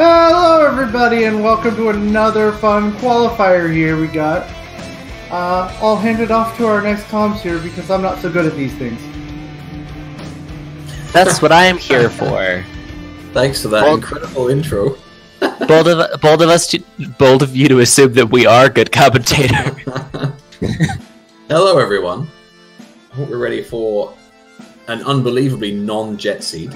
Hello everybody and welcome to another fun qualifier here we got. I'll hand it off to our next comms here because I'm not so good at these things. That's what I am here for. Thanks for that incredible intro. Bold of you to assume that we are good commentator. Hello everyone. I hope we're ready for an unbelievably non-jet seat.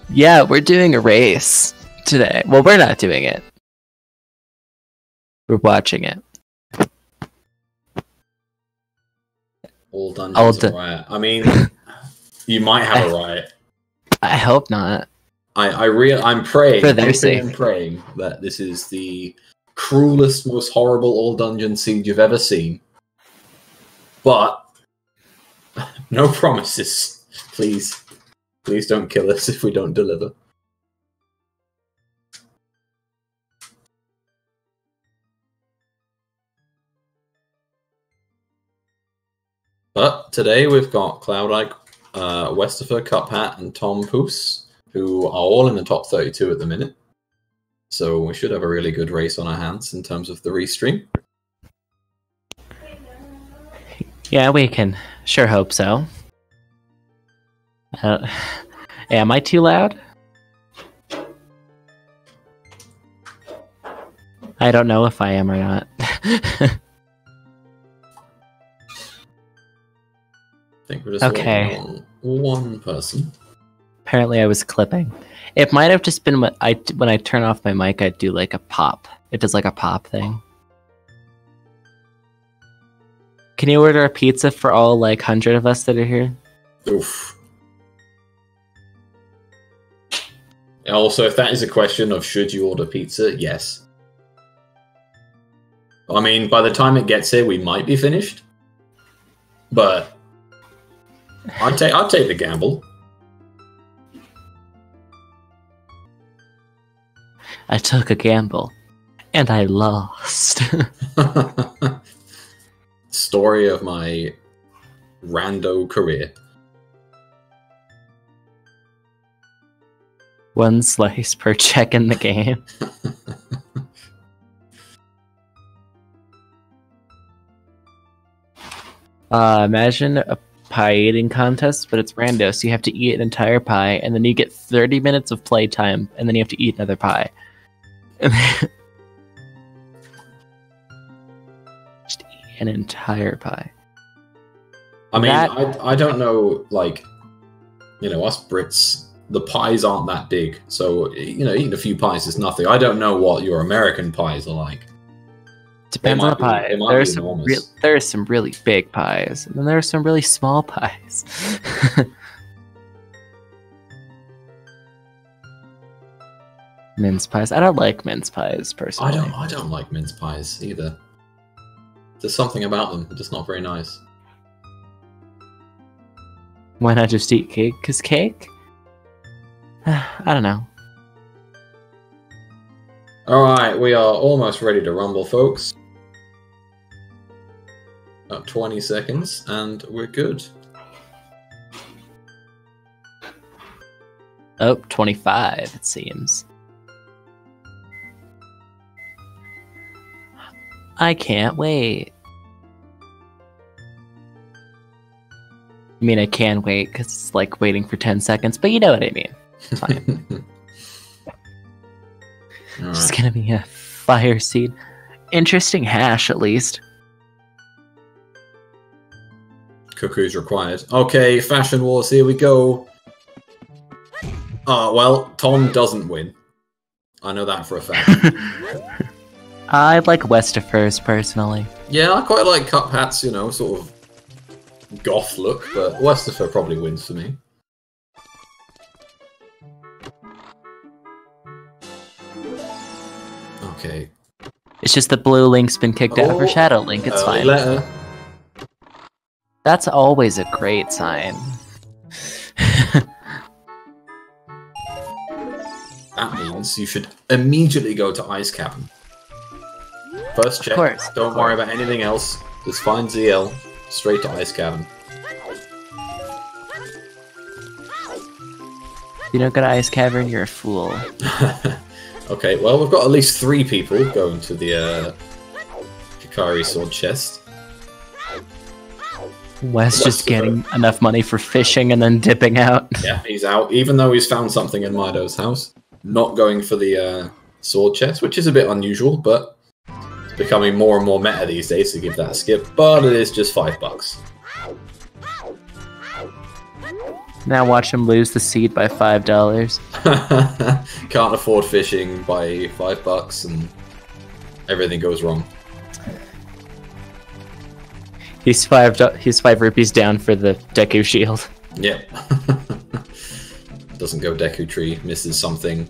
Yeah, we're doing a race today. Well, we're not doing it. We're watching it. All dungeons are riot. I mean, you might have a riot. I hope not. I'm praying. For their sake. I'm praying that this is the cruelest, most horrible all dungeon siege you've ever seen. But no promises, please. Please don't kill us if we don't deliver. But today we've got Cloud-Eye, Westerfer, Cuphat, and Tom Poos, who are all in the top 32 at the minute. So we should have a really good race on our hands in terms of the restream. Yeah, we can sure hope so. Am I too loud? I don't know if I am or not. I think we're just okay. on one person. Apparently I was clipping. It might have just been when I turn off my mic, I do like a pop. It does like a pop thing. Can you order a pizza for all like 100 of us that are here? Oof. Also, if that is a question of should you order pizza, yes. I mean, by the time it gets here, we might be finished. But I'd take the gamble. I took a gamble, and I lost. Story of my rando career. One slice per check in the game. Imagine a pie eating contest, but it's rando, so you have to eat an entire pie, and then you get 30 minutes of playtime, and then you have to eat another pie. Just eat an entire pie. I mean, I don't know, like, you know, us Brits, the pies aren't that big, so, you know, eating a few pies is nothing. I don't know what your American pies are like. Depends on the pie. There are some really big pies, and then there are some really small pies. Mince pies. I don't like mince pies personally. I don't like mince pies either. There's something about them that's just not very nice. Why not just eat cake? 'Cause cake? I don't know. Alright, we are almost ready to rumble, folks. About 20 seconds, and we're good. Oh, 25, it seems. I can't wait. I mean, I can wait, because it's like waiting for 10 seconds, but you know what I mean. Fine. Just gonna be a fire seed. Interesting hash, at least. Cuckoo's required. Okay, Fashion Wars, here we go. Well, Tom doesn't win. I know that for a fact. I like Westerfers, personally. Yeah, I quite like Cuphat's, you know, sort of goth look, but Westerfer probably wins for me. Okay. It's just that Blue Link's been kicked out for Shadow Link, it's fine. Letter. That's always a great sign. That means you should immediately go to Ice Cabin. First check. Don't worry about anything else. Just find ZL. Straight to Ice Cabin. you don't go to Ice Cavern, you're a fool. Okay, well, we've got at least 3 people going to the Hikari sword chest. Wes just getting enough money for fishing and then dipping out. Yeah, he's out, even though he's found something in Mido's house. Not going for the sword chest, which is a bit unusual, but it's becoming more and more meta these days to give that a skip. But it is just $5. Now watch him lose the seed by $5. Can't afford fishing by $5 and everything goes wrong. He's 5 rupees down for the Deku shield. Yep. Doesn't go Deku tree, misses something,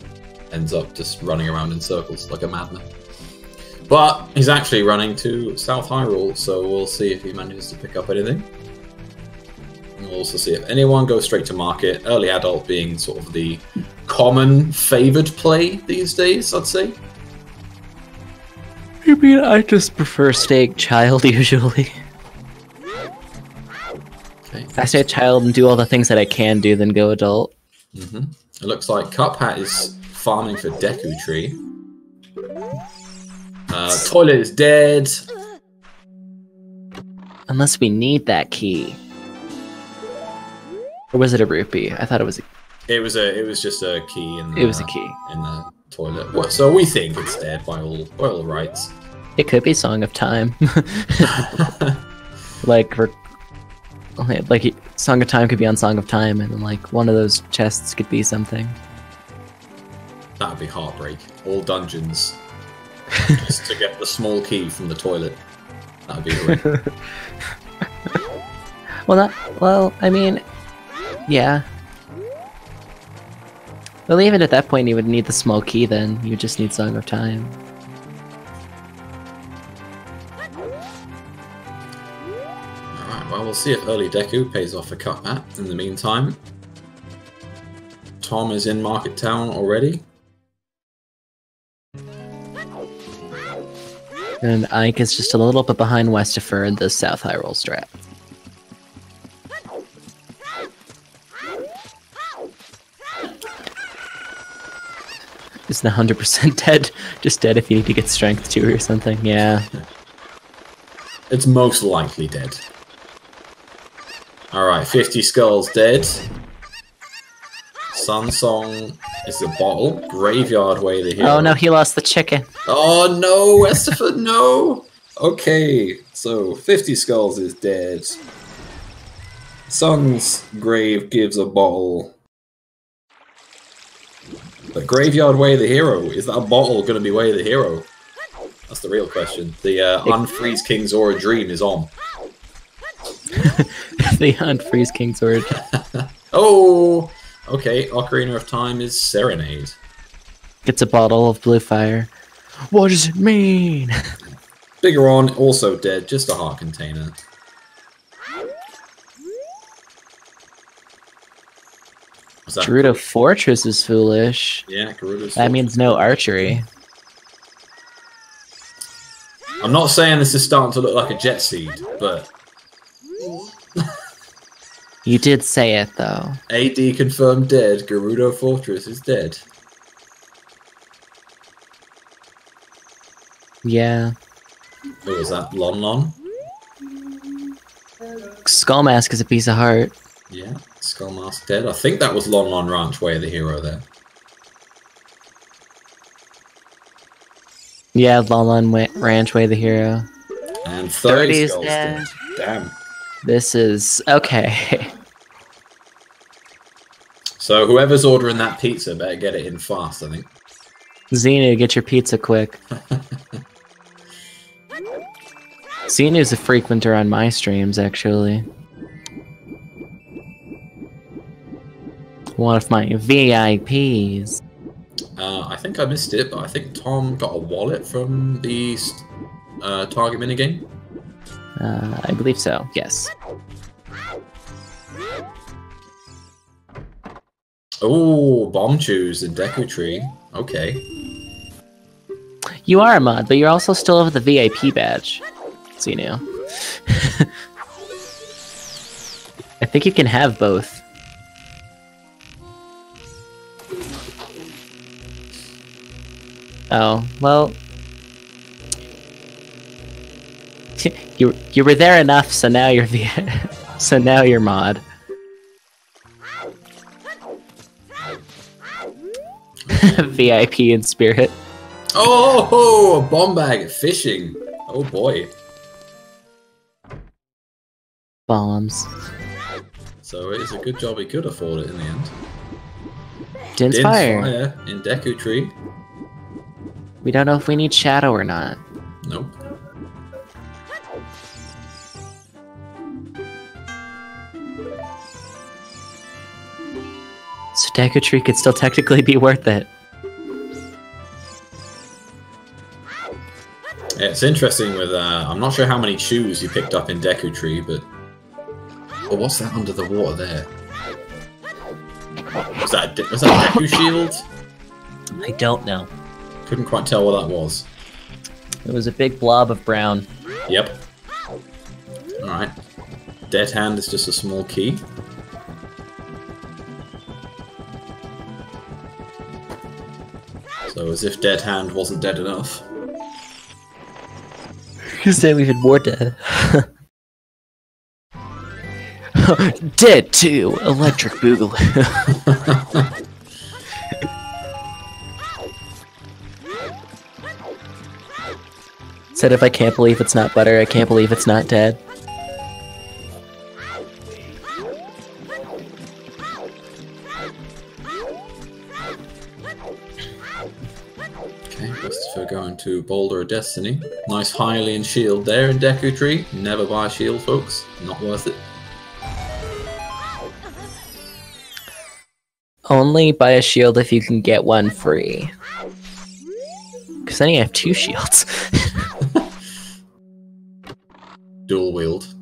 ends up just running around in circles like a madman. But he's actually running to South Hyrule, so we'll see if he manages to pick up anything. And we'll also see if anyone goes straight to market, early adult being sort of the common favoured play these days, I'd say. I mean, I just prefer staying child usually. Okay. I stay a child and do all the things that I can do, then go adult. Mm-hmm. It looks like Cuphat is farming for Deku Tree. Toilet is dead. Unless we need that key. Or was it a rupee? I thought it was a... It was just a key in the, It was a key. in the toilet. Well, so we think it's dead by all rights. It could be Song of Time. like Song of Time could be on Song of Time, and then like one of those chests could be something. That would be heartbreak. All dungeons just to get the small key from the toilet. That would be great. Well, I mean, yeah. Well, even at that point, you would need the small key. Then you just need Song of Time. Well, we'll see if early Deku pays off a Cuphat. In the meantime, Tom is in Market Town already. And Ike is just a little bit behind Westifer in the South Hyrule strat. Isn't 100% dead? Just dead if you need to get strength 2 or something, yeah. It's most likely dead. Alright, 50 Skulls dead. Sun Song is the bottle. Graveyard Way the hero. Oh no, he lost the chicken. Oh no, Westford, no! Okay, so 50 Skulls is dead. Sun's grave gives a bottle. But Graveyard Way the hero, is that a bottle going to be Way the hero? That's the real question. The Unfreeze King's Aura Dream is on. The Unfreeze King's Sword. Oh! Okay, Ocarina of Time is Serenade. Gets a bottle of blue fire. What does it mean? Bigoron, also dead, just a heart container. Gerudo Fortress is foolish. Yeah, Gerudo's That means no archery. I'm not saying this is starting to look like a jet seed, but... You did say it, though. AD confirmed dead, Gerudo Fortress is dead. Yeah. Who was that? Lon Lon? Skull Mask is a piece of heart. Yeah, Skull Mask dead. I think that was Lon Lon Ranch Way the hero there. Yeah, Lon Ranch Way the hero. And 30 is Skulls dead. dead. Damn. This is... okay. So whoever's ordering that pizza better get it in fast, I think. Xenu, get your pizza quick. Xenu's a frequenter on my streams, actually. One of my VIPs. I think I missed it, but I think Tom got a wallet from the target minigame. I believe so, yes. Oh, Bomb Chews and Deku Tree. Okay. You are a mod, but you're also still over the VIP badge. Xenu. I think you can have both. Oh, well. You were there enough, so now you're the so now you're mod. VIP in spirit. Oh, a bomb bag fishing. Oh boy. Bombs. So it's a good job he could afford it in the end. Din's fire. In Deku Tree. We don't know if we need shadow or not. Nope. So Deku Tree could still technically be worth it. Yeah, it's interesting with, I'm not sure how many shoes you picked up in Deku Tree, but... Oh, what's that under the water there? Was that Deku Shield? I don't know. Couldn't quite tell what that was. It was a big blob of brown. Yep. Alright. Dead Hand is just a small key. So as if Dead Hand wasn't dead enough. Because then we've been more dead. Dead too! Electric Boogaloo. Said if I can't believe it's not butter, I can't believe it's not dead. Okay, best for going to Boulder of Destiny. Nice Hylian shield there in Deku Tree. Never buy a shield, folks. Not worth it. Only buy a shield if you can get one free. Because then you have 2 shields. Dual wield.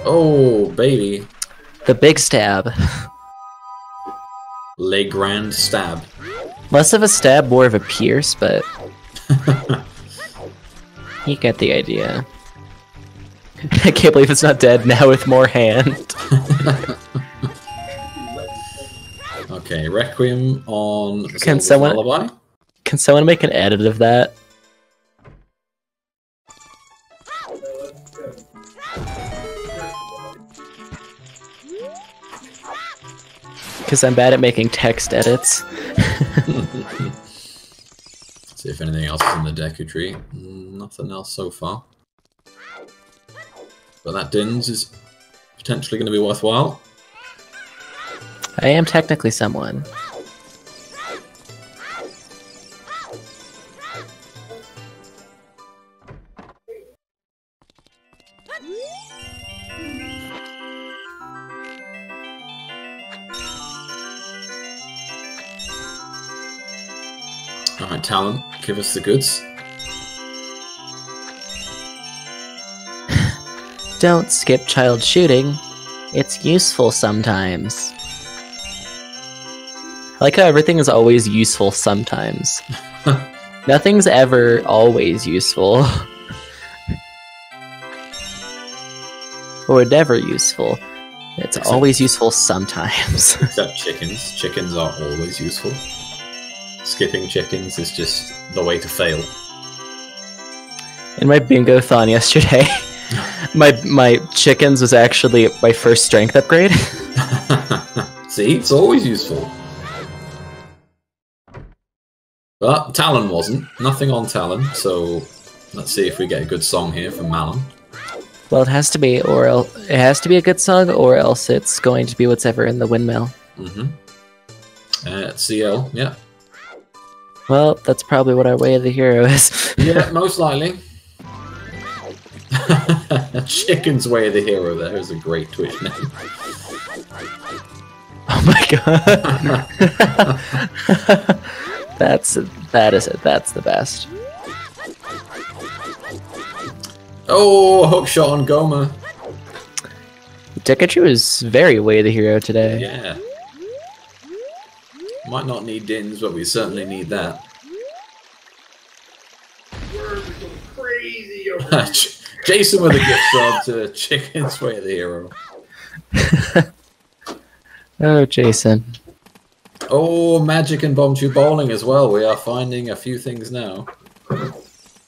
Oh, baby. The big stab. Le Grand Stab. Less of a stab, more of a pierce, but... you get the idea. I can't believe it's not dead now with more hand. Okay, Requiem on Can Zelda's someone- Lullaby. Can someone make an edit of that? Because I'm bad at making text edits. See if anything else is in the Deku Tree. Nothing else so far. But that Dins is potentially going to be worthwhile. I am technically someone. Alright, Talon, give us the goods. Don't skip child shooting. It's useful sometimes. I like how everything is always useful sometimes. Nothing's ever always useful. Or never useful. It's always useful sometimes. Except chickens. Chickens are always useful. Skipping chickens is just the way to fail. In my bingo-thon yesterday, my chickens was actually my first strength upgrade. See, it's always useful. But Talon wasn't. Nothing on Talon, so let's see if we get a good song here from Malon. Well, it has to be, it has to be a good song, or else it's going to be whatever in the windmill. CL, yeah. Well, that's probably what our way of the hero is. Yeah, most likely. Chicken's Way of the Hero there is a great Twitch name. Oh my god. That's the best. Oh, hook shot on Goma. Deku is very way of the hero today. Yeah. Might not need Dins, but we certainly need that. Crazy over here. Jason with a gift sub to Chicken's Way of the Hero. Oh, Jason. Oh, magic and bomb tube bowling as well. We are finding a few things now.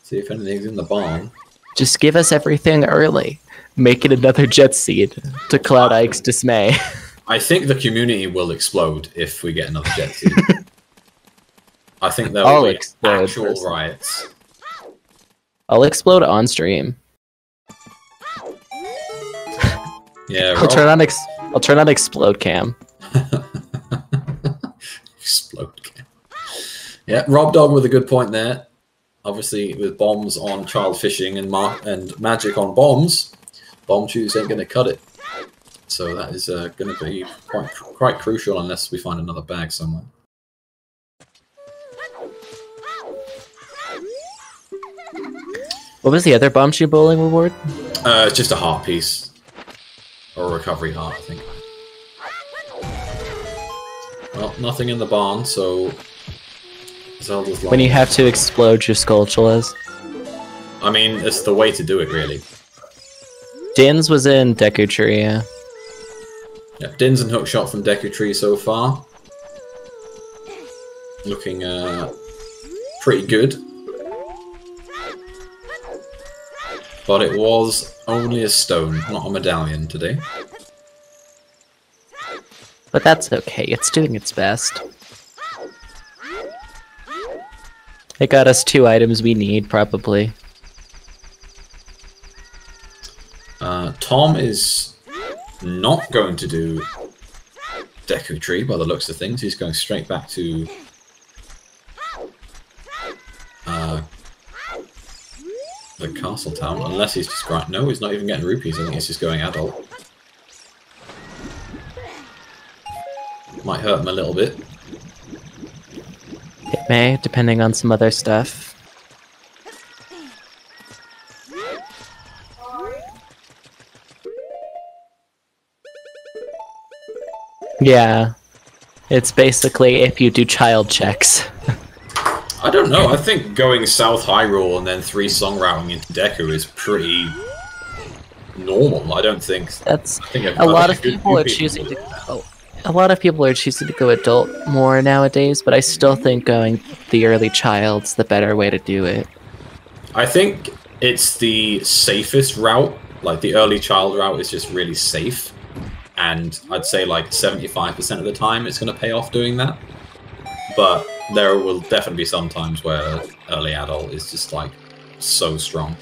See if anything's in the barn. Just give us everything early. Make it another jet seed, to Cloud Ike's dismay. I think the community will explode if we get another jet seed. I think there will be actual riots. I'll explode on stream. Yeah, I'll turn on explode cam. Explode cam. Yeah, Rob Dog with a good point there. Obviously, with bombs on child fishing and magic on bombs, bomb tubes ain't going to cut it. So that is going to be quite crucial unless we find another bag somewhere. What was the other bomb tube bowling reward? Just a heart piece. Or a recovery heart, I think. Well, nothing in the barn, so... Zelda's when you have to explode your Skulltulas. I mean, it's the way to do it, really. Din's was in Deku Tree, yeah. Yeah, Din's and Hookshot from Deku Tree so far. Looking pretty good. But it was only a stone, not a medallion today. But that's okay, it's doing its best. It got us 2 items we need, probably. Tom is not going to do Deku Tree by the looks of things. He's going straight back to the castle town, unless he's just right. No, he's not even getting rupees. I think he's just going adult. Might hurt him a little bit. It may, depending on some other stuff. Yeah. It's basically if you do child checks. I don't know. I think going South Hyrule and then 3 song routing into Deku is pretty normal. I don't think that's. A lot of people are choosing to. A lot of people are choosing to go adult more nowadays, but I still think going the early child's the better way to do it. I think it's the safest route. Like the early child route is just really safe, and I'd say like 75% of the time it's going to pay off doing that. But there will definitely be some times where early adult is just like so strong.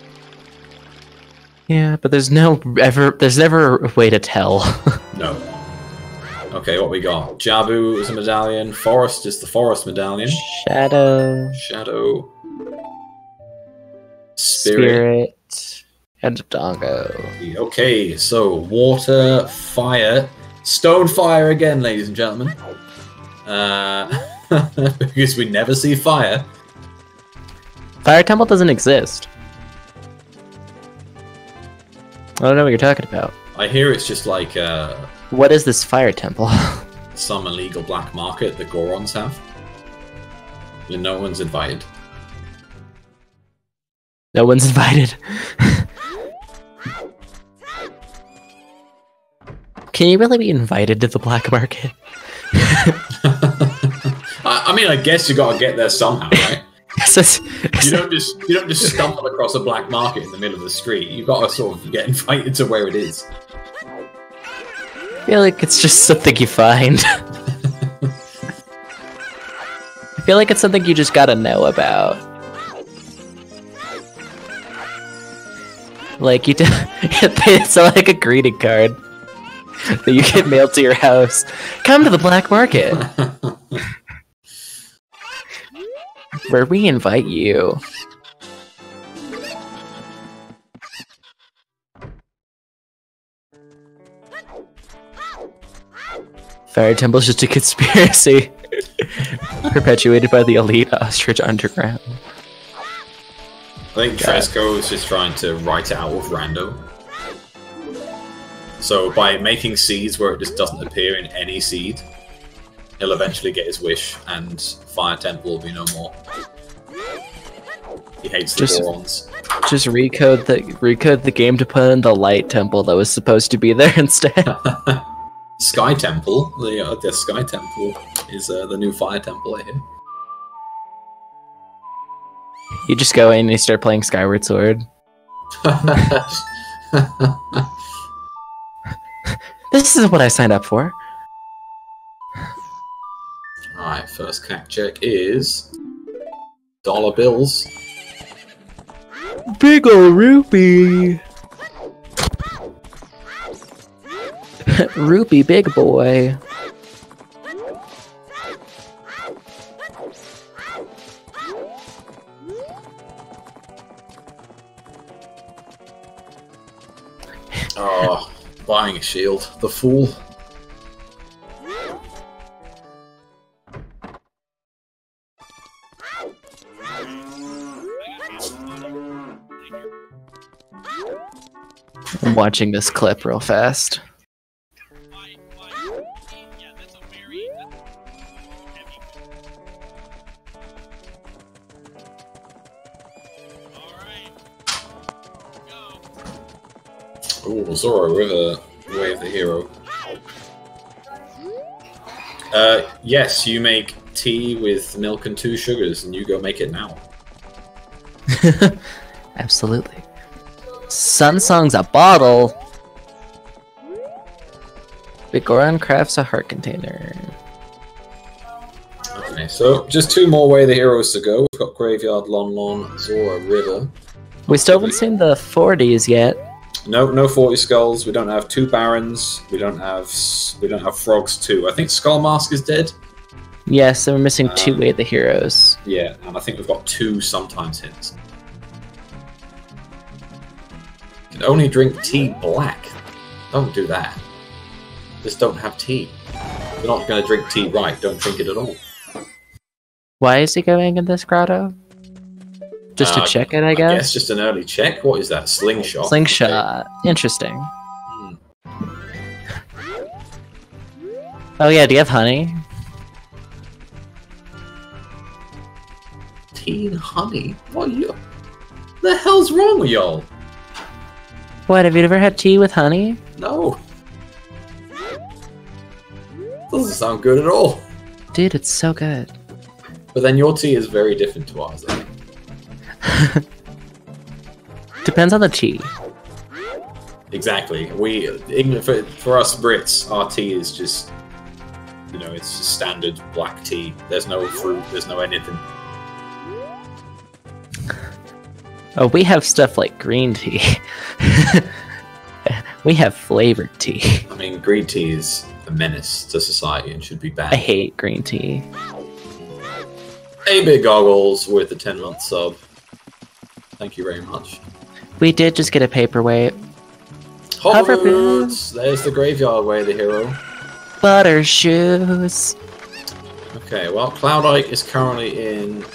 Yeah, but there's never a way to tell. No. Okay, what we got? Jabu is a medallion. Forest is the forest medallion. Shadow. Spirit. And Dongo. Okay, so water, fire, stone fire again, ladies and gentlemen. Because we never see fire. Fire Temple doesn't exist. I don't know what you're talking about. I hear it's just like what is this Fire Temple? Some illegal black market that Gorons have. And no one's invited. No one's invited. Can you really be invited to the black market? I mean, I guess you gotta get there somehow, right? You don't just stumble across a black market in the middle of the street. You gotta sort of get invited to where it is. I feel like it's just something you find. I feel like it's something you just gotta know about. Like you do, it's like a greeting card that you get mailed to your house. Come to the black market, where we invite you. Fire Temple's just a conspiracy perpetuated by the elite ostrich underground. I think Tresco is just trying to write it out with rando. So by making seeds where it just doesn't appear in any seed, he'll eventually get his wish and Fire Temple will be no more. He hates the Gorons. Just recode the game to put in the Light Temple that was supposed to be there instead. Sky Temple. The Sky Temple is the new Fire Temple, I hear. You just go in and you start playing Skyward Sword. This is what I signed up for. Alright, first CAC check is dollar bills. Big ol' rupee. Rupee big boy. Oh, buying a shield. The fool. I'm watching this clip real fast. Ooh, Zoro with a Way of the Hero. Yes, you make tea with milk and 2 sugars, and you go make it now. Absolutely. Sun Song's a bottle. Bigoran crafts a heart container. Okay, so just 2 more Way of the Heroes to go. We've got Graveyard, Lon Lon, Zora, River. We still haven't seen the 40s yet. No 40 skulls. We don't have 2 barons. We don't have frogs too. I think Skull Mask is dead. Yes, and we're missing 2 Way of the Heroes. Yeah, and I think we've got 2 sometimes hints. You can only drink tea black. Don't do that. Just don't have tea. If you're not going to drink tea right, don't drink it at all. Why is he going in this grotto? Just to check it, I guess? I guess just an early check. What is that? Slingshot? Slingshot. Okay. Interesting. Oh yeah, do you have honey? Tea and honey? What the hell's wrong with y'all? What, have you ever had tea with honey? No. Doesn't sound good at all. Dude, it's so good. But then your tea is very different to ours, I think. Depends on the tea. Exactly. For us Brits, our tea is just, it's just standard black tea. There's no fruit. There's no anything. Oh, we have stuff like green tea. We have flavored tea. I mean, green tea is a menace to society and should be banned. I hate green tea. 8-bit goggles with the 10-month sub. Thank you very much. We did just get a paperweight. Hover boots! There's the Graveyard Way of the Hero. Butter shoes. Okay, well, Cloud Ike is currently in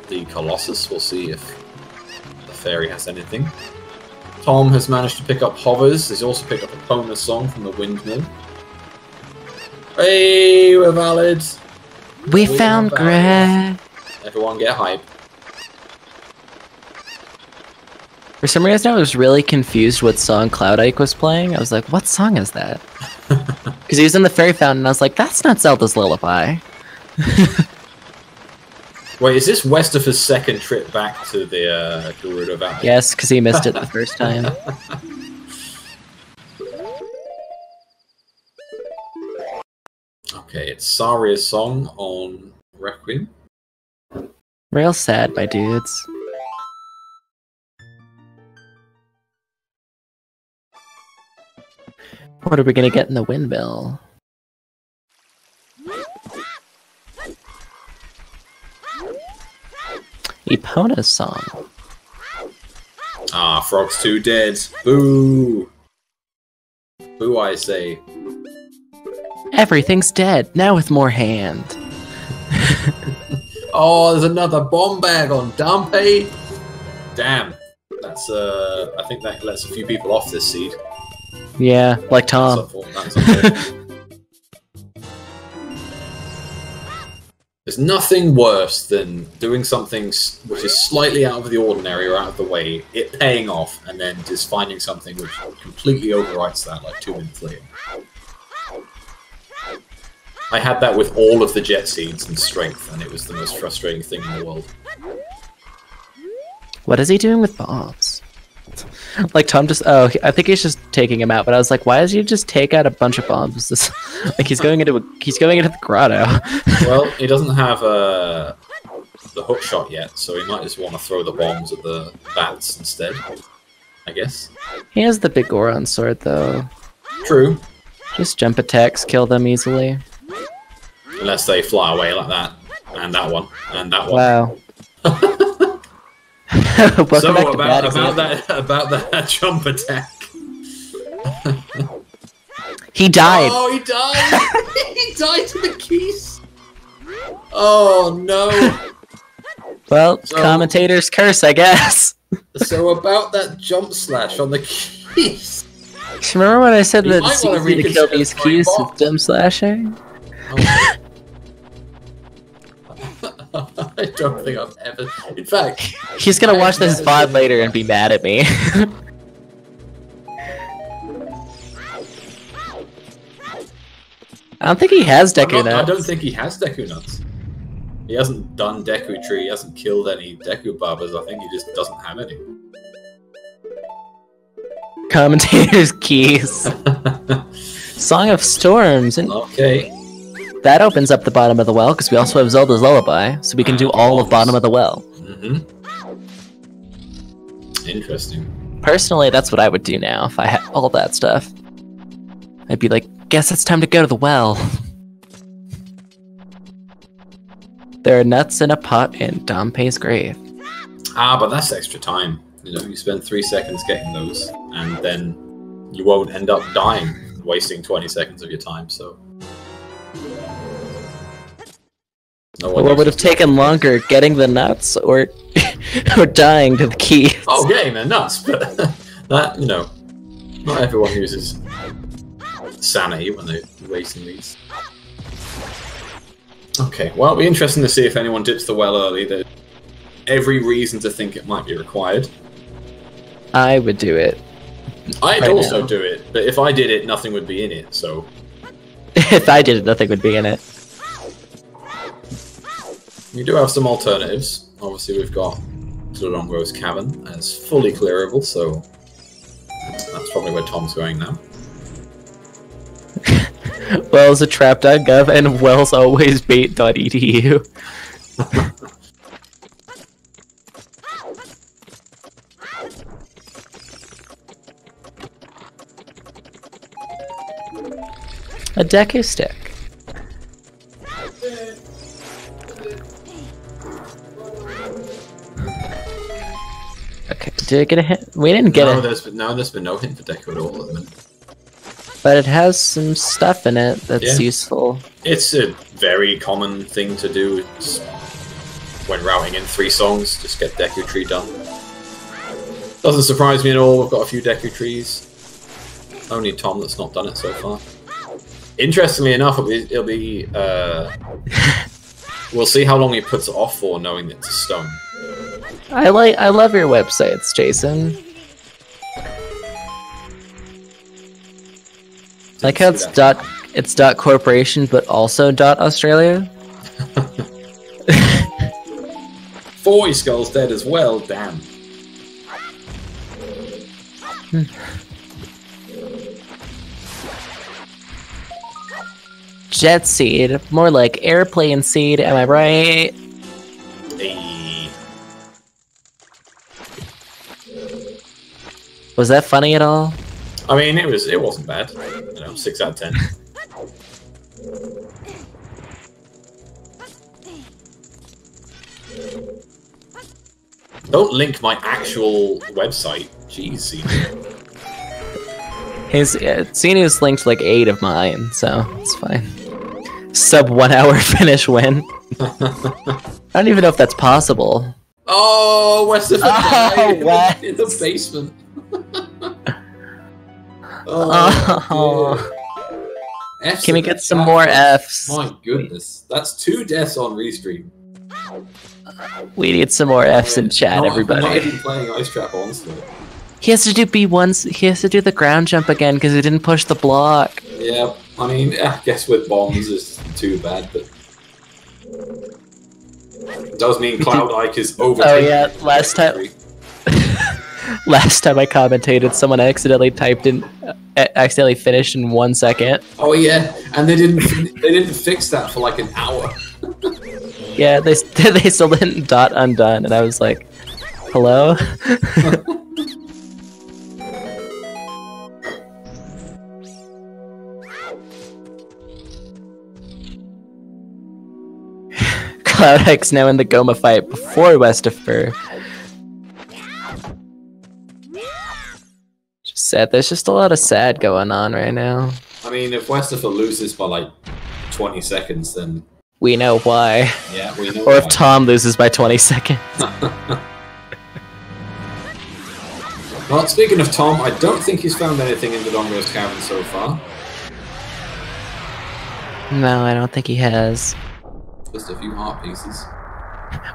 the Colossus. We'll see if the Fairy has anything. Tom has managed to pick up Hovers. He's also picked up a Pona song from the Windmill. Hey, we're valid! We found Greg. Everyone get hype. For some reason, I was really confused what song Cloud Ike was playing. I was like, what song is that? Because he was in the Fairy Fountain, and I was like, that's not Zelda's Lullaby. Wait, is this Westerfer's second trip back to the Gerudo Valley? Yes, because he missed it the first time. Okay, it's Saria's song on Requiem. Real sad, my dudes. What are we gonna get in the windmill? Epona's song. Ah, Frog's 2 dead. Boo! Boo, I say. Everything's dead, now with more hand. Oh, there's another bomb bag on Dumpy! Damn. That's, I think that lets a few people off this seed. Yeah, like Tom. There's nothing worse than doing something which is slightly out of the ordinary or out of the way, it paying off, and then just finding something which completely overwrites that like 2 minutes later. I had that with all of the jet seeds and strength, and it was the most frustrating thing in the world. What is he doing with bombs? Like Tom just I think he's just taking him out, but I was like, why does he just take out a bunch of bombs? This, like he's going into the grotto. Well, he doesn't have the hook shot yet, so he might just want to throw the bombs at the bats instead, I guess. He has the big Goron sword though. True. Just jump attacks, kill them easily. Unless they fly away like that. And that one. And that one. Wow. So about that jump attack. He died. Oh, he died! He died to the keys! Oh no! Well, commentator's curse, I guess. So about that jump slash on the keys. Remember when I said that it's easy to kill these keys with jump slashing? Oh. I don't think I've ever... In fact... He's gonna watch this VOD later and be mad at me. I don't think he has Deku Nuts. I don't think he has Deku Nuts. He hasn't done Deku Tree, he hasn't killed any Deku Barbers, I think he just doesn't have any. Commentator's keys. Song of Storms. And okay. that opens up the bottom of the well, because we also have Zelda's Lullaby, so we can do all of bottom of the well. Interesting. Personally, that's what I would do now, if I had all that stuff. I'd be like, guess it's time to go to the well. There are nuts in a pot in Dompe's grave. Ah, but that's extra time. You know, you spend 3 seconds getting those, and then you won't end up dying, wasting 20 seconds of your time, so... What would have taken longer, getting the nuts, or or dying to the keys? Oh, getting the nuts, but that, you know, not everyone uses sanity when they're wasting these. Okay, well, it'll be interesting to see if anyone dips the well early. There's every reason to think it might be required. I would do it. I'd also do it, but if I did it, nothing would be in it, so... If I did it, nothing would be in it. You do have some alternatives. Obviously, we've got Dodongo's Cavern as fully clearable, so that's probably where Tom's going now. Wells a trap.gov and wells always bait.edu. A Deku stick. Okay, did it get a hint? We didn't get it. There's been no hint for Deku at all at the minute. But it has some stuff in it that's useful. It's a very common thing to do when routing in 3 songs, just get Deku Tree done. Doesn't surprise me at all, we've got a few Deku Trees. Only Tom that's not done it so far. Interestingly enough, it'll be we'll see how long he puts it off for, knowing that it's a stone. I love your websites, Jason. Like how it's dot corporation, but also dot Australia. 40 Skull's dead as well. Damn. Jet seed, more like airplane seed. Am I right? Hey. Was that funny at all? I mean, it wasn't bad. You know, 6 out of 10. Don't link my actual website. Jeez. Sinu's linked like 8 of mine, so it's fine. Sub 1 hour finish win. I don't even know if that's possible. Oh, Western West. in the basement. Can we get some more Fs? My goodness, that's 2 deaths on Restream. We need some more Fs in chat, everybody. I'm not even playing Ice Trap Onslaught. He has to do B1s. He has to do the ground jump again because he didn't push the block. Yep. I mean, I guess with bombs is too bad, but it does mean Cloud Ike is overtaking. Oh yeah, last time I commentated, someone accidentally typed in, accidentally finished in 1 second. Oh yeah, and they didn't fix that for like an hour. Yeah, they still didn't dot undone, and I was like, hello? Cloud Ike's now in the Goma fight before Westifer. Just sad. There's just a lot of sad going on right now. I mean, if Westifer loses by like 20 seconds, then we know why. Yeah, we know. Or why. If Tom loses by 20 seconds. Well, speaking of Tom, I don't think he's found anything in the Dongo's cavern so far. No, I don't think he has. Just a few heart pieces.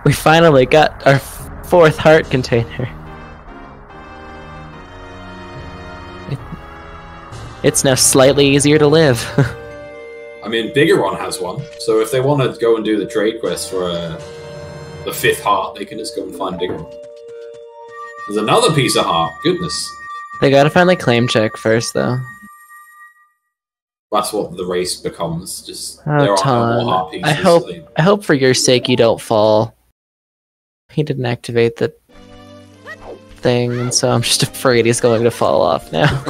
We finally got our 4th heart container. It's now slightly easier to live. I mean, Bigeron has one, so if they want to go and do the trade quest for the 5th heart, they can just go and find Bigeron. There's another piece of heart. Goodness. They gotta find the claim check first, though. That's what the race becomes. Just Oh, there are Tom, no more heart pieces. I hope for your sake you don't fall. He didn't activate the thing, and so I'm just afraid he's going to fall off now.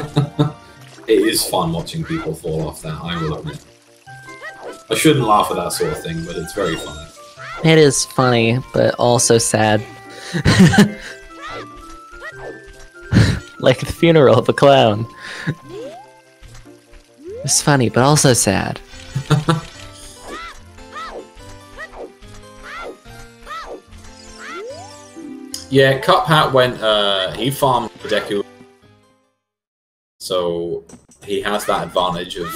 It is fun watching people fall off that, I will admit. I shouldn't laugh at that sort of thing, but it's very funny. It is funny, but also sad. Like the funeral of a clown. It's funny, but also sad. Yeah, Cup Hat went, he farmed Deku, so he has that advantage of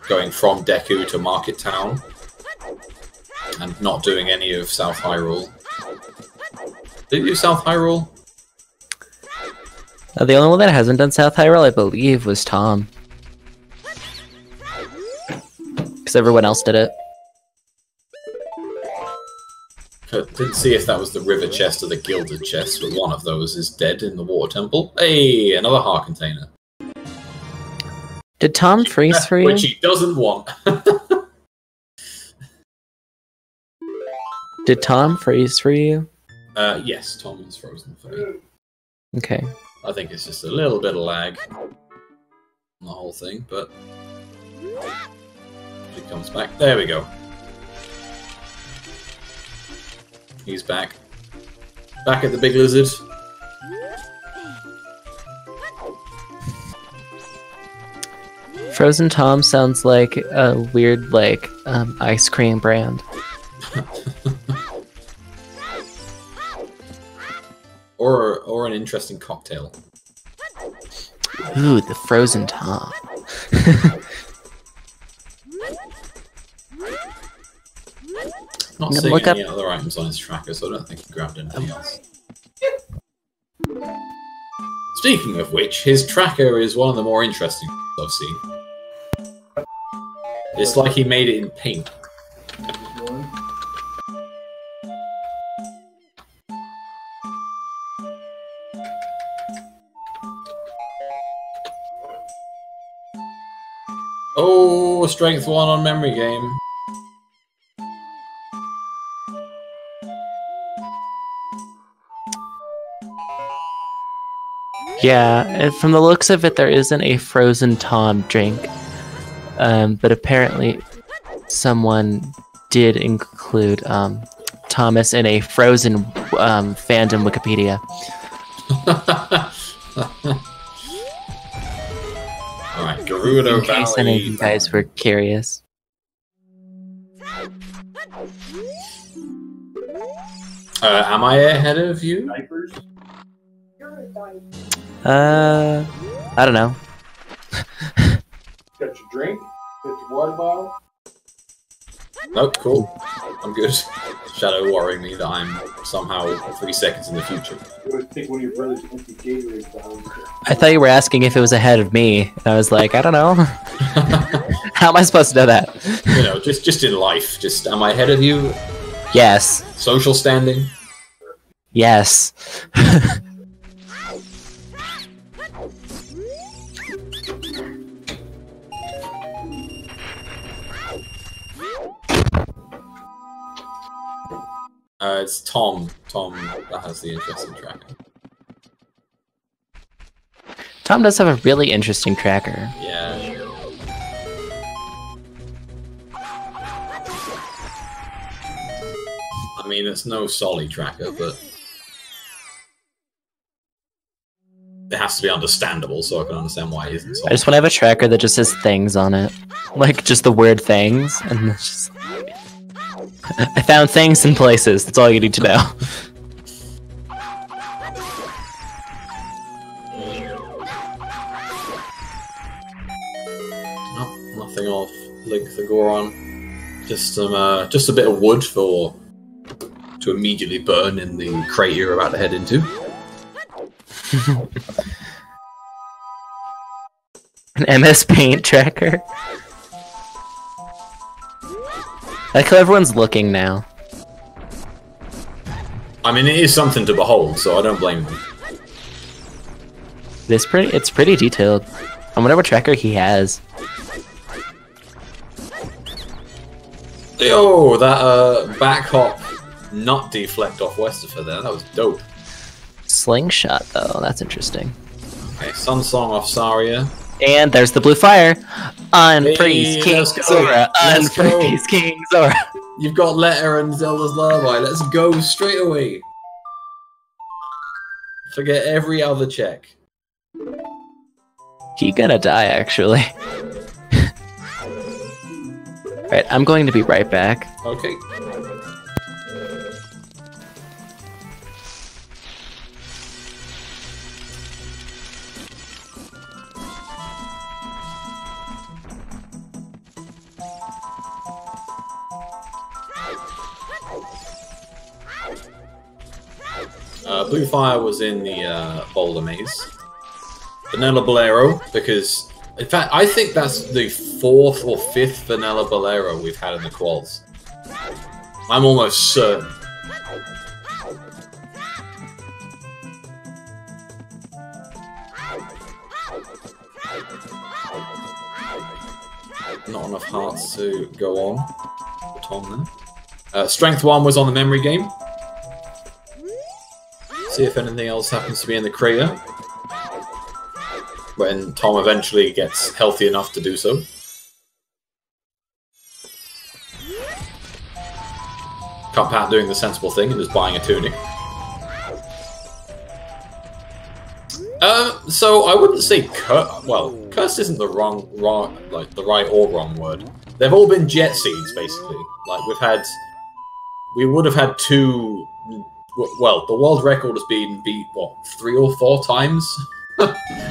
going from Deku to Market Town and not doing any of South Hyrule. Did you do South Hyrule? The only one that hasn't done South Hyrule, I believe, was Tom. Because everyone else did it. Didn't see if that was the river chest or the gilded chest, but one of those is dead in the water temple. Hey, another heart container. Did Tom freeze for you? Which he doesn't want. Did Tom freeze for you? Yes, Tom is frozen for me. Okay. I think it's just a little bit of lag on the whole thing, but it comes back. There we go. He's back. Back at the big lizard. Frozen Tom sounds like a weird, like, ice cream brand. Or an interesting cocktail. Ooh, the Frozen Tom. Not seeing any other items on his tracker, so I don't think he grabbed anything else. Speaking of which, his tracker is one of the more interesting I've seen. It's like he made it in paint. Oh, strength 1 on memory game. Yeah, and from the looks of it, there isn't a Frozen Tom drink. But apparently someone did include Thomas in a Frozen fandom Wikipedia. Alright, Gerudo In case any of you guys were curious. Am I ahead of you? I don't know. Got your drink? Got your water bottle? Oh, cool. I'm good. Shadow worrying me that I'm somehow 3 seconds in the future. You would think one of your brothers empty Gatorade bottles. I thought you were asking if it was ahead of me. And I was like, I don't know. How am I supposed to know that? You know, just in life. Just, am I ahead of you? Yes. Social standing? Yes. It's Tom. Tom that has the interesting tracker. Tom does have a really interesting tracker. Yeah. I mean, it's no Solly tracker, but it has to be understandable so I can understand why it isn't Solly. I just want to have a tracker that just has things on it. Like, just the word things, and it's just... I found things in places, that's all you need to know. Oh, nothing off Link the Goron. Just a bit of wood to immediately burn in the crate you're about to head into. An MS Paint tracker. I like how everyone's looking now. I mean, it is something to behold, so I don't blame them. It's pretty detailed. I wonder what tracker he has. Yo, that back hop nut deflect off Westerfer there, that was dope. Slingshot though, that's interesting. Okay, Sun Song off Saria. And there's the blue fire. Unfreeze Hey, King let's go. Zora. Let's go. Unfreeze King Zora. You've got Letter and Zelda's Lullaby, let's go straight away. Forget every other check. He gonna die actually. Right, I'm going to be right back. Okay. Blue Fire was in the Boulder Maze. Vanilla Bolero, because in fact I think that's the 4th or 5th Vanilla Bolero we've had in the quals. I'm almost certain. Not enough hearts to go on. Put on there. Strength 1 was on the memory game. See if anything else happens to be in the crater. When Tom eventually gets healthy enough to do so. Cuphat doing the sensible thing and just buying a tunic. So I wouldn't say cursed isn't the the right or wrong word. They've all been jet seeds, basically. Like we would have had 2. Well, the world record has been beat, what, 3 or 4 times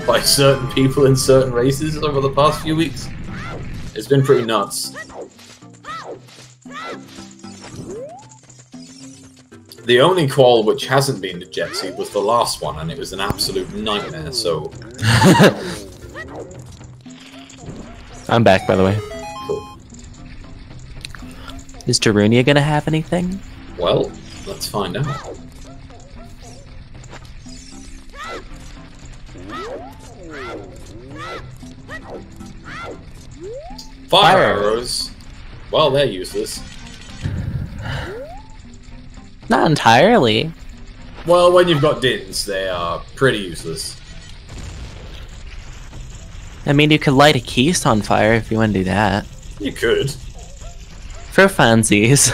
by certain people in certain races over the past few weeks. It's been pretty nuts. The only qual which hasn't been the jet seed was the last one, and it was an absolute nightmare, so... I'm back, by the way. Cool. Is Darunia gonna have anything? Well, let's find out. Fire arrows? Well, they're useless. Not entirely. Well, when you've got Dins, they are pretty useless. I mean, you could light a keys on fire if you want to do that. You could. For funsies.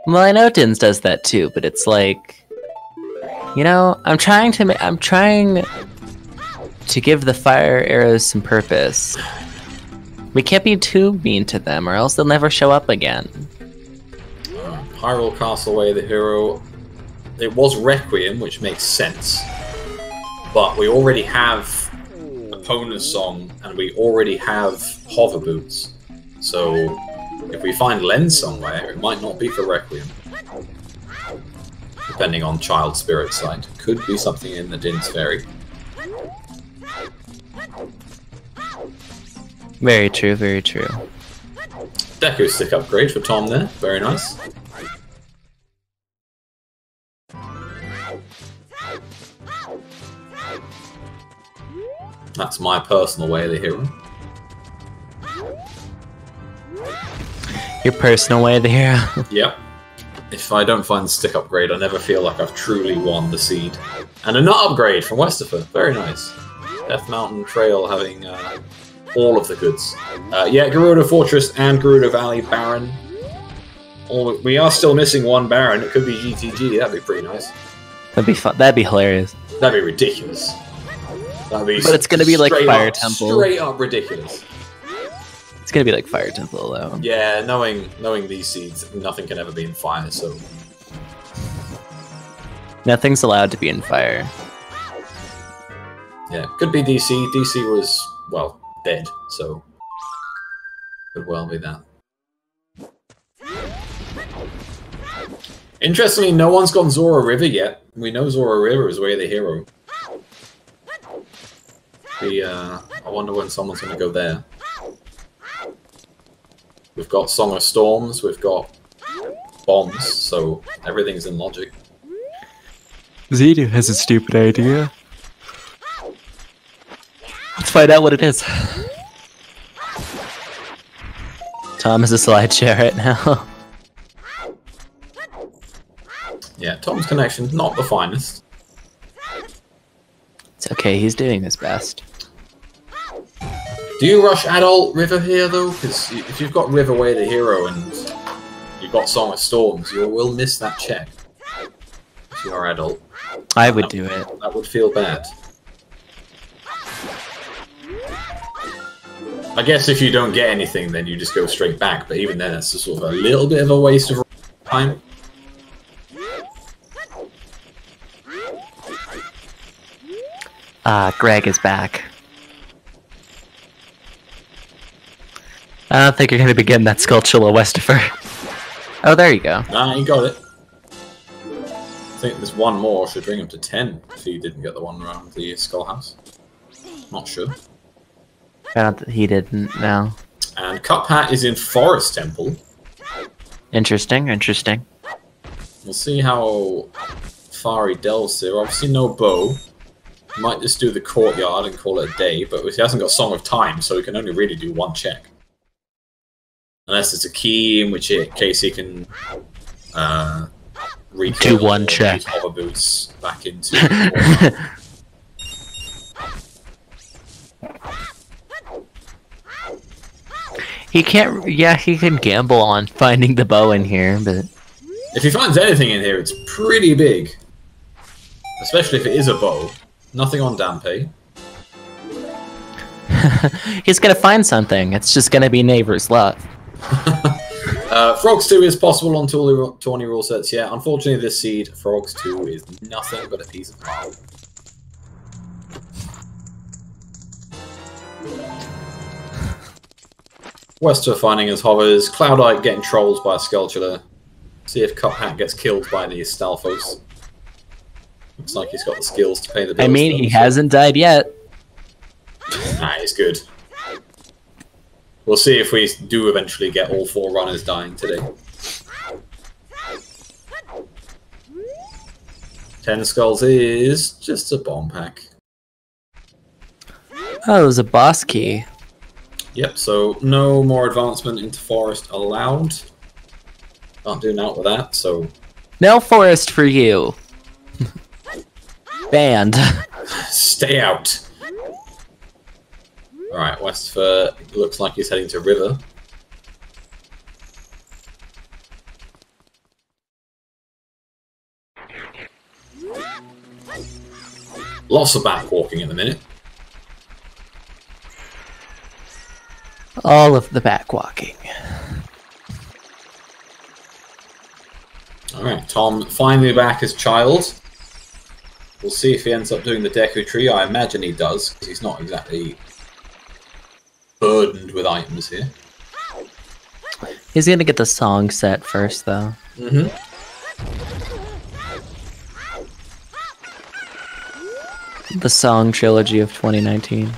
Well, I know Dins does that too, but it's like, you know, I'm trying to give the fire arrows some purpose. We can't be too mean to them, or else they'll never show up again. Hyrule Castleway, the hero. it was Requiem, which makes sense. But we already have Opponent's Song, and we already have Hover Boots. So if we find Lens somewhere, it might not be for Requiem. Depending on Child Spirit's side. Could be something in the Din's Fairy. Very true, very true. Deco stick upgrade for Tom there. Very nice. That's my personal way of the hero. Your personal way of the hero. Yep. If I don't find the stick upgrade, I never feel like I've truly won the seed. And a nut upgrade from Westerfer. Very nice. Death Mountain Trail having all of the goods. Yeah, Gerudo Fortress and Gerudo Valley Baron. We are still missing one Baron. It could be GTG. That'd be pretty nice. That'd be fun. That'd be hilarious. That'd be ridiculous. That'd be. But it's gonna be like Fire up, Temple. Straight up ridiculous. It's gonna be like Fire Temple, though. Yeah, knowing these seeds, nothing can ever be in fire. So Nothing's allowed to be in fire. yeah, could be DC. DC was well dead, so could well be that. Interestingly, no one's gone Zora River yet. We know Zora River is Way of the Hero. I wonder when someone's going to go there. We've got Song of Storms, we've got bombs, so everything's in logic. Zedu has a stupid idea. Let's find out what it is. Tom is a slideshare right now. Yeah, Tom's connection, not the finest. It's okay, he's doing his best. Do you rush Adult River here, though? Because if you've got River Way the Hero and you've got Song of Storms, you will miss that check. If you are Adult. I would do it. That would feel bad. I guess if you don't get anything, then you just go straight back, but even then, it's just sort of a little bit of a waste of time. Greg is back. I don't think you're going to begin that Skulltula Westerfer. Oh, there you go. Nah, you got it. I think there's one more, should bring him to 10 if he didn't get the one around the Skull House. Not sure. He didn't, no. And Cup Hat is in Forest Temple. Interesting, interesting. We'll see how far he delves here. Obviously no bow. He might just do the courtyard and call it a day, but he hasn't got Song of Time, so he can only really do one check. Unless it's a key, in which case he can do one check. Hover Boots back into. He can't. Yeah, he can gamble on finding the bow in here, but if he finds anything in here, it's pretty big. Especially if it is a bow. Nothing on Dampe. He's gonna find something. It's just gonna be Neighbor's Luck. Frogs 2 is possible on Tawny rule sets, yeah. Unfortunately, this seed, Frogs 2, is nothing but a piece of pie. Wester finding his hovers, Cloudite getting trolled by a Skulltula. See if Cup Hat gets killed by the Stalfos. Looks like he's got the skills to pay the bills. I mean, he hasn't died yet. Nah, he's good. We'll see if we do eventually get all 4 runners dying today. 10 skulls is just a bomb pack. Oh, it was a boss key. Yep, so no more advancement into forest allowed. Can't do naught with that, so... No forest for you. Banned. Stay out. Alright, Westford looks like he's heading to River. Lots of back walking in a minute. All of the back walking. Alright, Tom finally back as child. We'll see if he ends up doing the Deku Tree. I imagine he does, because he's not exactly burdened with items here. He's gonna get the song set first, though. Mm-hmm. The song trilogy of 2019.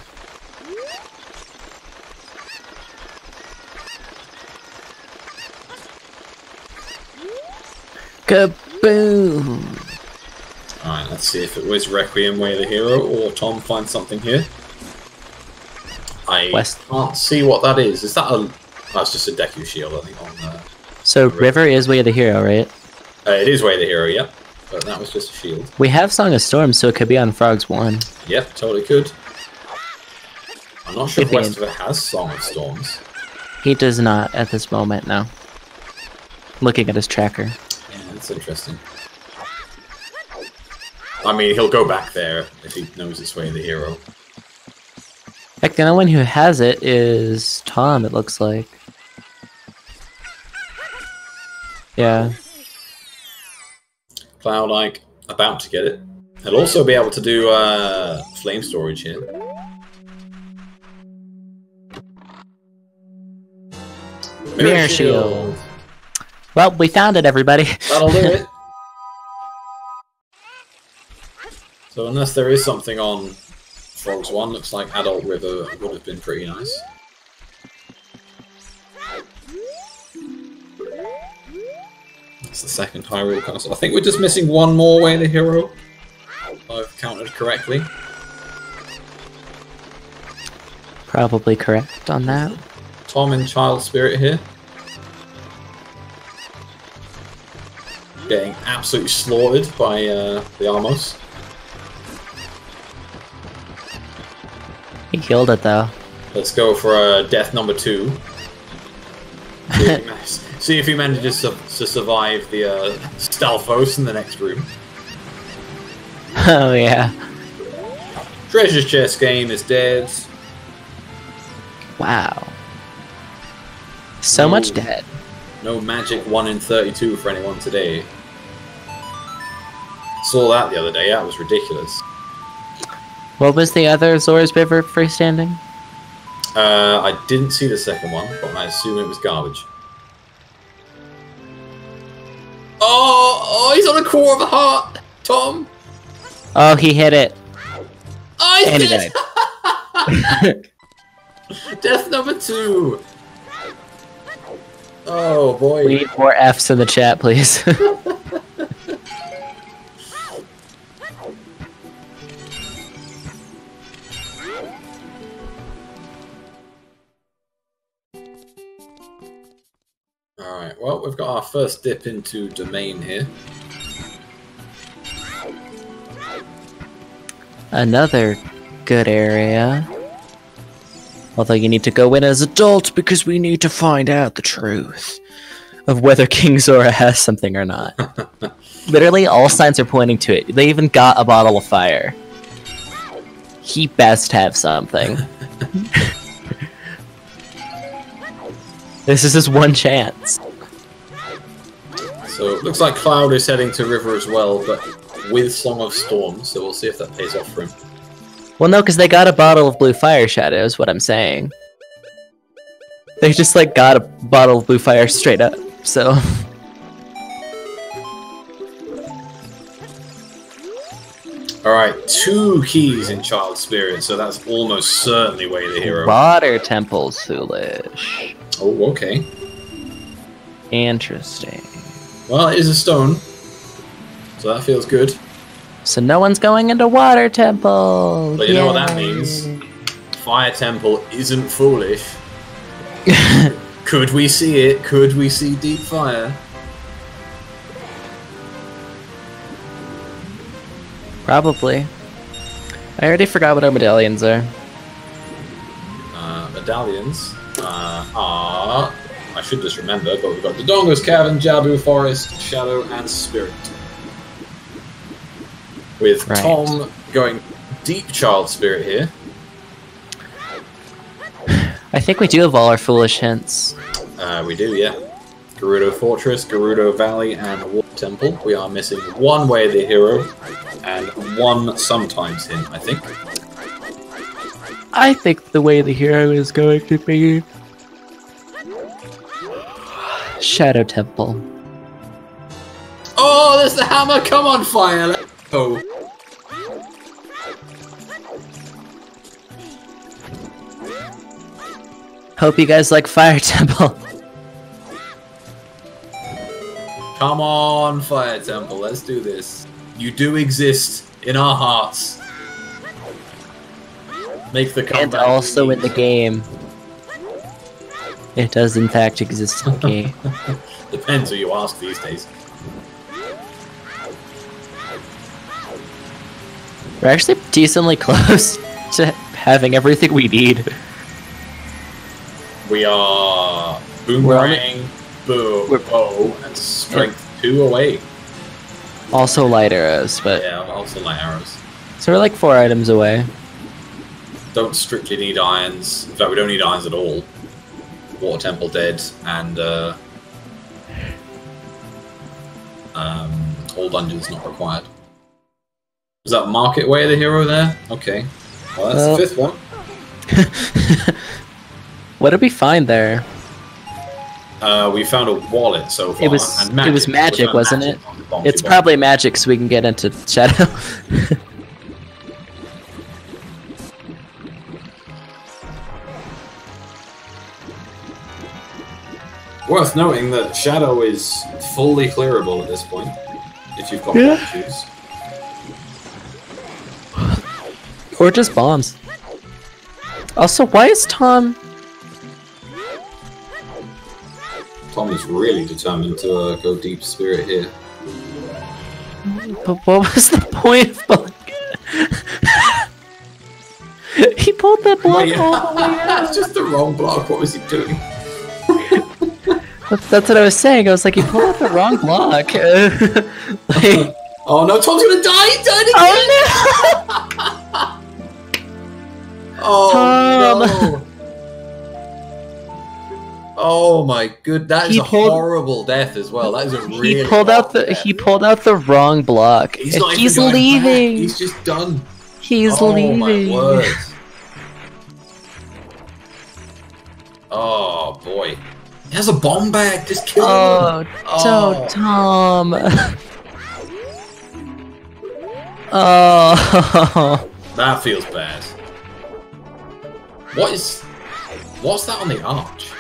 Kaboom! Alright, let's see if it was Requiem Way of the Hero or Tom finds something here. I can't see what that is. Is that a... That's just a Deku Shield, I think, on So River is Way of the Hero, right? it is Way of the Hero, yep. But that was just a shield. We have Song of Storms, so it could be on Frogs 1. Yep, totally could. I'm not sure if Could be Westover has Song of Storms. He does not at this moment, no. Looking at his tracker. Yeah, that's interesting. I mean, he'll go back there if he knows it's Way of the Hero. Heck, the only one who has it is Tom, it looks like. Yeah. Cloud, like, about to get it. He'll also be able to do flame storage here. Mirror Shield. Well, we found it, everybody. That'll do it. So unless there is something on Frogs 1, looks like Adult River would have been pretty nice. That's the second Hyrule Castle. I think we're just missing one more Way of the Hero. If I've counted correctly. Probably correct on that. Tom in Child Spirit here. Getting absolutely slaughtered by the Armos. He killed it, though. Let's go for death number 2. See if he manages to survive the Stalfos in the next room. Oh, yeah. Treasure chest game is dead. Wow. So much dead. No magic 1 in 32 for anyone today. Saw that the other day, that was ridiculous. What was the other Zora's River freestanding? I didn't see the second one, but I assume it was garbage. Oh, he's on a core of a heart, Tom. Oh, he hit it. Oh, And he died. Death number 2. Oh boy. We need more Fs in the chat, please. Alright, well, we've got our first dip into Domain here. Another good area. Although you need to go in as adult because we need to find out the truth of whether King Zora has something or not. Literally, all signs are pointing to it. They even got a bottle of fire. He best have something. This is his one chance. So, it looks like Cloud is heading to River as well, but with Song of Storms, so we'll see if that pays off for him. Well, no, because they got a bottle of blue fire shadow, is what I'm saying. They just, like, got a bottle of blue fire straight up, so... Alright, 2 keys in Child Spirit, so that's almost certainly Way of the Hero. Water temple's foolish. Oh, okay. Interesting. Well, it is a stone, so that feels good. So no one's going into Water Temple! But you know what that means? Fire Temple isn't foolish. Could we see it? Could we see Deep Fire? Probably. I already forgot what our medallions are. Medallions are... I should just remember, but we've got the Dodongo's Cavern, Jabu Forest, Shadow, and Spirit. With Tom going deep Child Spirit here. I think we do have all our foolish hints. We do, yeah. Gerudo Fortress, Gerudo Valley, and temple. We are missing one way of the hero and one sometimes hint, I think. I think the way the hero is going to be Shadow Temple. Oh, there's the hammer! Come on, fire! Let's go! Hope you guys like Fire Temple. Come on, Fire Temple, let's do this. You do exist in our hearts. Make the comeback. And also in the game. It does in fact exist in the game. Depends who you ask these days. We're actually decently close to having everything we need. We are boomerang, bow, and strength 2 away. Also light arrows, but Yeah, also light arrows. so we're like 4 items away. Don't strictly need irons. In fact, we don't need irons at all. Water Temple dead, and all dungeons not required. Is that Market Way of the hero there? Okay. Well, that's the 5th one. What did we find there? We found a wallet so far. It was and magic. it was magic, wasn't it? It's Bomb. probably magic, so we can get into Shadow. Worth noting that Shadow is fully clearable at this point, if you've got bomb shoes. Or just bombs. Also, why is Tom... Tom is really determined to go deep spirit here. But what was the point of block? He pulled that block Wait, all the way out. that's just the wrong block. What was he doing? That's what I was saying. I was like, he pulled out the wrong block. Like, Oh no, Tom's gonna die! He died again! Oh Tom. no! Oh my good, that is He a pulled- horrible death as well. That is a really he pulled out the wrong block. He's not even He's going leaving. back. He's just done. He's Oh leaving. my word. Oh boy. He has a bomb bag, just kill him. Oh, Tom. Oh. That feels bad. What's that on the arch?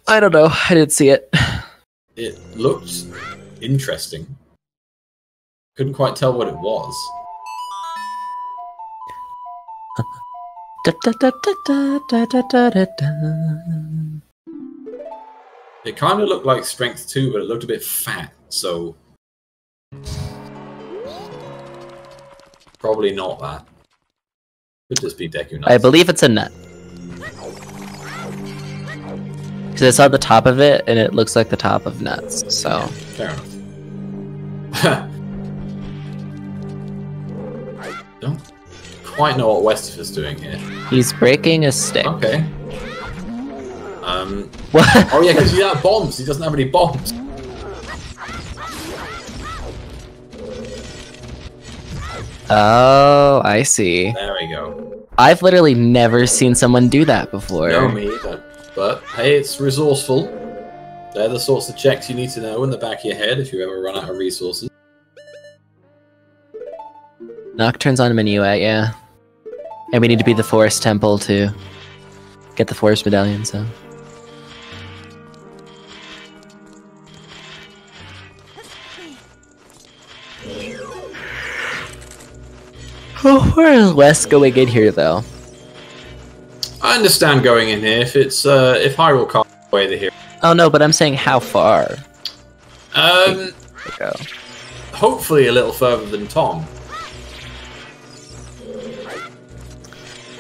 I don't know. I didn't see it. It looked interesting. Couldn't quite tell what it was. It kind of looked like Strength 2, but it looked a bit fat, so... Probably not that. Could just be Deku Nuts. I believe it's a nut. Because I saw the top of it, and it looks like the top of nuts, so... Fair enough. Don't quite know what Westifer's doing here. He's breaking a stick. Okay. What? Oh yeah, because he doesn't have bombs. He doesn't have any bombs. Oh, I see. There we go. I've literally never seen someone do that before. No, me either. But hey, it's resourceful. They're the sorts of checks you need to know in the back of your head if you ever run out of resources. Nocturne's on Minuet, yeah. And we need to be the Forest Temple to get the Forest Medallion, so... Oh, where's West going in here, though? I understand going in here if it's if Hyrule can't away the hero. Oh no, but I'm saying how far? Um, Go. hopefully a little further than Tom.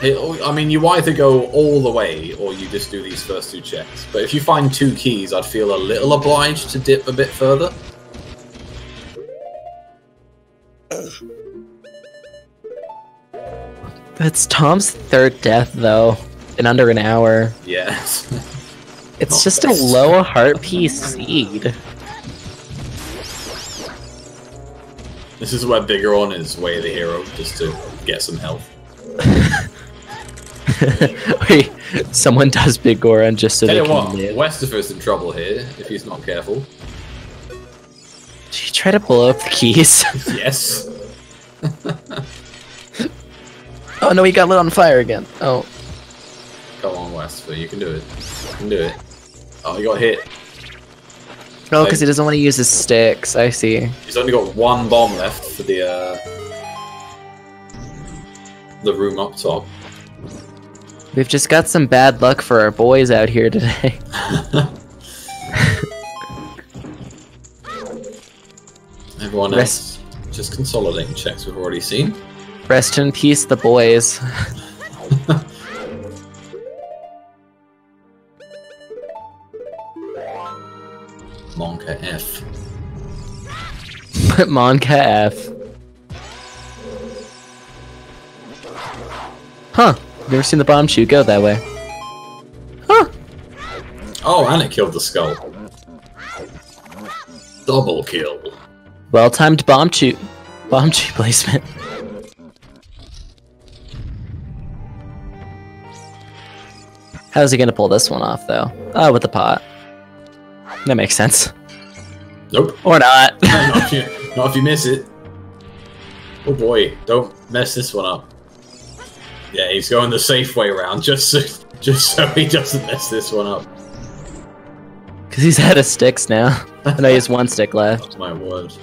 I mean, you either go all the way or you just do these first two checks. But if you find 2 keys, I'd feel a little obliged to dip a bit further. That's Tom's 3rd death, though, in under an hour. Yes. It's just a low heart piece seed. This is where Bigger is way the hero, just to get some health. Wait, someone does Big Goron just so Tell they you can what, live. Westerfer's in trouble here, if he's not careful. Did you try to blow up the keys? Yes. Oh no, he got lit on fire again. Oh. Come on, Westerfer, you can do it. You can do it. Oh, he got hit. Oh, because he doesn't want to use his sticks. I see. He's only got one bomb left for the room up top. We've just got some bad luck for our boys out here today. Everyone else just consolidating checks we've already seen. Rest in peace, the boys. Monka F. Monka F. Huh. Never seen the bomb shoot go that way. Huh. Oh, and it killed the skull. Double kill. Well-timed bomb shoot. Bomb shoot placement. How's he gonna pull this one off, though? Oh, with the pot. That makes sense. Nope. Or not. not if you miss it. Oh boy, don't mess this one up. Yeah, he's going the safe way around, just so he doesn't mess this one up. Because he's out of sticks now. And he has one stick left. That's my word.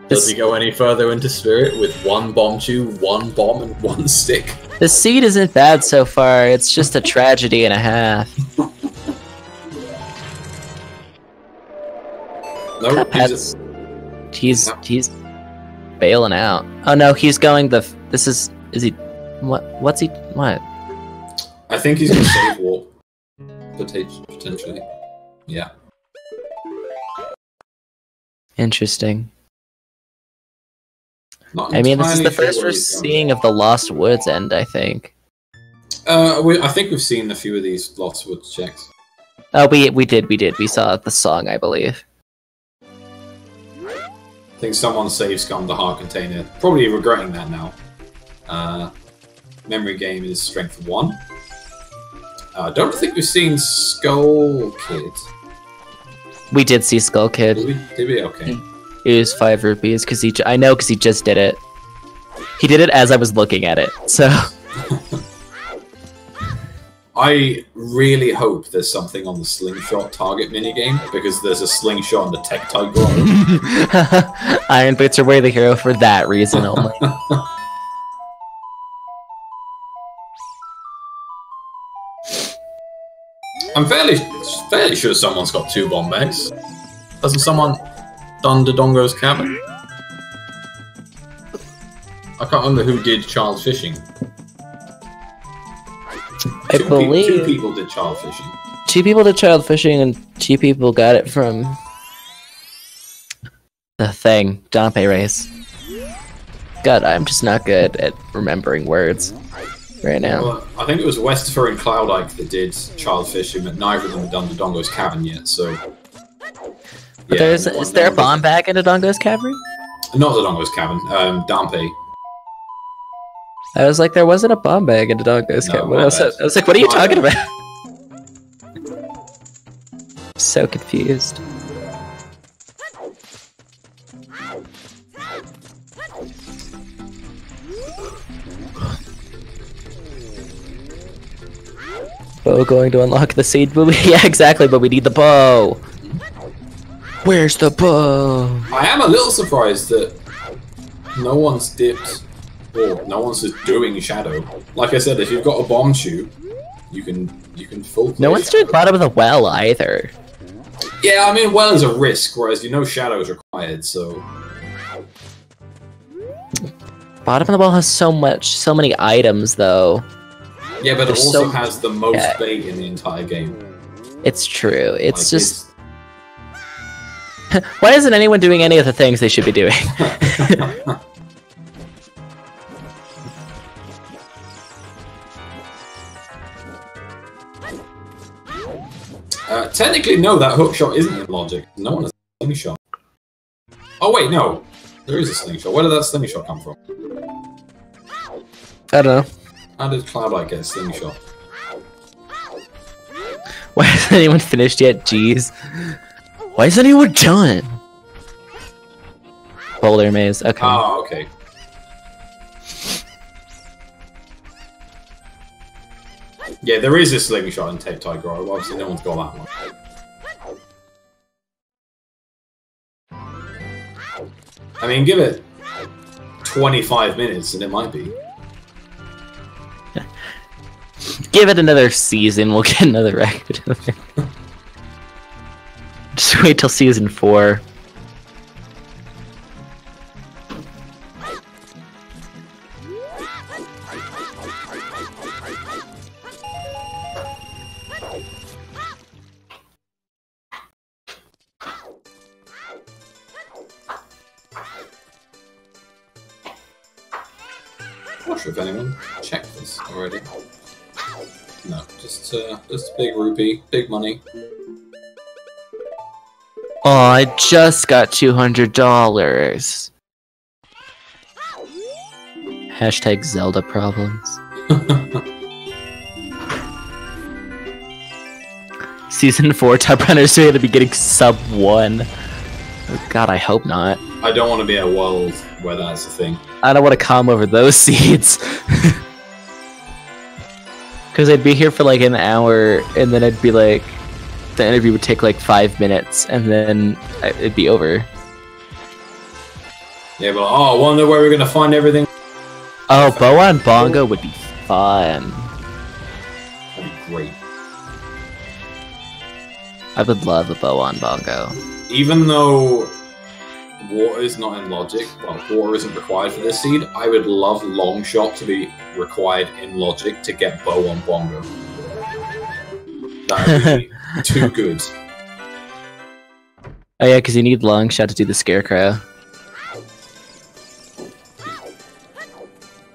Does he go any further into Spirit with one bomb tube, one bomb, and one stick? The seed isn't bad so far, it's just a tragedy and a half. No, he's bailing out. Oh no, he's going is he, what's he, what? I think he's gonna save warp. Potentially. Yeah. Interesting. Not I mean, this is the entirely first sure we're where he's going. seeing of the Lost Woods end, I think. I think we've seen a few of these Lost Woods checks. Oh, we did. We saw the song, I believe. I think someone saved Scum the Heart Container. Probably regretting that now. Memory game is strength 1. I don't think we've seen Skull Kid. We did see Skull Kid. Did we? Okay. It was 5 rupees because I know because he just did it. He did it as I was looking at it. So I really hope there's something on the slingshot target minigame because there's a slingshot on the tech type grow. Iron Boots are way the hero for that reason only. I'm fairly sure someone's got 2 bomb bags. Hasn't someone done Dodongo's cabin? I can't remember who did child fishing. I believe 2 people did child fishing. 2 people did child fishing and 2 people got it from the thing, Dompe race. God, I'm just not good at remembering words right now. Well, I think it was Westfer and Cloudike that did child fishing, but neither of them had done Dodongo's cabin yet, so... But yeah, is there a bomb bag in Dodongo's cavern? Not Dodongo's cabin, Dampe. I was like, there wasn't a bomb bag in Dodongo's cavern. my I was bad. like, what are you My talking bad. about? So confused. Bow going to unlock the seed, but yeah, exactly, but we need the bow. Where's the bow? I am a little surprised that no one's dipped, or no one's just doing Shadow. Like I said, if you've got a bomb shoot, you can full play No one's Shadow. doing bottom of the well either. Yeah, I mean, well is a risk, whereas you know Shadow is required, so... Bottom of the well has so many items though. Yeah, but it There's also so- has the most yeah. bait in the entire game. It's true. It's Like, just why isn't anyone doing any of the things they should be doing? Technically, no, that hook shot isn't in logic. No one has a slingshot. Oh wait, no. There is a slingshot. Where did that slingshot come from? I don't know. How did Cloudlight get a slingshot? Why hasn't anyone finished yet? Jeez. Why is anyone done? Boulder maze. Okay. Oh, okay. Yeah, there is a slingshot in Tape Tiger. Obviously, no one's got that one. I mean, give it 25 minutes and it might be. Give it another season, we'll get another record. Just wait till season 4. Not sure if anyone checked this already. No, just big rupee, big money. Oh, I just got $200. Hashtag Zelda problems. Season 4 top runners are going to be getting sub 1. Oh, God, I hope not. I don't want to be in a world where that's a thing. I don't want to calm over those seeds. Because I'd be here for like an hour, and then I'd be like, the interview would take like 5 minutes, and then it'd be over. Yeah, but oh, I wonder where we're gonna find everything. Oh, Boa and Bongo would be fun. That'd be great. I would love a Boa and Bongo. Even though water is not in logic, well, water isn't required for this seed, I would love long shot to be required in logic to get bow on bongo. That would be too good. Oh yeah, because you need long shot to do the scarecrow.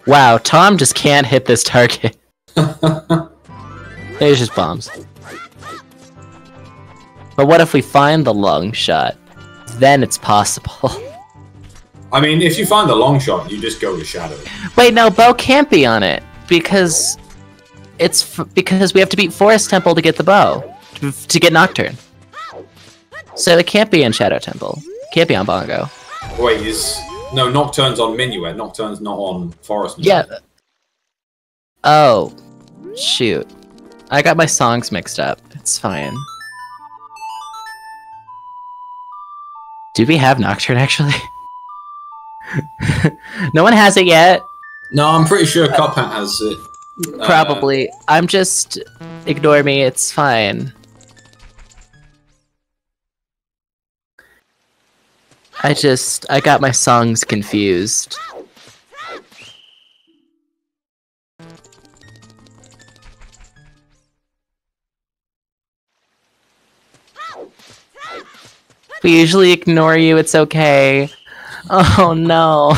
Wow, Tom just can't hit this target. There's just bombs. But what if we find the long shot? Then it's possible. I mean, if you find the long shot, you just go to Shadow. Wait, no, bow can't be on it because because we have to beat Forest Temple to get the bow to get Nocturne. So it can't be in Shadow Temple. It can't be on Bongo. Wait, no, Nocturne's on Minuet. Nocturne's not on Forest Minuet. Yeah. Oh, shoot! I got my songs mixed up. It's fine. Do we have Nocturne, actually? No one has it yet. No, I'm pretty sure Cuphat has it. Probably. I'm just... Ignore me, it's fine. I got my songs confused. We usually ignore you, it's okay. Oh no.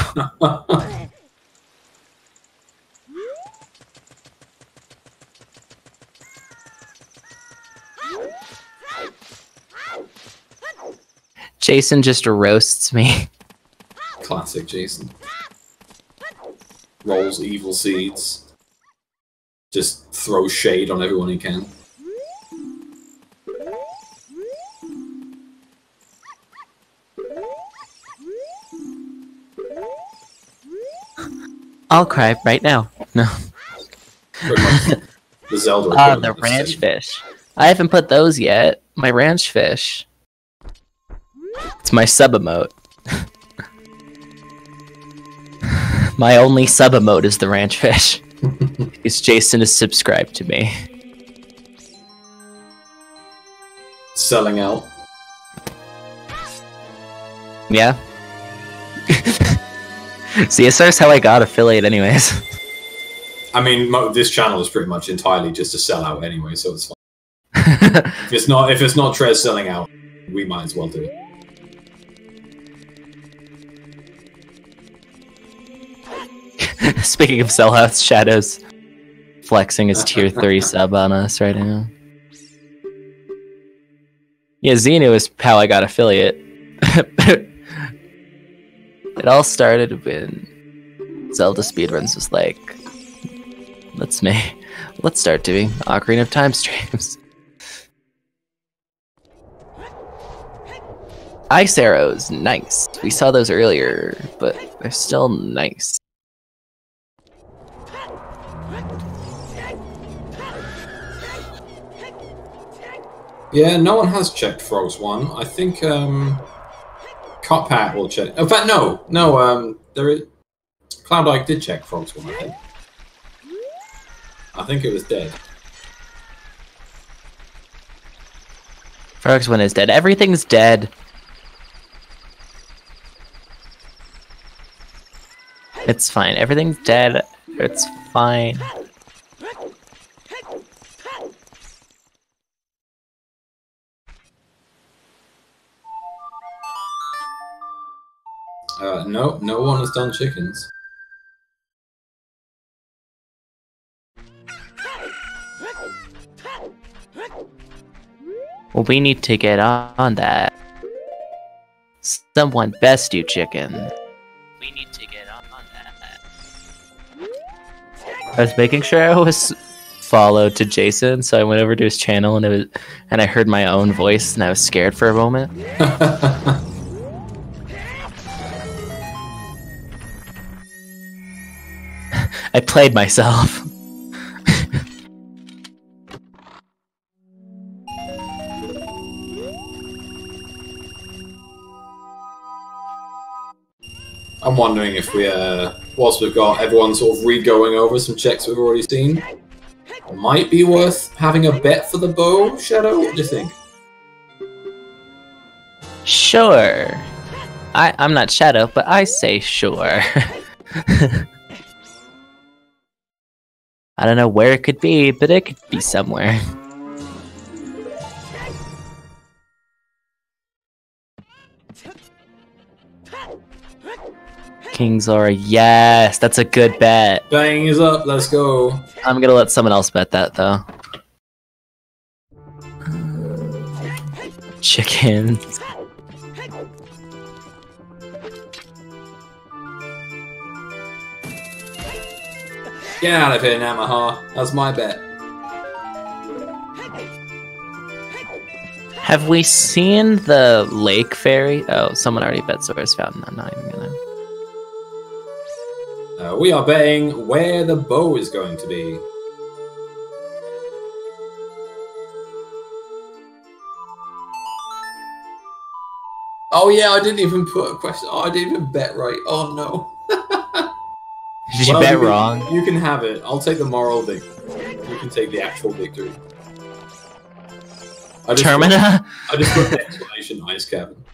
Jason just roasts me. Classic Jason. Rolls evil seeds. Just throws shade on everyone he can. I'll cry right now. No. Pretty much the Zelda. Ah, the ranch fish. I haven't put those yet. My ranch fish. It's my sub emote. My only sub emote is the ranch fish. Because Jason is subscribed to me. Selling out. Yeah. CSR's how I got affiliate anyways. I mean, this channel is pretty much entirely just a sellout anyway, so it's fine. if it's not Trez selling out, we might as well do it. Speaking of sellouts, Shadow's flexing his tier 3 sub on us right now. Yeah, Xenu is how I got affiliate. It all started when Zelda speedruns was like, let's start doing Ocarina of Time streams. Ice arrows, nice. We saw those earlier, but they're still nice. Yeah, no one has checked Frogs 1. I think Cutpat will check. In fact, no, there is. Cloud Ike did check Frogs 1. I think it was dead. Frogs 1 is dead. Everything's dead. It's fine. Everything's dead. It's fine. No one has done chickens. Well, we need to get on that. Someone best do chicken. We need to get on that. I was making sure I was followed to Jason, so I went over to his channel and I heard my own voice and I was scared for a moment. I played myself. I'm wondering if we, whilst we've got everyone sort of re-going over some checks we've already seen, it might be worth having a bet for the bow, Shadow? What do you think? Sure. I'm not Shadow, but I say sure. I don't know where it could be, but it could be somewhere. King's Aura, yes, that's a good bet. Bang is up, let's go. I'm gonna let someone else bet that though. Chickens. Get out of here, Namaha. That's my bet. Have we seen the lake fairy? Oh, someone already bet Zora's Fountain. I'm not even gonna. We are betting where the bow is going to be. Oh yeah, I didn't even put a question. Oh, I didn't even bet right. Oh no. Did you bet wrong? You can have it. I'll take the moral victory. You can take the actual victory. Termina? I just put exclamation ice cavern.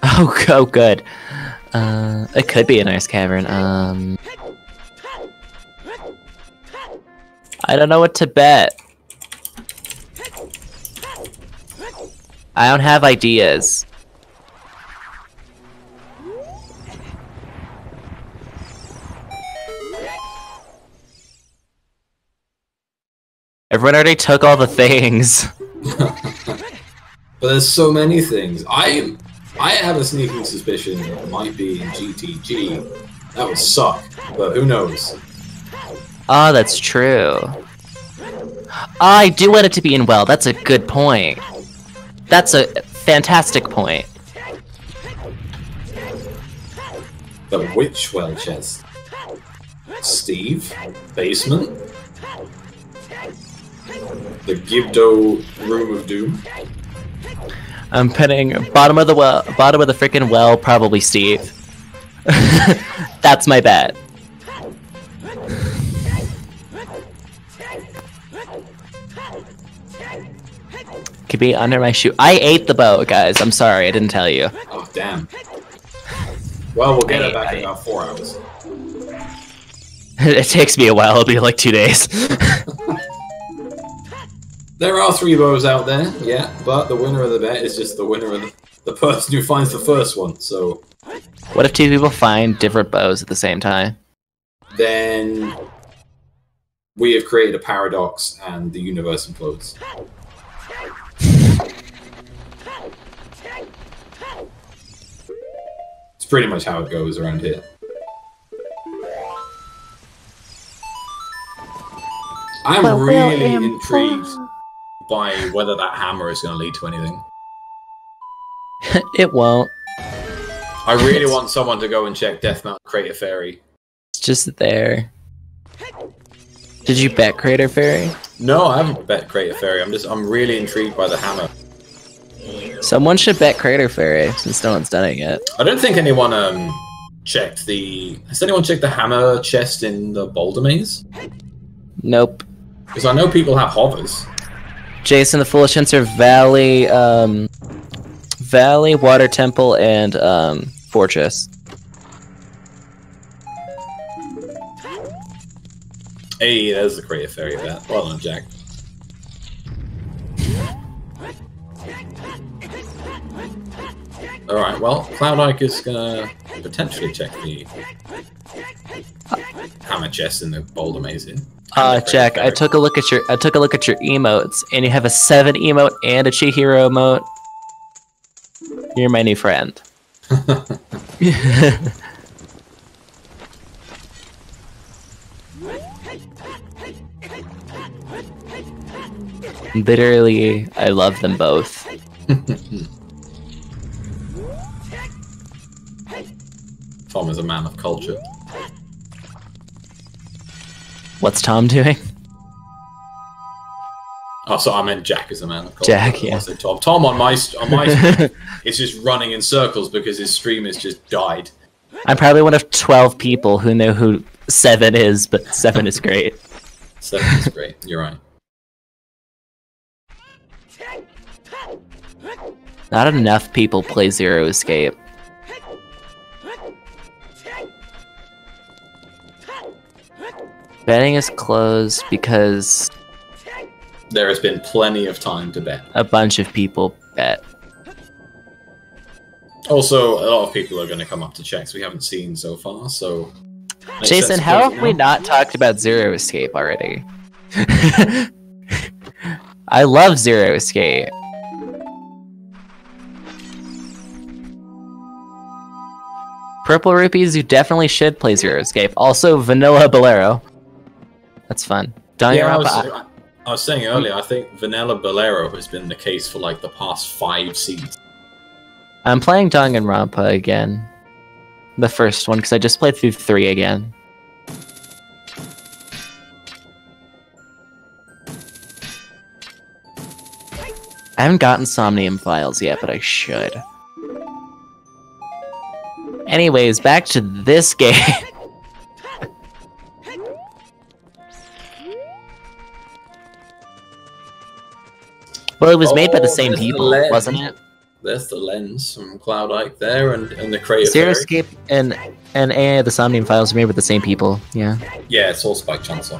Oh, good. It could be an ice cavern. I don't know what to bet. I don't have ideas. Everyone already took all the things. But there's so many things. I have a sneaking suspicion it might be in GTG. That would suck, but who knows? Oh, that's true. I do want it to be in Well. That's a good point. That's a fantastic point. The which well chest? Steve? Basement? The Gibdo Room of Doom? I'm putting bottom of the freaking well, probably Steve. That's my bet. Could be under my shoe. I ate the bow, guys. I'm sorry, I didn't tell you. Oh, damn. Well, we'll get it back in about 4 hours. It takes me a while. It'll be like 2 days. There are 3 bows out there, yeah, but the winner of the bet is just the winner of the person who finds the first one, so... What if 2 people find different bows at the same time? Then... we have created a paradox and the universe implodes. pretty much how it goes around here. I'm really intrigued by whether that hammer is going to lead to anything. It won't. I really want someone to go and check Death Mountain Crater Fairy. It's just there. Did you bet Crater Fairy? No, I haven't bet Crater Fairy. I'm really intrigued by the hammer. Someone should bet Crater Fairy since no one's done it yet. I don't think anyone checked the. Has anyone checked the hammer chest in the Boulder Maze? Nope. Because I know people have hovers. Jason, the foolish answer: Valley, Valley, Water Temple, and Fortress. Hey, there's the Crater Fairy bet. Well done, Jack. Alright, well, Cloud Ike is gonna potentially check the hammer chest in the Boulder Maze in. Jack, I took a look at your emotes, and you have a 7 emote and a Chihiro emote. You're my new friend. Literally, I love them both. Tom is a man of culture. What's Tom doing? Oh, so I meant Jack is a man of culture. Jack, yeah. I said Tom. Tom on my stream is just running in circles because his stream has just died. I'm probably one of 12 people who know who 7 is, but 7 is great. 7 is great. You're right. Not enough people play Zero Escape. Betting is closed because there has been plenty of time to bet. A bunch of people bet. Also, a lot of people are going to come up to checks we haven't seen so far, so... Jason, how have we not talked about Zero Escape already? I love Zero Escape. Purple Rupees, you definitely should play Zero Escape. Also, Vanilla Bolero. That's fun. Yeah, I was saying earlier, I think Vanilla Bolero has been the case for like the past 5 seasons. I'm playing Danganronpa again. The first one, because I just played through 3 again. I haven't gotten Somnium Files yet, but I should. Anyways, back to this game. Well, it was made by the same people, wasn't it? There's the lens from Cloud Ike there, and the Crater Zero Fairy. Escape and the Somnium Files are made by the same people, yeah. Yeah, it's all Spike Chancellor.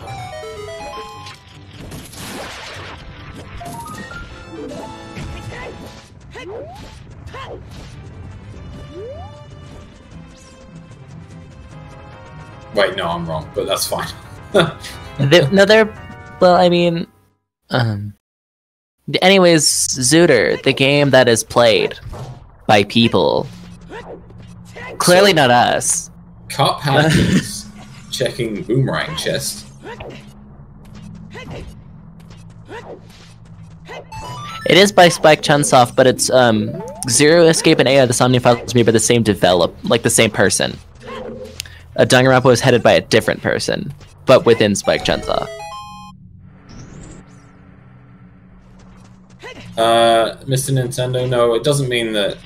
Wait, no, I'm wrong, but that's fine. Well, I mean, anyways, Zooter, the game that is played by people. Clearly not us. Cuphead is checking Boomerang chest. It is by Spike Chunsoft, but it's Zero Escape and AI the Somnium Files made by the same the same person. Danganronpa was headed by a different person, but within Spike Chunsoft. Mr. Nintendo, no, it doesn't mean that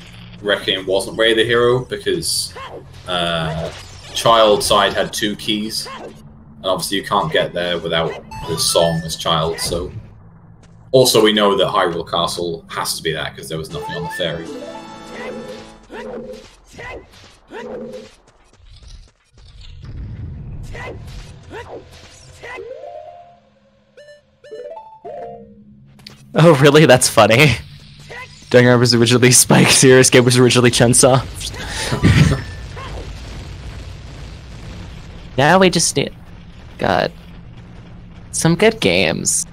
Requiem wasn't Ray the Hero, because Child side had 2 keys, and obviously you can't get there without the song as Child, so... Also, we know that Hyrule Castle has to be that, because there was nothing on the ferry. Oh, really? That's funny. Danganronpa was originally Spike, Zero Escape was originally Chunsoft. Now we just need... God. Some good games.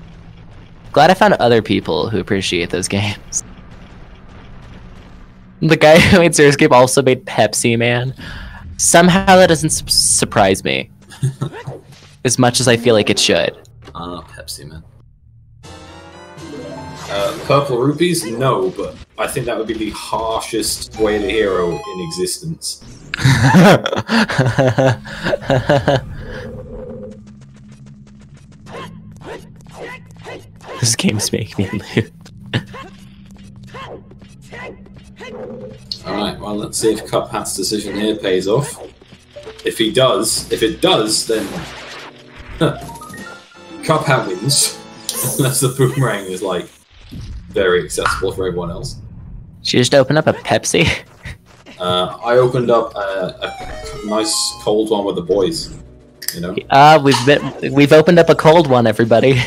Glad I found other people who appreciate those games. The guy who made Zero Escape also made Pepsi Man. Somehow that doesn't surprise me. As much as I feel like it should. Pepsi Man. Purple rupees? No, but I think that would be the harshest way to hero in existence. This game's making me loot. Alright, well, let's see if Cuphat's decision here pays off. If it does, then Cuphat wins. Unless the boomerang is, like, very accessible for everyone else. She just opened up a Pepsi? I opened up a nice cold one with the boys, you know? We've opened up a cold one, everybody.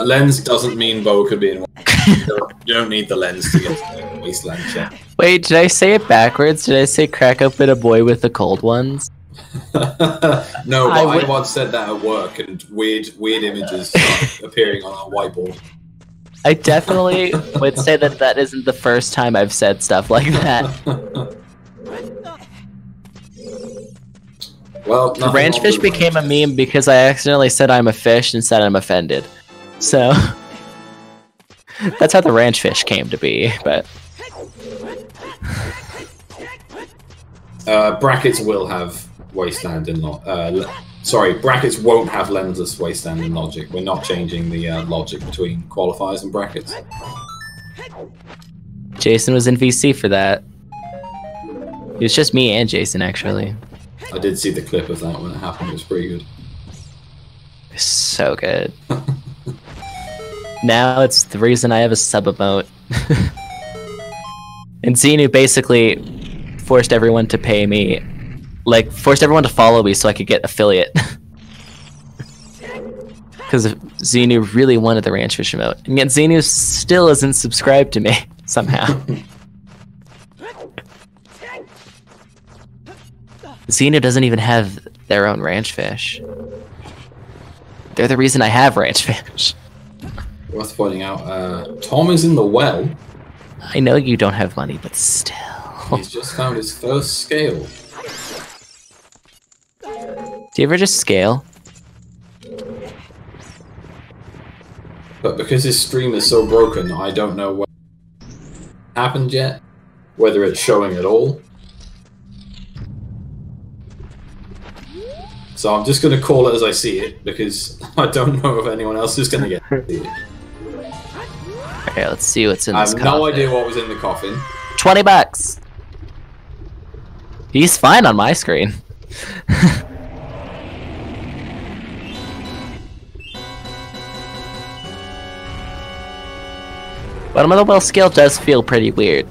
Lens doesn't mean bow could be in one. You don't need the lens to get to the wasteland check. Wait, did I say it backwards? Did I say crack open a boy with the cold ones? No, but I once said that at work, and weird images start appearing on our whiteboard. I definitely would say that that isn't the first time I've said stuff like that. Well, The ranch fish became a meme because I accidentally said I'm a fish and said I'm offended. So that's how the ranch fish came to be, but brackets will have wasteland and sorry, brackets won't have lensless wasteland and logic. We're not changing the logic between qualifiers and brackets. Jason was in VC for that. It was just me and Jason, actually. I did see the clip of that when it happened. It was pretty good. So good. Now it's the reason I have a sub-emote. And Xenu basically forced everyone to pay me. Like, forced everyone to follow me so I could get affiliate. Because Xenu really wanted the ranch fish emote. And yet Xenu still isn't subscribed to me, somehow. Xenu doesn't even have their own ranch fish. They're the reason I have ranch fish. Worth pointing out, Tom is in the well. I know you don't have money, but still. He's just found his first scale. Do you ever just scale? But because his stream is so broken, I don't know what happened yet. Whether it's showing at all. So I'm just going to call it as I see it, because I don't know if anyone else is going to get to see it. Okay, let's see what's in this coffin. I have no idea what was in the coffin. $20! He's fine on my screen. Bottom of the well scale does feel pretty weird.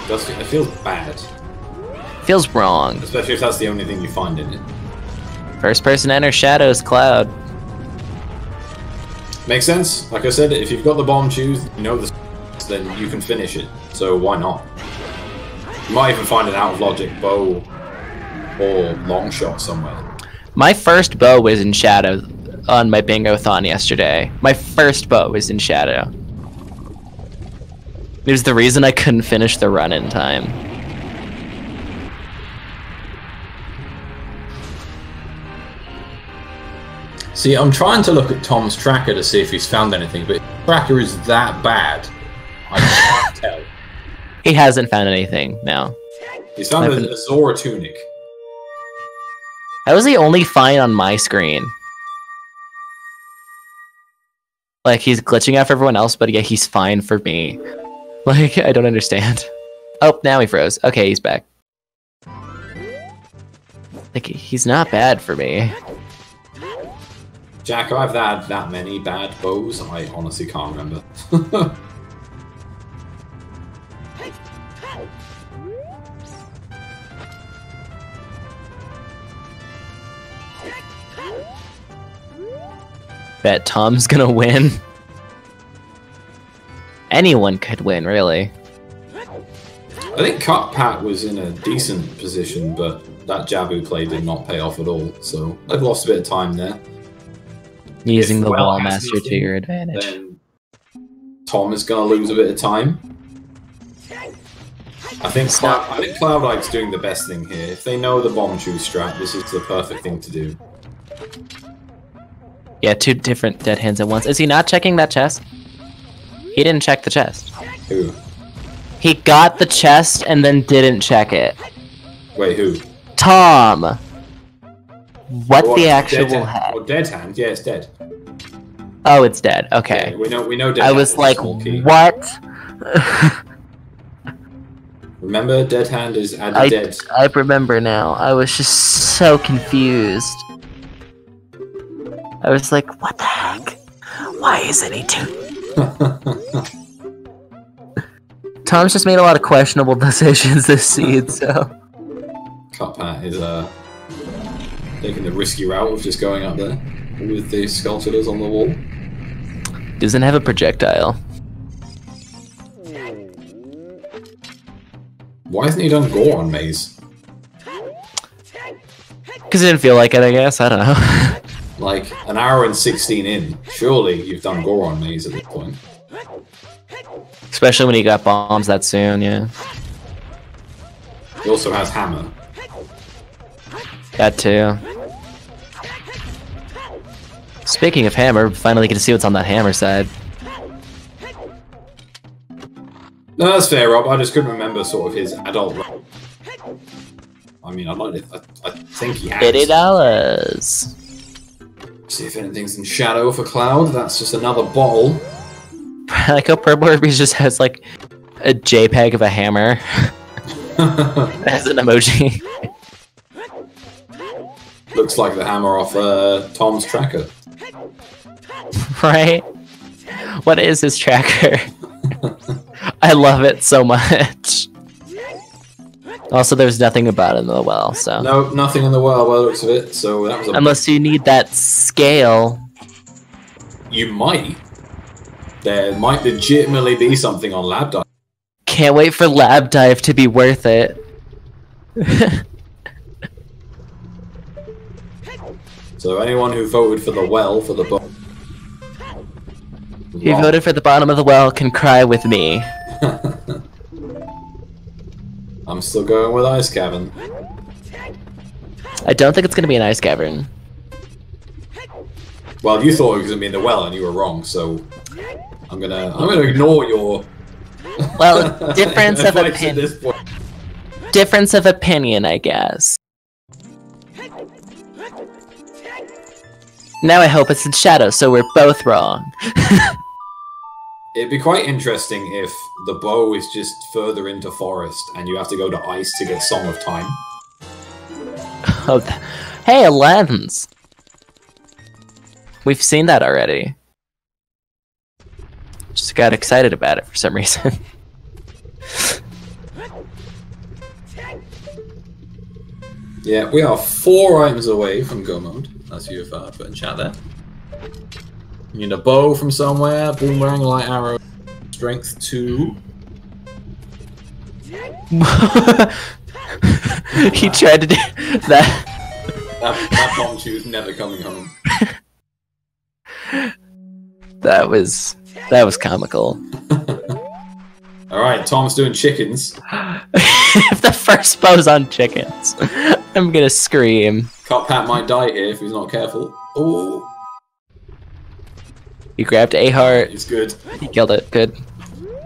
It feels bad. Feels wrong. Especially if that's the only thing you find in it. First person enter Shadow's Cloud. Makes sense. Like I said, if you've got the bomb choose, you know the then you can finish it. So why not? You might even find an out of logic bow or long shot somewhere. My first bow was in Shadow on my bingo-thon yesterday. My first bow was in Shadow. It was the reason I couldn't finish the run in time. See, I'm trying to look at Tom's tracker to see if he's found anything, but his tracker is that bad. I can't tell. He hasn't found anything, no. He's found a Zora tunic. That was the only find on my screen. Like, he's glitching out for everyone else, but yeah, he's fine for me. Like, I don't understand. Oh, now he froze. Okay, he's back. Like, he's not bad for me. Jack, I've had that many bad bows, I honestly can't remember. Bet Tom's gonna win. Anyone could win, really. I think Cut Pat was in a decent position, but that Jabu play did not pay off at all. So they've lost a bit of time there. Using If the Well wall has master to nothing, your advantage. Then Tom is going to lose a bit of time. I think Cloud Ike's doing the best thing here. If they know the bomb choose strat, this is the perfect thing to do. Yeah, 2 different dead hands at once. Is he not checking that chest? He didn't check the chest. Who? He got the chest and then didn't check it. Wait, who? Tom! What the actual dead heck? Oh, dead hand? Yeah, it's dead. Oh, it's dead. Okay. Yeah, we know dead I hand was is like, the whole key. what? Remember, dead hand is added dead. I remember now. I was just so confused. I was like, what the heck? Why isn't he doing... Tom's just made a lot of questionable decisions this season, so... Cutpat is taking the risky route of just going up there with the sculptors on the wall. Doesn't have a projectile. Why hasn't he done Gore on Maze? Because it didn't feel like it, I guess. I don't know. Like, an hour and 16 in. Surely you've done Gore on Maze at this point. Especially when he got bombs that soon, yeah. He also has Hammer. That too. Speaking of hammer, finally get to see what's on that hammer side. No, that's fair, Rob. I just couldn't remember sort of his adult role. I mean, I think he has. $50. See if anything's in shadow for Cloud. That's just another bottle. I like how Purple Herbies just has like a JPEG of a hammer as an emoji. Looks like the hammer off Tom's tracker. Right? What is his tracker? I love it so much. Also, there's nothing about it in the well, so... No, nothing in the well by the looks of it, so that was a... Unless you need that scale. You might. There might legitimately be something on Lab Dive. Can't wait for Lab Dive to be worth it. So anyone who voted for the well for the book... Who voted for the bottom of the well can cry with me. I'm still going with Ice Cavern. I don't think it's gonna be an ice cavern. Well, you thought it was gonna be in the well, and you were wrong. So I'm gonna ignore your. Well, difference of advice at opinion. this point. Difference of opinion, I guess. Now I hope it's in shadow, so we're both wrong. It'd be quite interesting if the bow is just further into forest, and you have to go to ice to get Song of Time. Oh, hey, a lens. We've seen that already. Just got excited about it for some reason. Yeah, we are 4 items away from go mode, as you've put in chat there. You need a bow from somewhere, boomerang, light arrow, strength 2. He tried to do that. That bomb two's never coming home. That was comical. Alright, Tom's doing chickens. If the first bow's on chickens, I'm gonna scream. Cutpat might die here if he's not careful. Oh, He grabbed a heart. it's good. He killed it. Good.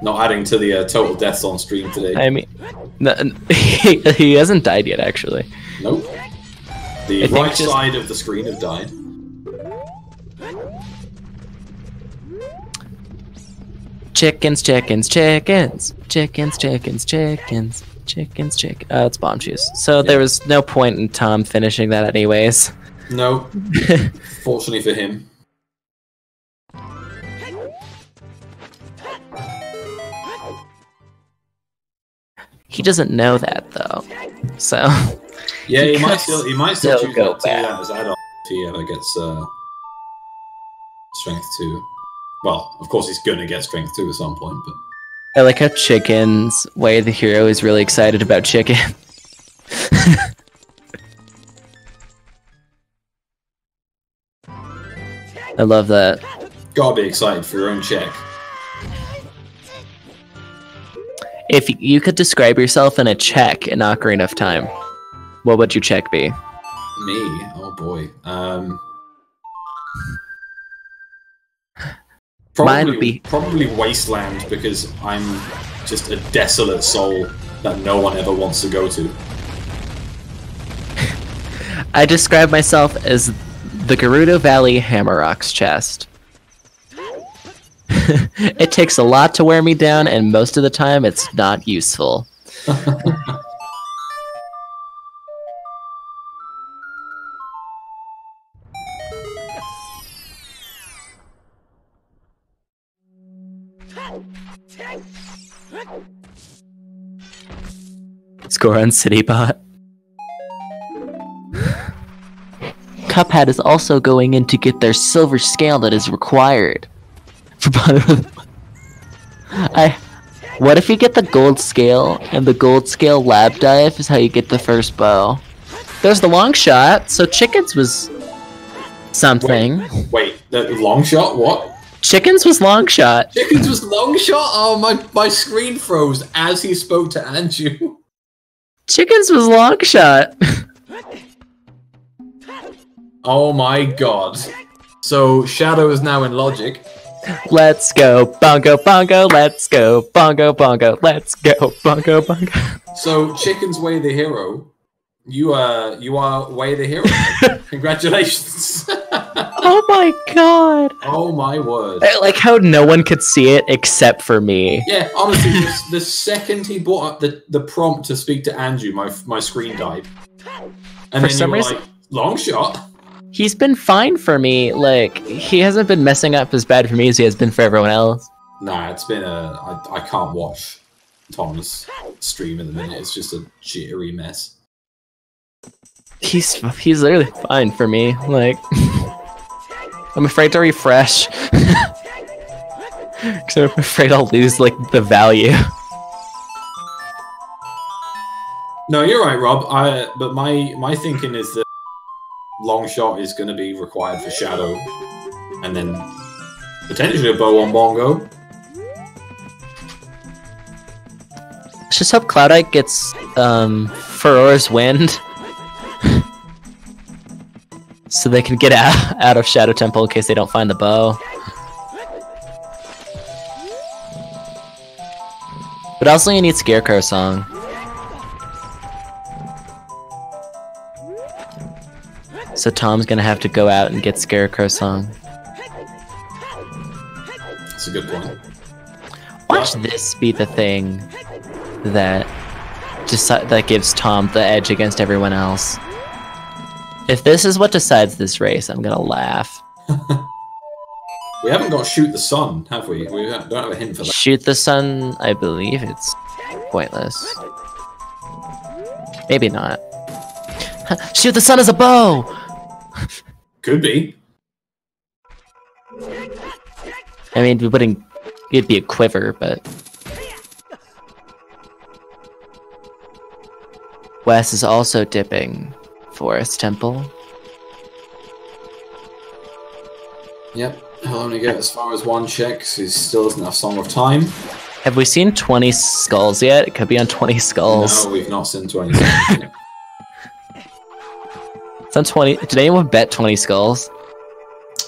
Not adding to the total deaths on stream today. I mean, no, he hasn't died yet, actually. Nope. The I think right just- side of the screen have died. Chickens, chickens, chickens, chickens, chickens, chickens, chickens, chicken. Oh, it's bomb juice. So there was no point in Tom finishing that, anyways. No. Fortunately for him. He doesn't know that though, so. Yeah, he might could still still choose go not to do back. that as add-on if he ever gets strength 2. Well, of course he's gonna get strength 2 at some point, but I like how Chicken's Way the Hero is really excited about chicken. I love that. Gotta be excited for your own check. If you could describe yourself in a check in Ocarina of Time, what would your check be? Me? Oh boy. Mine would be probably Wasteland, because I'm just a desolate soul that no one ever wants to go to. I describe myself as the Gerudo Valley Hammerrock's chest. It takes a lot to wear me down, and most of the time it's not useful. Score on CityBot. Cuphead is also going in to get their silver scale that is required. What if you get the gold scale, and the gold scale lab dive is how you get the first bow? There's the long shot, so Chickens was something. Wait, the long shot? What? Chickens was long shot. Chickens was long shot? Oh, my screen froze as he spoke to Anju. Chickens was long shot. Oh my god. So, Shadow is now in logic. Let's go, bongo, bongo, let's go, bongo, bongo, let's go, bongo, bongo. So, Chicken's Way the hero. You are Way the hero. Congratulations. Oh my god. Oh my word. I like how no one could see it except for me. Yeah, honestly, the second he brought up the prompt to speak to Anju, my screen died. And For then some you were reason- like, long shot? He's been fine for me. Like, he hasn't been messing up as bad for me as he has been for everyone else. Nah, it's been I can't watch Tom's stream in the minute. It's just a jittery mess. He's literally fine for me. Like, I'm afraid to refresh. Because I'm afraid I'll lose, like, the value. No, you're right, Rob. But my thinking is that long shot is going to be required for Shadow, and then potentially a bow on Bongo. Let's just hope Cloudite gets Furora's Wind, so they can get out of Shadow Temple in case they don't find the bow. But also you need Scarecrow Song. So Tom's gonna have to go out and get Scarecrow Song. That's a good point. Watch this be the thing that that gives Tom the edge against everyone else. If this is what decides this race, I'm gonna laugh. We haven't got Shoot the Sun, have we? We don't have a hint for that. Shoot the Sun, I believe it's pointless. Maybe not. Shoot the Sun as a bow! Could be. I mean, it'd be a quiver, but... Wes is also dipping Forest Temple. Yep, he'll only get as far as one check, so he still doesn't have Song of Time. Have we seen 20 skulls yet? It could be on 20 skulls. No, we've not seen 20 skulls yet. It's on 20. Did anyone bet 20 skulls?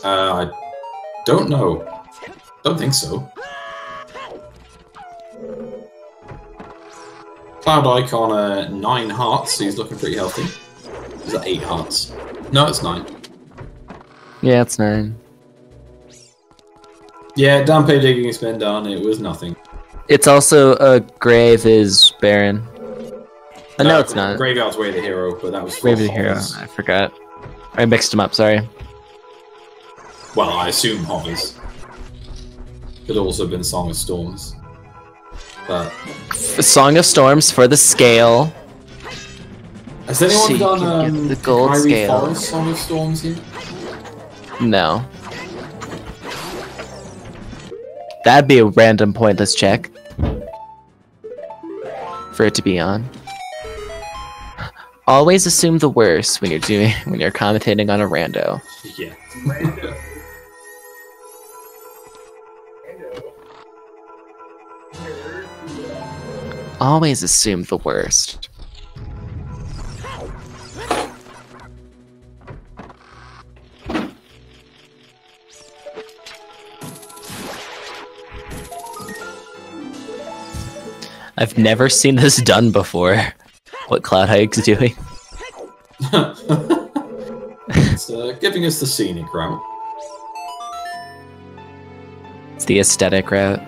I don't know. Don't think so. Cloud Icon 9 hearts, so he's looking pretty healthy. Is that 8 hearts? No, it's 9. Yeah, it's 9. Yeah, Dampe digging has been done. It was nothing. It's also a grave is barren. No, it's not. Graveyard's Way the hero, but that was Grave is the hero. I forgot. I mixed them up. Sorry. Well, I assume Hovers. Could also have been Song of Storms. But Song of Storms for the scale. has anyone So you can done get the gold Kyrie scale. Forest Song of Storms yet? No. That'd be a random pointless check. for it to be on. Always assume the worst when you're commentating on a rando. Yeah. Always assume the worst. I've never seen this done before. What Cloud Hike's doing. It's giving us the scenic route. It's the aesthetic route.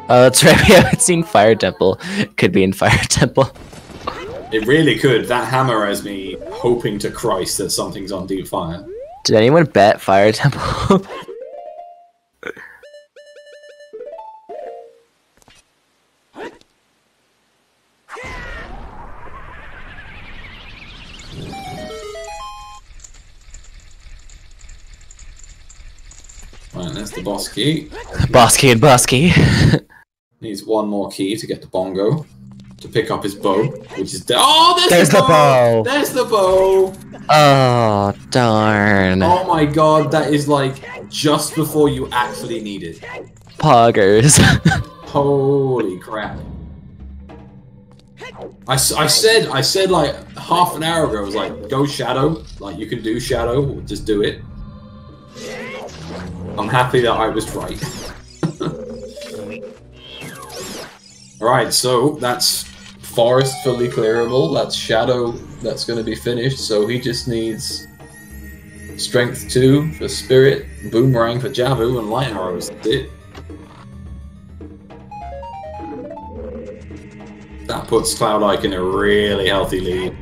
Oh, that's right, we haven't seen Fire Temple. Could be in Fire Temple. It really could. That hammer has me hoping to Christ that something's on Deep Fire. Did anyone bet Fire Temple? Right, there's the boss key. Boss key and boss key. Needs one more key to get the bongo. To pick up his bow, which is oh, there's the bow! There's the bow! Oh, darn. Oh my god, that is like just before you actually need it. Poggers. Holy crap. I said like half an hour ago, I was like, go Shadow. Like, you can do Shadow, just do it. I'm happy that I was right. Alright, so that's Forest fully clearable, that's Shadow that's going to be finished, so he just needs Strength 2 for Spirit, Boomerang for Jabu, and Light Arrows. That's it. That puts Cloud Ike in a really healthy lead.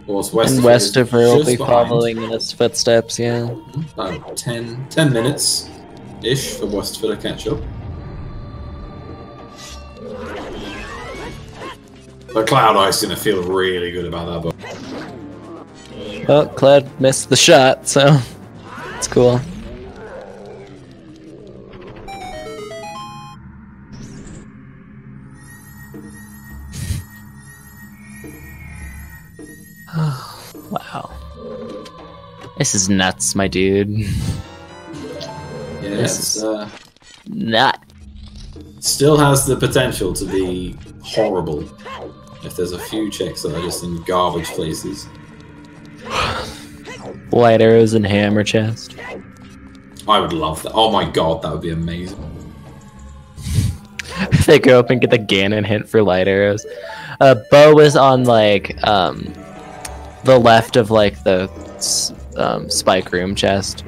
Of course, Westover will be following in his footsteps, yeah. About 10 minutes-ish for Westover to catch up. But Cloud Ike's gonna feel really good about that bow. Well, Cloud missed the shot, so it's cool. Wow. This is nuts, my dude. Yeah, it's nut. still has the potential to be horrible if there's a few checks that are just in garbage places. Light arrows and hammer chest. I would love that. Oh my god, that would be amazing. They go up and get the Ganon hint for light arrows. Bo is on like the left of like the spike room chest.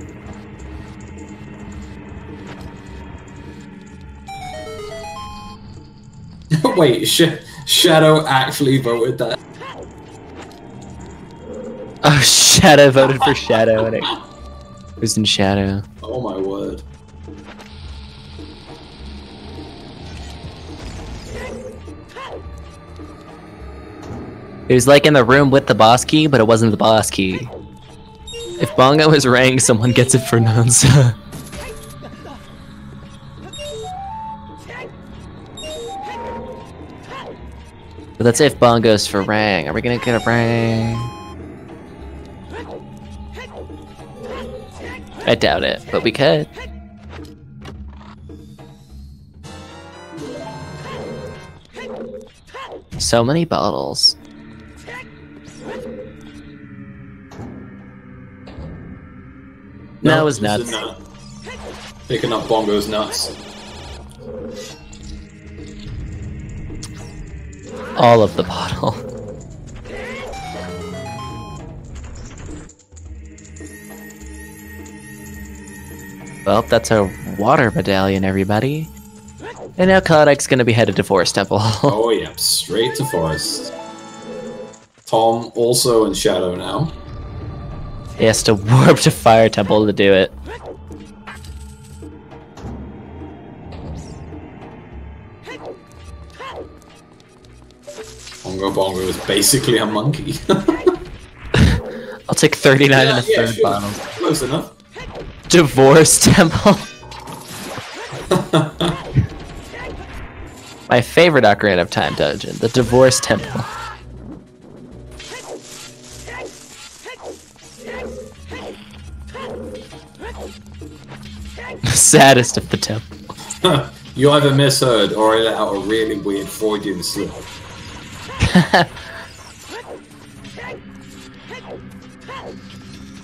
Wait, Shadow actually voted that? Oh, Shadow voted for Shadow, and it was in Shadow. Oh my word. It was like in the room with the boss key, but it wasn't the boss key. If Bongo is rang, someone gets it for Nonsa. But that's if Bongo's for rang. Are we gonna get a rang? I doubt it, but we could. So many bottles. No, it was nuts. Picking up Bongo's nuts. All of the bottle. Well, that's our water medallion, everybody. And now Cloudike's gonna be headed to Forest Temple. Oh yeah, straight to Forest. Tom also in Shadow now. He has to warp to Fire Temple to do it. Bongo is basically a monkey. I'll take 39 and a third sure. bottle. Close enough. Divorce Temple. My favorite Ocarina of Time dungeon, the Divorce Temple. Saddest of the temple. You either misheard or I let out a really weird Freudian slip.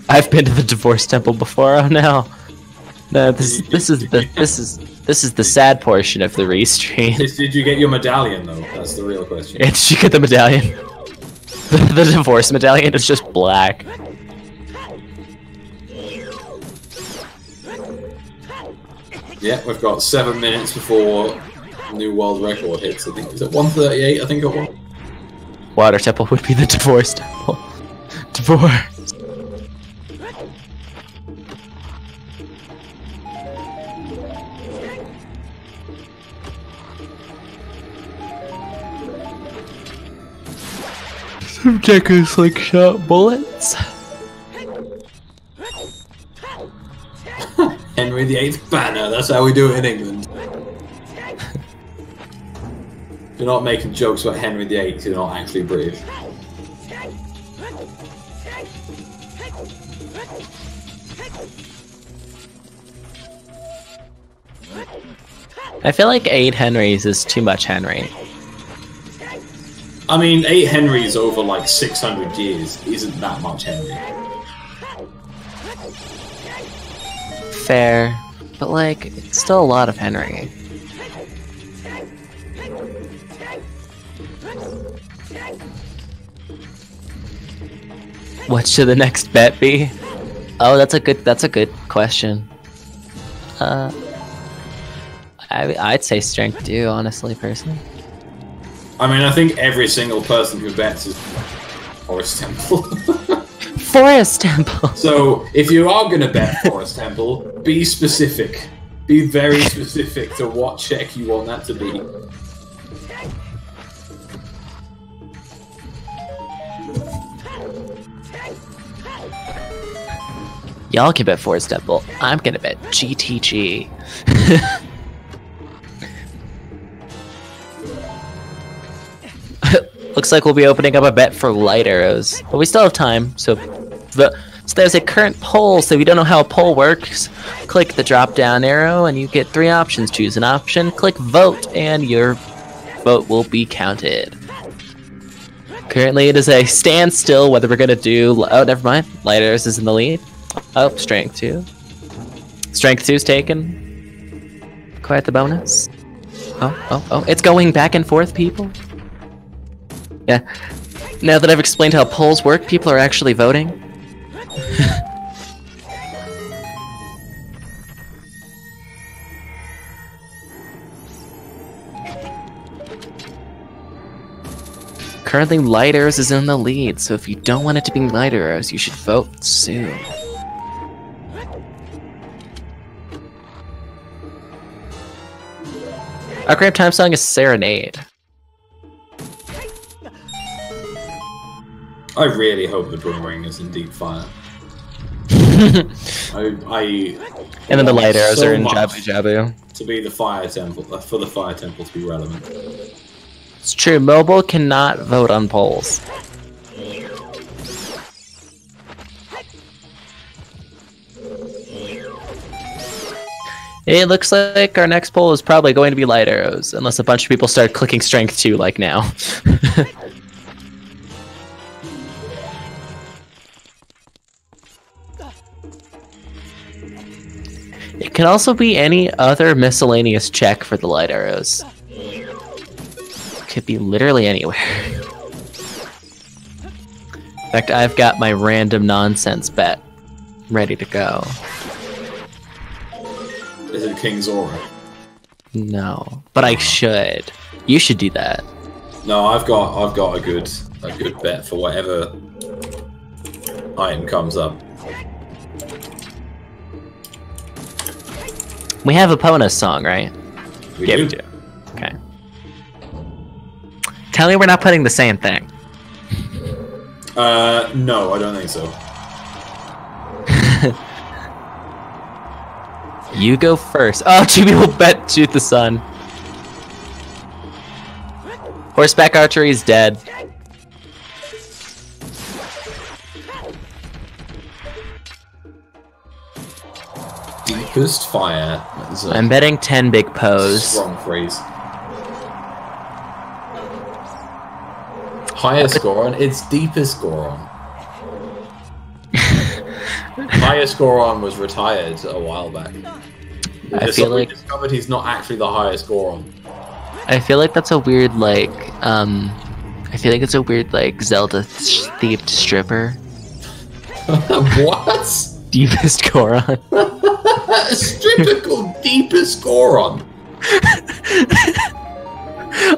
I've been to the Divorce Temple before. Oh no. No, this is the sad portion of the restream. Did you get your medallion though? That's the real question. Did you get the medallion? The divorce medallion is just black. Yeah, we've got 7 minutes before new world record hits. I think is it 1:38? I think it was. Water Temple would be the Divorce Temple. Divorce. Some Deku slingshot bullets. Henry VIII banner, that's how we do it in England. You're not making jokes about Henry VIII, you're not actually British. I feel like 8 Henrys is too much Henry. I mean, 8 Henrys over like 600 years isn't that much Henry. Fair, but like, it's still a lot of Henry. What should the next bet be? Oh, that's a good question. I'd say strength 2, honestly, personally. I mean, I think every single person who bets is Forest Temple. Forest Temple! So, if you are going to bet Forest Temple, be specific. Be very specific to what check you want that to be. Y'all can bet Forest Temple. I'm gonna bet GTG. Looks like we'll be opening up a bet for light arrows, but we still have time. So there's a current poll. So if you don't know how a poll works, click the drop-down arrow, and you get 3 options. Choose an option, click vote, and your vote will be counted. Currently, it is a standstill. Whether we're gonna do never mind. Light arrows is in the lead. Oh, strength 2. Strength 2's taken. Quite the bonus. Oh! It's going back and forth, people. Yeah. Now that I've explained how polls work, people are actually voting. Currently, light arrows is in the lead, so if you don't want it to be light arrows, you should vote soon. Ocarina of Time song is Serenade. I really hope the boomerang is indeed fire. And then the light arrows so are in much Jabu Jabu. to be the fire temple, for the fire temple to be relevant. It's true, mobile cannot vote on polls. It looks like our next poll is probably going to be light arrows, unless a bunch of people start clicking strength 2 like now. It can also be any other miscellaneous check for the light arrows. Could be literally anywhere. In fact, I've got my random nonsense bet ready to go. Is it King's Aura? No, but I should. You should do that. No, I've got a good bet for whatever item comes up. We have a Epona song, right? We Yeah, do. we do. Okay. Tell me we're not putting the same thing. No, I don't think so. You go first. Oh, 2 people bet Shoot the Sun. Horseback archery is dead. Deepest fire. I'm betting 10 big pose. Strong phrase. Highest Goron, it's deepest Goron. Highest Goron was retired a while back. I feel like discovered he's not actually the highest Goron. I feel like that's a weird I feel like it's a weird Zelda themed stripper. What? Deepest Goron. A stripper called Deepest Goron.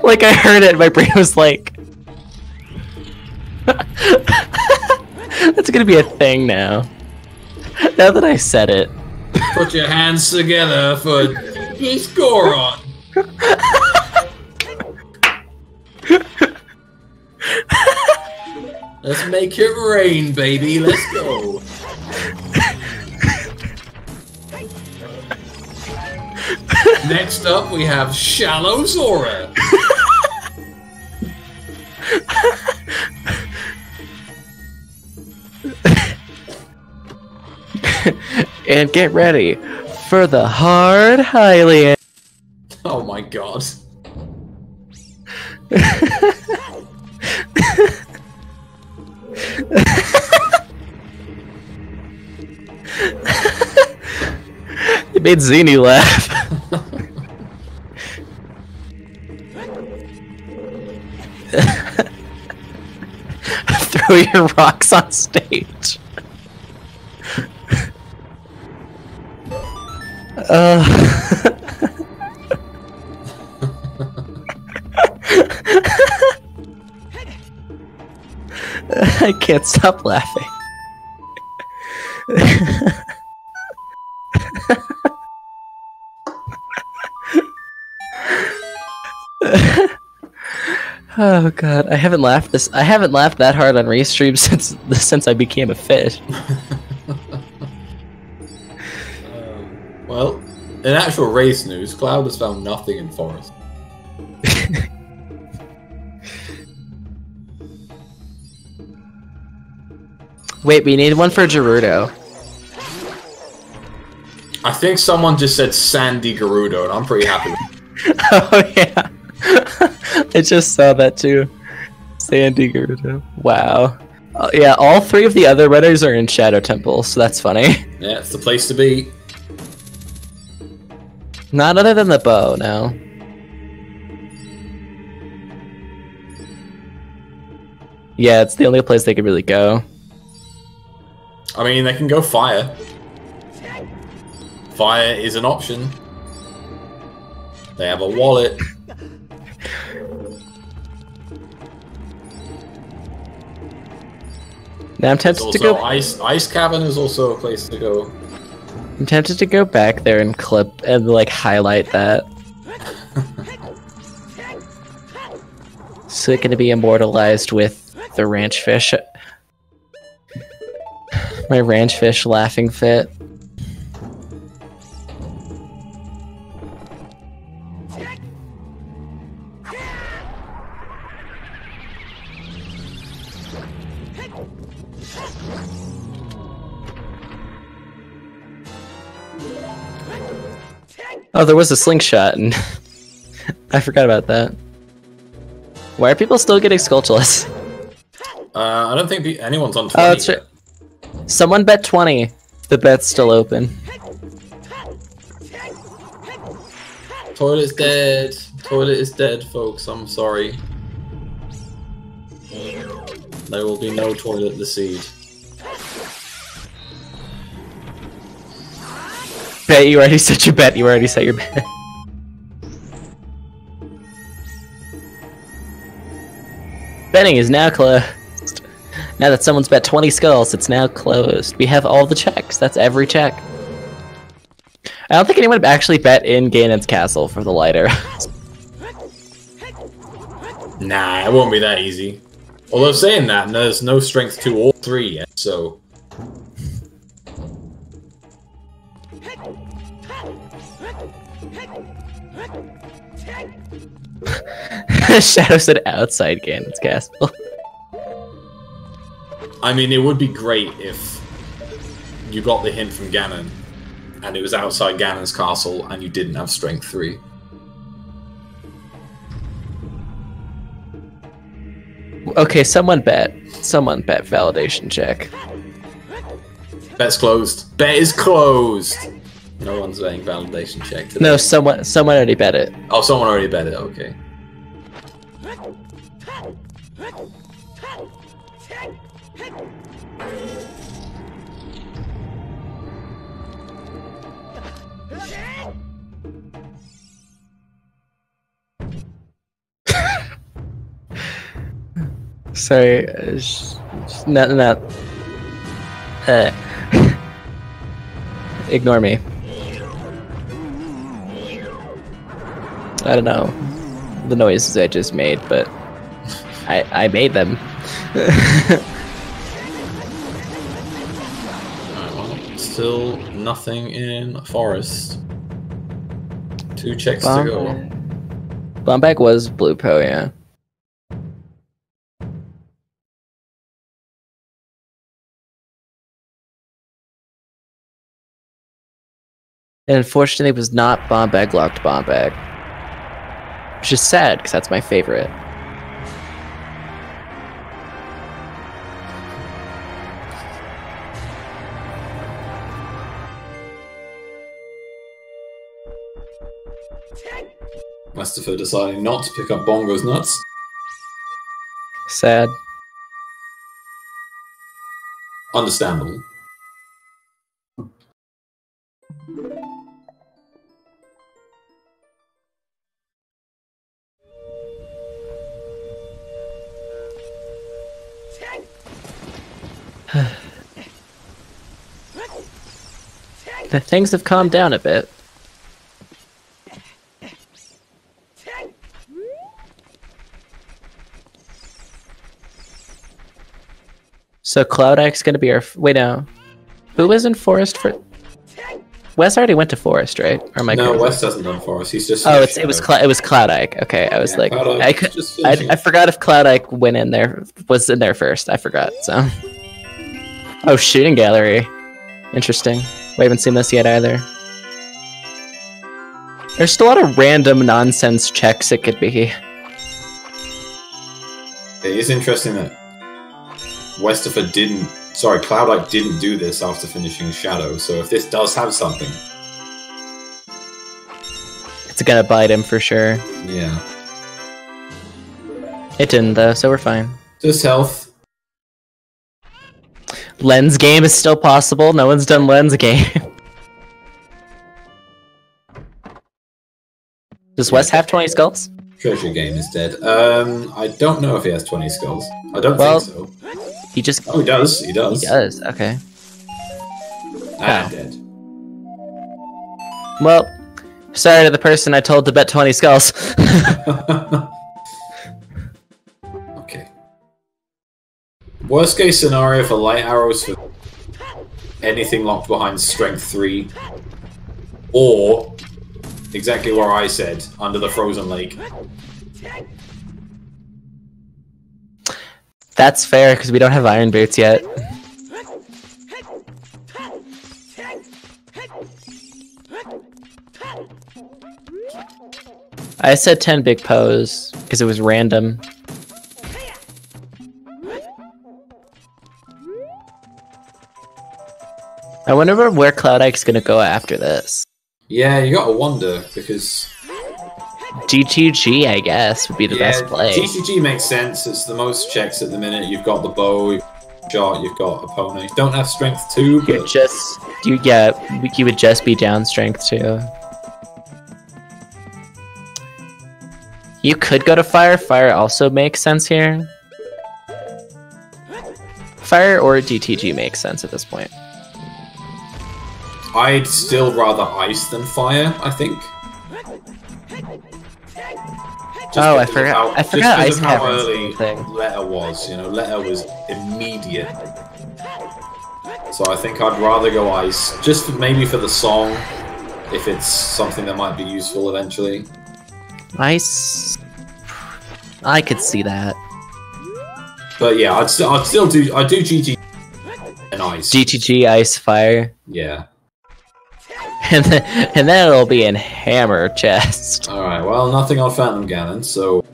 Like I heard it, my brain was like, that's gonna be a thing now. Now that I said it. Put your hands together for Deepest Goron. Let's make it rain, baby. Let's go. Next up, we have Shallow Zora. And get ready for the hard Hylian. Oh my god. You made Zini laugh. Throw your rocks on stage. I can't stop laughing. Oh god, I haven't laughed that hard on race streams since I became a fish. Well, in actual race news, Cloud has found nothing in Forest. Wait, we need one for Gerudo. I think someone just said Sandy Gerudo, and I'm pretty happy with it. Oh yeah. I just saw that too. Sandy Gerudo. Wow. Yeah, all three of the other runners are in Shadow Temple, so that's funny. Yeah, it's the place to be. Not other than the bow, no. Yeah, it's the only place they could really go. I mean, they can go fire. Fire is an option. They have a wallet. Now I'm tempted to go. Ice Cavern is also a place to go. I'm tempted to go back there and clip and highlight that. So it can be immortalized with the ranch fish. My ranch fish laughing fit. Oh, there was a slingshot, and I forgot about that. Why are people still getting Skulltulus? I don't think anyone's on 20. Oh, that's right. Someone bet 20. The bet's still open. Toilet's dead. Toilet is dead, folks. I'm sorry. There will be no toilet this seed. Bet you already set your bet. You already set your bet. Betting is now closed. Now that someone's bet 20 skulls, it's now closed. We have all the checks. That's every check. I don't think anyone would actually bet in Ganon's castle for the lighter. Nah, it won't be that easy. Although saying that, there's no strength to all three yet, so... Shadow said outside Ganon's castle. I mean, it would be great if you got the hint from Ganon, and it was outside Ganon's castle, and you didn't have Strength 3. Okay, someone bet. Someone bet validation check. Bet's closed. Bet is closed! No one's betting validation check today. No, someone already bet it. Oh, someone already bet it, okay. Sorry, not. Ignore me. I don't know the noises I just made, but I made them. Alright, well, still nothing in Forest. 2 checks to go. Bombag was Blue Po, yeah. And unfortunately, it was not Bombag locked Bombag. Which is sad, because that's my favorite. Westifer deciding not to pick up Bongo's nuts. Sad. Understandable. The things have calmed down a bit. So Cloud Ike's gonna be our. Wait, no. Who was in Forest for? Wes already went to Forest, right? Or am I No, crazy? West hasn't done Forest. He's just. Oh, it was Cloud Ike. Okay, I was like, I forgot if Cloud Ike went in there, was in there first. I forgot. So. Oh, shooting gallery. Interesting. We haven't seen this yet either. There's still a lot of random nonsense checks it could be. It is interesting that Westifer didn't. Sorry, Cloud Ike didn't do this after finishing Shadow. So if this does have something, it's gonna bite him for sure. Yeah. It didn't though, so we're fine. Just health. Lens game is still possible. No one's done lens game. Does Wes have 20 skulls? Treasure game is dead. I don't know if he has 20 skulls. I don't think so. He just. Oh, he does. He does. He does. Okay. Dead. Well, sorry to the person I told to bet 20 skulls. Okay. Worst case scenario for light arrows for anything locked behind Strength 3, or exactly where I said, under the frozen lake. That's fair, because we don't have iron boots yet. I said 10 big pose, because it was random. I wonder where Cloud Ike's gonna go after this. Yeah, you gotta wonder, because GTG, I guess, would be the best play. GTG makes sense. It's the most checks at the minute. You've got the bow, you've got shot, you've got opponent. You don't have strength 2, but you would just be down strength 2. You could go to fire. Fire also makes sense here. Fire or DTG makes sense at this point. I'd still rather ice than fire, I think. I forgot. I forgot ice how caverns early thing. Letter was. You know, Letter was immediate. So I think I'd rather go ice, just maybe for the song, if it's something that might be useful eventually. Ice. I could see that. But yeah, I'd still do GT and ice. GTG Ice Fire. Yeah. And then it'll be in Hammer Chest. Alright, well, nothing on Phantom Ganon, so...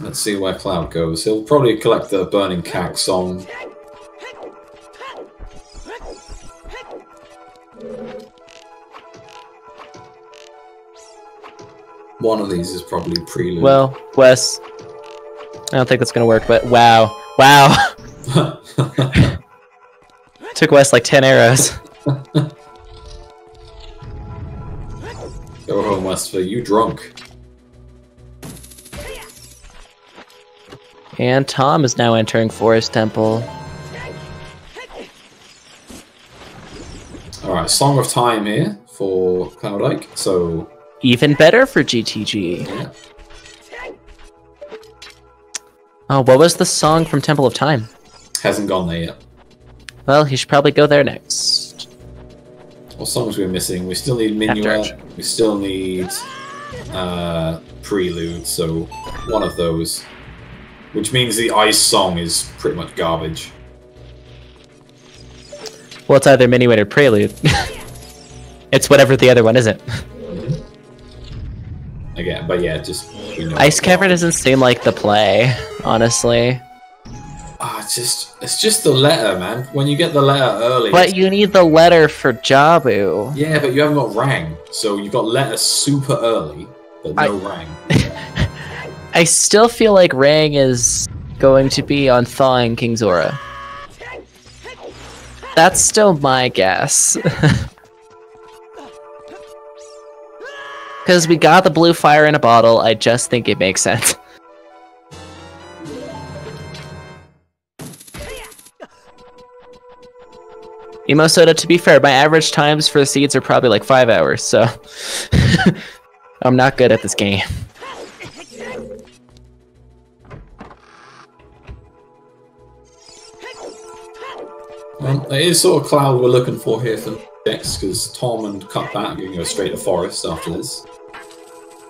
Let's see where Cloud goes. He'll probably collect the Burning Cack song. One of these is probably Prelude. Well, Wes, I don't think that's gonna work, but wow. Wow! Took Wes like 10 arrows. Go home, Westford. You drunk. And Tom is now entering Forest Temple. Alright, Song of Time here for Cloud Ike, so... Even better for GTG. Yeah. Oh, what was the song from Temple of Time? Hasn't gone there yet. Well, he should probably go there next. What songs we're missing? We still need Minuet. We still need Prelude, so one of those. Which means the Ice song is pretty much garbage. Well, it's either Minuet or Prelude. It's whatever the other one isn't. Again, but yeah, just... You know, Ice Cavern doesn't seem like the play, honestly. Ah, it's just the letter, man. When you get the letter early... But you need the letter for Jabu. Yeah, but you haven't got Rang, so you got letter super early, but no Rang. I still feel like Rang is going to be on Thawing King Zora. That's still my guess. Because we got the blue fire in a bottle, I just think it makes sense. Emo Soda, to be fair, my average times for the seeds are probably like 5 hours, so... I'm not good at this game. Well, it is sort of Cloud we're looking for here for next, because Tom and Cutback are going to go straight to Forest after this.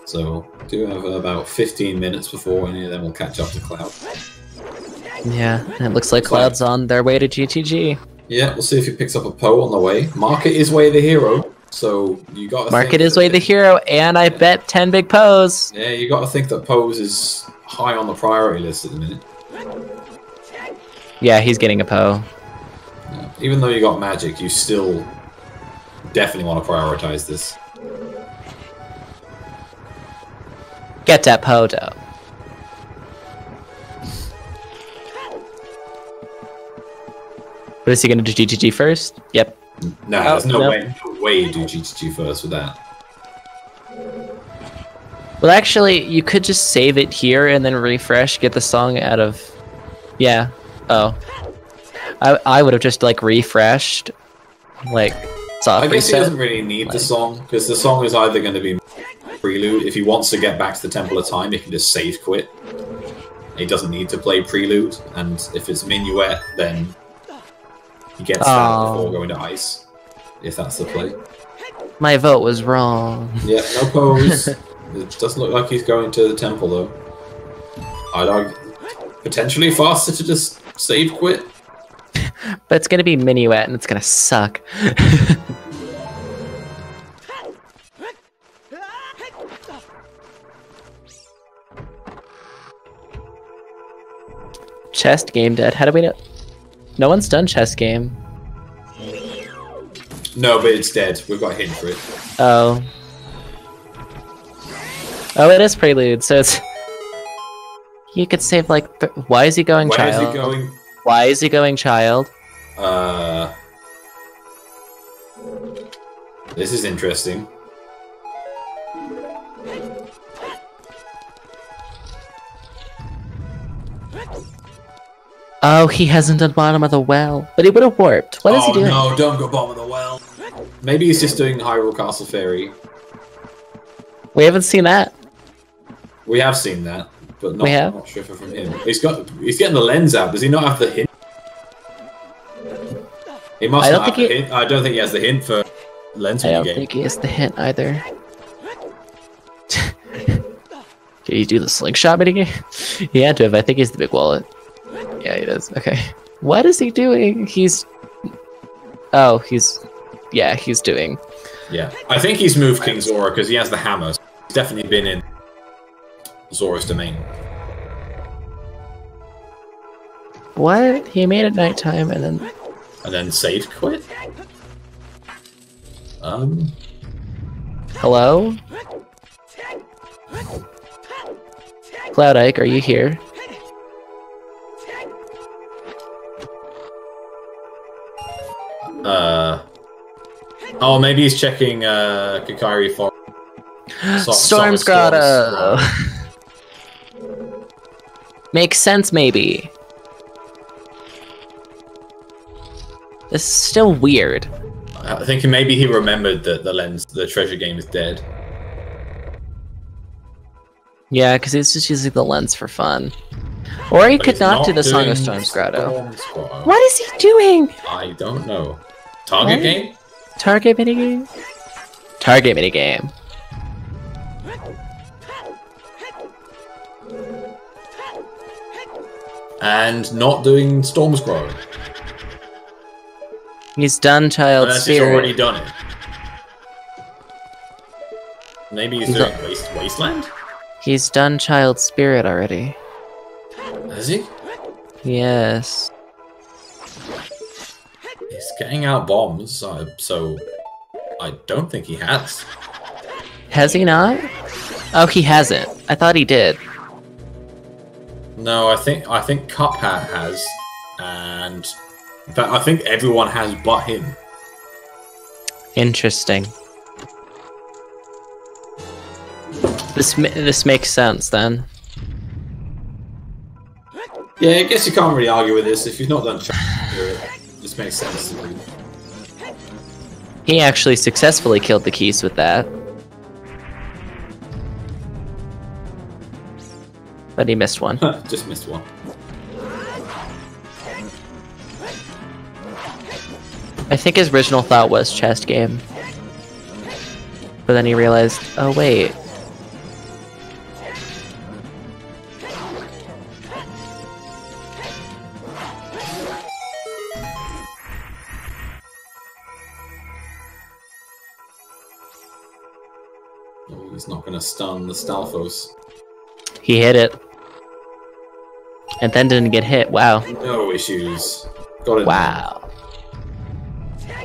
So, do have about 15 minutes before any of them will catch up to Cloud. Yeah, it looks like Cloud's on their way to GTG. Yeah, we'll see if he picks up a Poe on the way. Market is Way the hero, so you got to Market is Way the hero, and I bet 10 big Poes. Yeah, you got to think that Pose is high on the priority list at the minute. Yeah, he's getting a Poe. Yeah. Even though you got Magic, you still definitely want to prioritize this. Get that Poe, though. But is he going to do GTG first? Yep. No, there's no way you do GTG first with that. Well, actually, you could just save it here and then refresh, get the song out of... Yeah. Oh. I would have just, like, refreshed. Like, soft I guess reset. he doesn't really need the song, because the song is either going to be Prelude. If he wants to get back to the Temple of Time, he can just save quit. He doesn't need to play Prelude, and if it's Minuet, then he gets that before going to Ice, if that's the play. My vote was wrong. Yeah, no Pose. It doesn't look like he's going to the Temple, though. I'd argue potentially faster to just save quit. But it's gonna be Minuet, and it's gonna suck. Chest game dead. How do we know? No one's done chest game. No, but it's dead. We've got a hint for it. Oh. Oh, it is Prelude, so it's... You could save, like... Why is he going Where child? is he going? Why is he going child? This is interesting. Oh, he hasn't done bottom of the well. But he would have warped. What is he doing? Oh no, don't go bottom of the well. Maybe he's just doing Hyrule Castle Fairy. We haven't seen that. We have seen that, but not, We have? not sure if it's from him. He's getting the lens out. Does he not have the hint? He must I don't not have think the hint. I don't think he has the hint for lens I don't minigame. think he has the hint either. Can you do the slingshot minigame? He had to have. I think he's the big wallet. Yeah, he does. Okay. What is he doing? He's... Oh, he's... Yeah, he's doing... Yeah. I think he's moved King Zora because he has the hammer. So he's definitely been in Zora's domain. What? He made it nighttime and then... And then saved quit? Hello? Cloud Ike, are you here? Oh, maybe he's checking Kakari for Storm's Grotto! Makes sense, maybe. This is still weird. I think maybe he remembered that the treasure game is dead. Yeah, because he's just using the lens for fun. Or he But could he's not do the Song doing of Storm's Grotto. Storm's Grotto. What is he doing? I don't know. Target What? game? Target minigame? Target minigame. And not doing Storm's Grotto. He's done Child Unless he's Spirit. already done it. Maybe he's doing Wasteland? He's done Child Spirit already. Has he? Yes. He's getting out bombs, so I don't think he has. Has he not? Oh, he hasn't. I thought he did. No, I think Cuphat has, and in fact, I think everyone has but him. Interesting. This makes sense then. Yeah, I guess you can't really argue with this if you've not done it. This makes sense to me. He actually successfully killed the keys with that. But he missed one. Just missed one. I think his original thought was chest game. But then he realized, oh wait. Oh, he's not going to stun the Stalfos. He hit it. And then didn't get hit. Wow. No issues. Got it. Wow.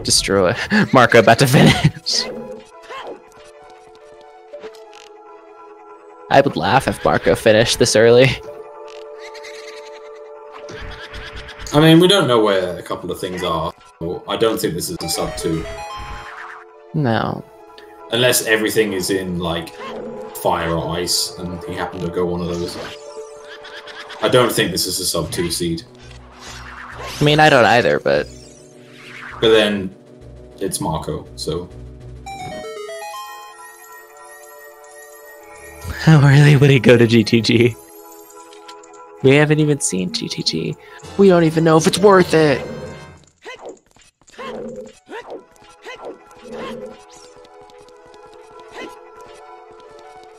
Destroy. Marco about to finish. I would laugh if Marco finished this early. I mean, we don't know where a couple of things are. So I don't think this is a sub 2. No. Unless everything is in, like, fire or ice, and he happened to go one of those. I don't think this is a sub 2 seed. I mean, I don't either, but... But then, it's Marco, so... How early would he go to GTG? We haven't even seen GTG. We don't even know if it's worth it.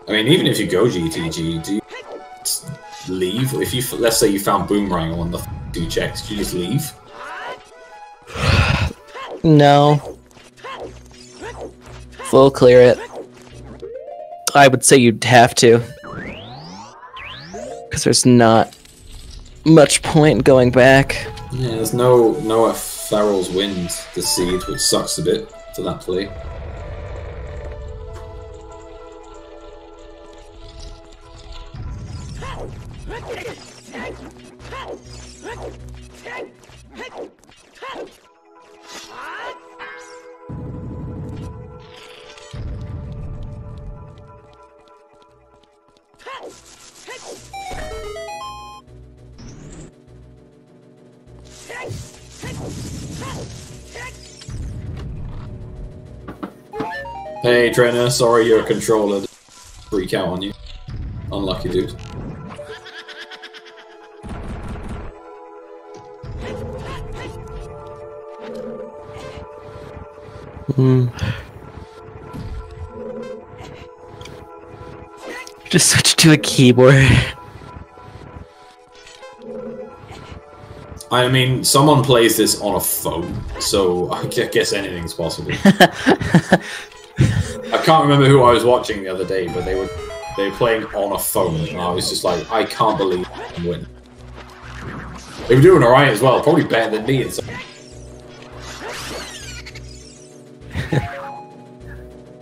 I mean, even if you go GTG, do you just leave? If you, let's say you found Boomerang on the 2 checks, do you just leave? No. Full clear it. I would say you'd have to. Because there's not much point going back. Yeah, there's no Farrell's Wind this seed, which sucks a bit for that play. Hey trainer, sorry your controller didn't freak out on you. Unlucky dude. Just switch to a keyboard. I mean, someone plays this on a phone, so I guess anything's possible. I can't remember who I was watching the other day, but they were playing on a phone, and I was just like, I can't believe I'm winning. They were doing alright as well, probably better than me and so.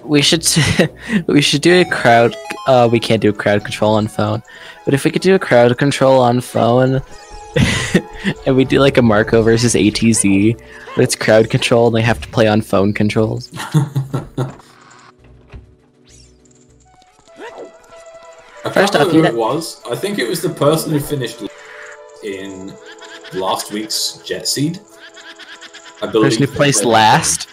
We should do a crowd. We can't do crowd control on phone, but if we could do a crowd control on phone, and we do like a Marco versus ATZ, but it's crowd control and they have to play on phone controls. I can't remember who it was. I think it was the person who finished in last week's Jet Seed. I believe. Person who placed last.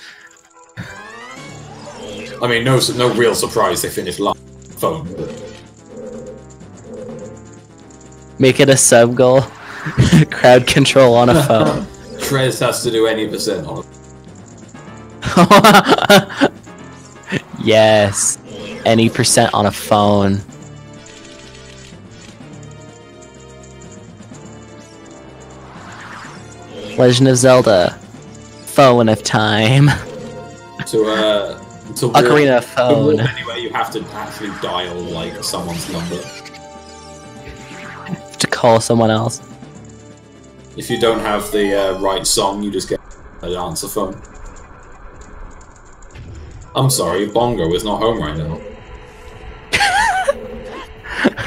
I mean, no real surprise they finished last phone. But... Make it a sub goal. Crowd control on a phone. Trez has to do any percent on it. Yes, any percent on a phone. Legend of Zelda, Phone of Time. To Ocarina of Phone. Anyway, you have to actually dial like someone's number. To call someone else. If you don't have the right song, you just get an answer phone. I'm sorry, Bongo is not home right now.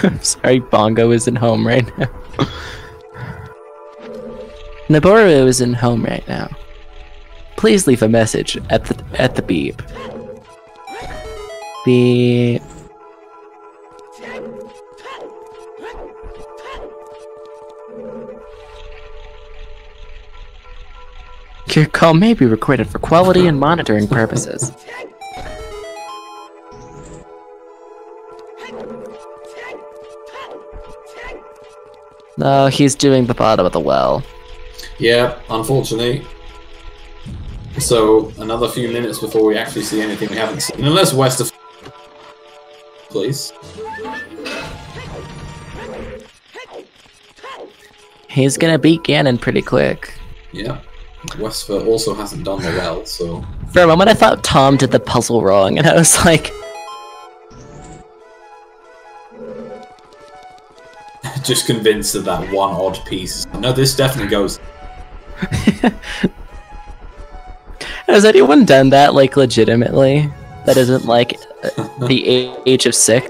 I'm sorry, Bongo isn't home right now. Naboru isn't home right now. Please leave a message at the beep. Beep. Your call may be recorded for quality and monitoring purposes. No, he's doing the bottom of the well. Yeah, unfortunately. So, another few minutes before we actually see anything we haven't seen. Unless West of... Please. He's gonna beat Ganon pretty quick. Yeah. Westford also hasn't done the well, so... For a moment I thought Tom did the puzzle wrong, and I was like... Just convinced of that one odd piece. No, this definitely goes... Has anyone done that, like, legitimately? That isn't, like, the age of 6?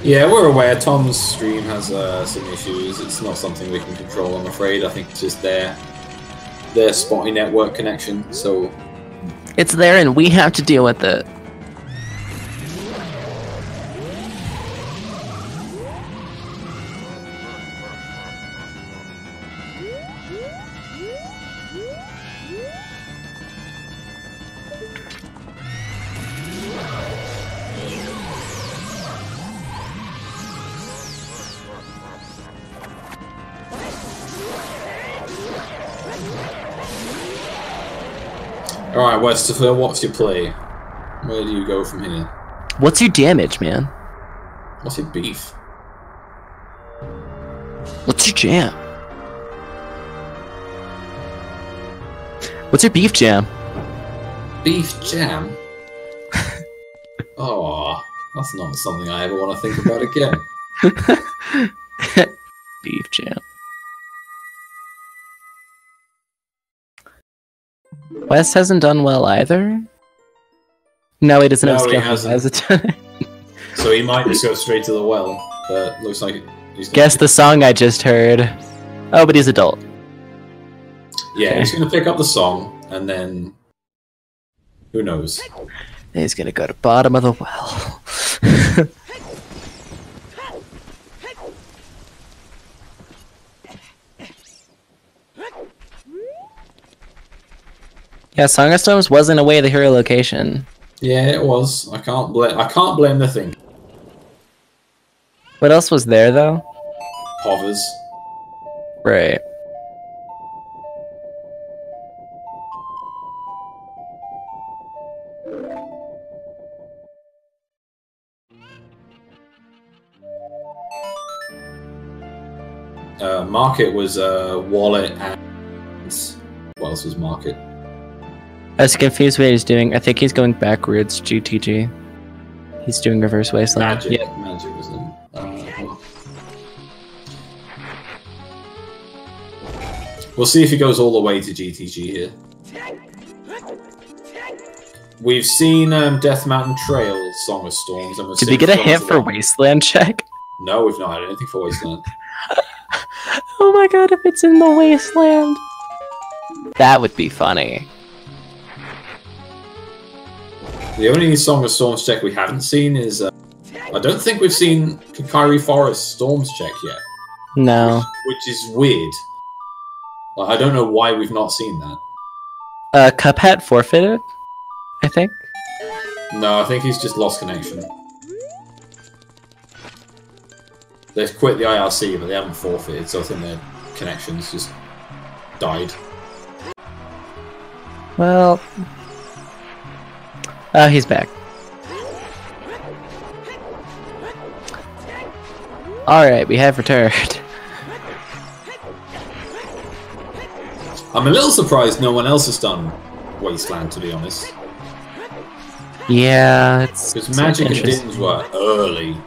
Yeah, we're aware Tom's stream has some issues. It's not something we can control, I'm afraid. I think it's just their spotty network connection, so... It's there and we have to deal with it. Alright, Westerfer, what's your play? Where do you go from here? What's your damage, man? What's your beef? What's your jam? What's your beef jam? Beef jam? Oh, that's not something I ever want to think about again. Beef jam. West hasn't done well either? No, he doesn't have skill. So he might just go straight to the well, but looks like he's... Guess the song I just heard. Oh, but he's adult. Yeah, he's gonna pick up the song, and then... Who knows? He's gonna go to bottom of the well. Yeah, Song of Storms wasn't away the hero location. Yeah, it was. I can't blame the thing. What else was there though? Hovers. Right. Market was Wallet and what else was Market? I was confused what he's doing. I think he's going backwards, GTG. He's doing reverse wasteland. Magic. Yeah. Magic was in. We'll see if he goes all the way to GTG here. We've seen Death Mountain Trail, Song of Storms. And Did we get a hint for wasteland check? No, we've not had anything for wasteland. Oh my god, if it's in the wasteland. That would be funny. The only Song of Storms check we haven't seen is... I don't think we've seen Kakari Forest Storms check yet. No. Which is weird. Like, I don't know why we've not seen that. Cuphead forfeited, I think. No, I think he's just lost connection. They've quit the IRC, but they haven't forfeited, so I think their connections just died. Well... Oh, he's back. Alright, we have returned. I'm a little surprised no one else has done Wasteland, to be honest. Yeah, it's... Because Magic and Dins were early.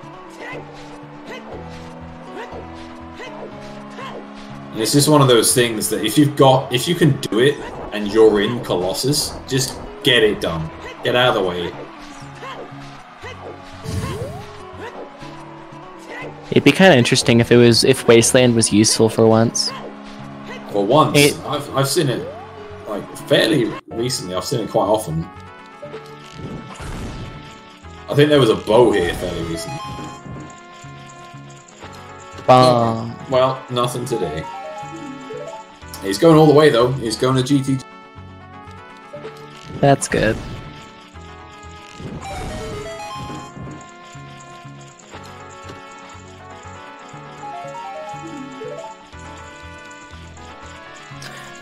And it's just one of those things that if you can do it and you're in Colossus, just get it done. Get out of the way. It'd be kind of interesting if Wasteland was useful for once. For once, I've seen it like fairly recently. I've seen it quite often. I think there was a bow here fairly recently. Well, nothing today. He's going all the way though. He's going to GT. That's good.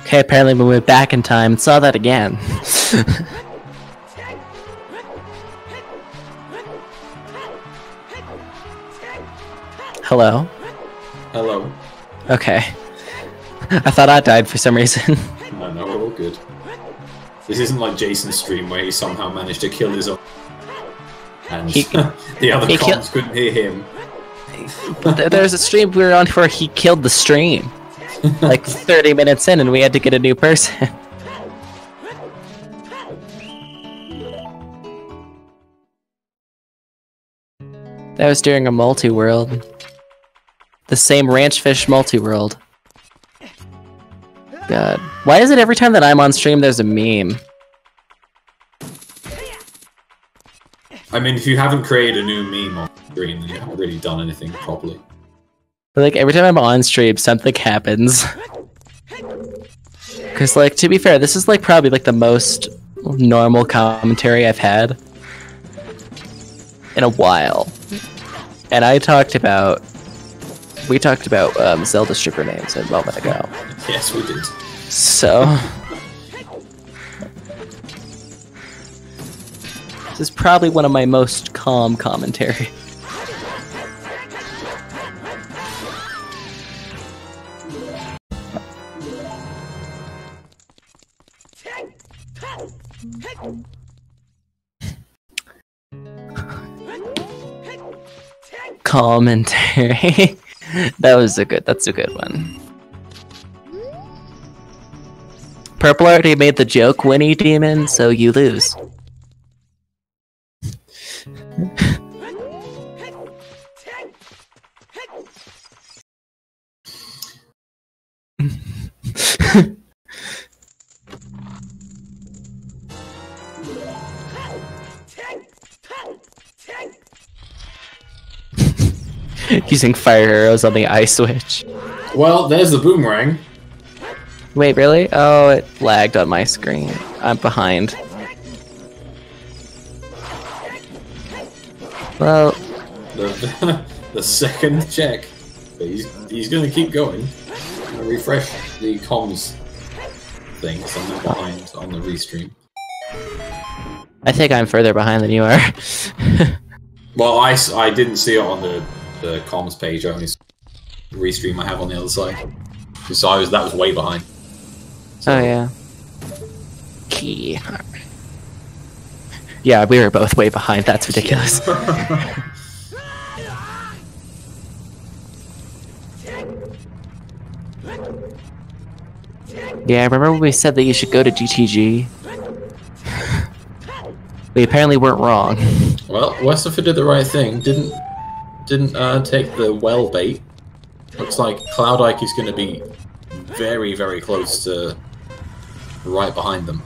Okay, apparently we went back in time and saw that again. Hello? Hello. Okay. I thought I died for some reason. No, we're all good. This isn't like Jason's stream where he somehow managed to kill his own... And the other comms couldn't hear him. There's a stream we were on where he killed the stream. Like 30 minutes in and we had to get a new person. That was during a multi-world. The same ranch fish multi-world. God. Why is it every time that I'm on stream there's a meme? I mean, if you haven't created a new meme on stream, then you haven't really done anything properly. Like, every time I'm on stream, something happens. Because, like, to be fair, this is, like, probably, like, the most normal commentary I've had in a while. And we talked about Zelda stripper names a moment ago. Yes, we did. So... this is probably one of my most calm commentary. Commentary. That's a good one. Purple already made the joke, Winnie Demon, so you lose. Using fire arrows on the eye switch. Well, there's the boomerang. Wait, really? Oh, it lagged on my screen. I'm behind. Well... The second check. But he's going to keep going. refresh the comms thing, so I'm not behind on the restream. I think I'm further behind than you are. Well, I didn't see it on the comms page. I only saw the restream I have on the other side. So that was way behind. So, Oh yeah. Key. Yeah, we were both way behind. That's ridiculous. Yeah, remember when we said that you should go to GTG? We apparently weren't wrong. Well, Westerford did the right thing. Didn't take the well bait. Looks like Cloud Ike is going to be very, very close to right behind them.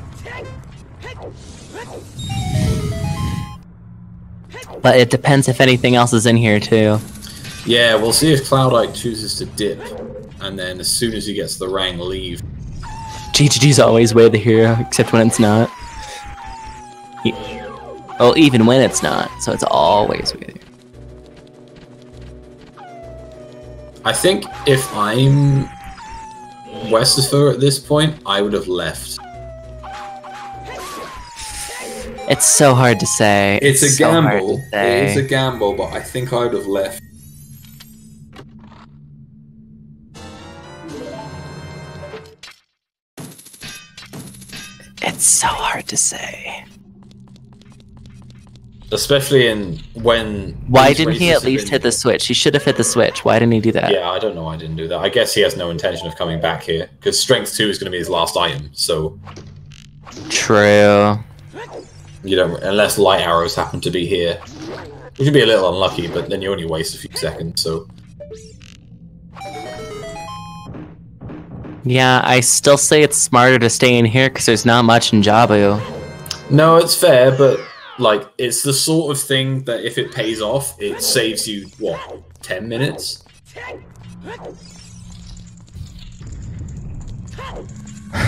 But it depends if anything else is in here too. Yeah, we'll see if Cloud Ike chooses to dip, and then as soon as he gets the rang, leave. GGG's always way the hero, except when it's not. Well, even when it's not, so it's always way the hero. I think if I'm Westerford at this point, I would have left. It's so hard to say. It's a so hard gamble. to say. It is a gamble, but I think I would have left. It's so hard to say. Especially when... Why didn't he at least hit the switch? He should have hit the switch. Why didn't he do that? Yeah, I don't know why I didn't do that. I guess he has no intention of coming back here, because Strength 2 is going to be his last item, so... True. You don't... Unless light arrows happen to be here. Which would be a little unlucky, but then you only waste a few seconds, so... Yeah, I still say it's smarter to stay in here because there's not much in Jabu. No, it's fair, but... Like, it's the sort of thing that if it pays off, it saves you, what, 10 minutes?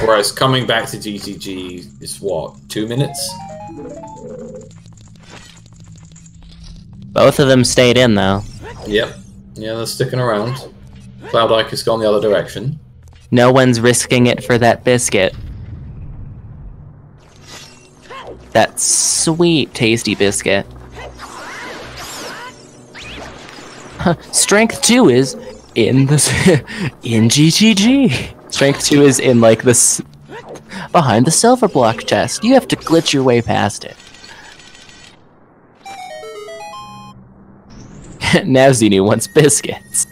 Whereas coming back to GTG is, what, 2 minutes? Both of them stayed in, though. Yep. Yeah, they're sticking around. Cloud Ike has gone the other direction. No one's risking it for that biscuit. That sweet, tasty biscuit. Strength 2 is in the in GTG. Strength 2 is in like this behind the silver block chest. You have to glitch your way past it. Now Xenu wants biscuits.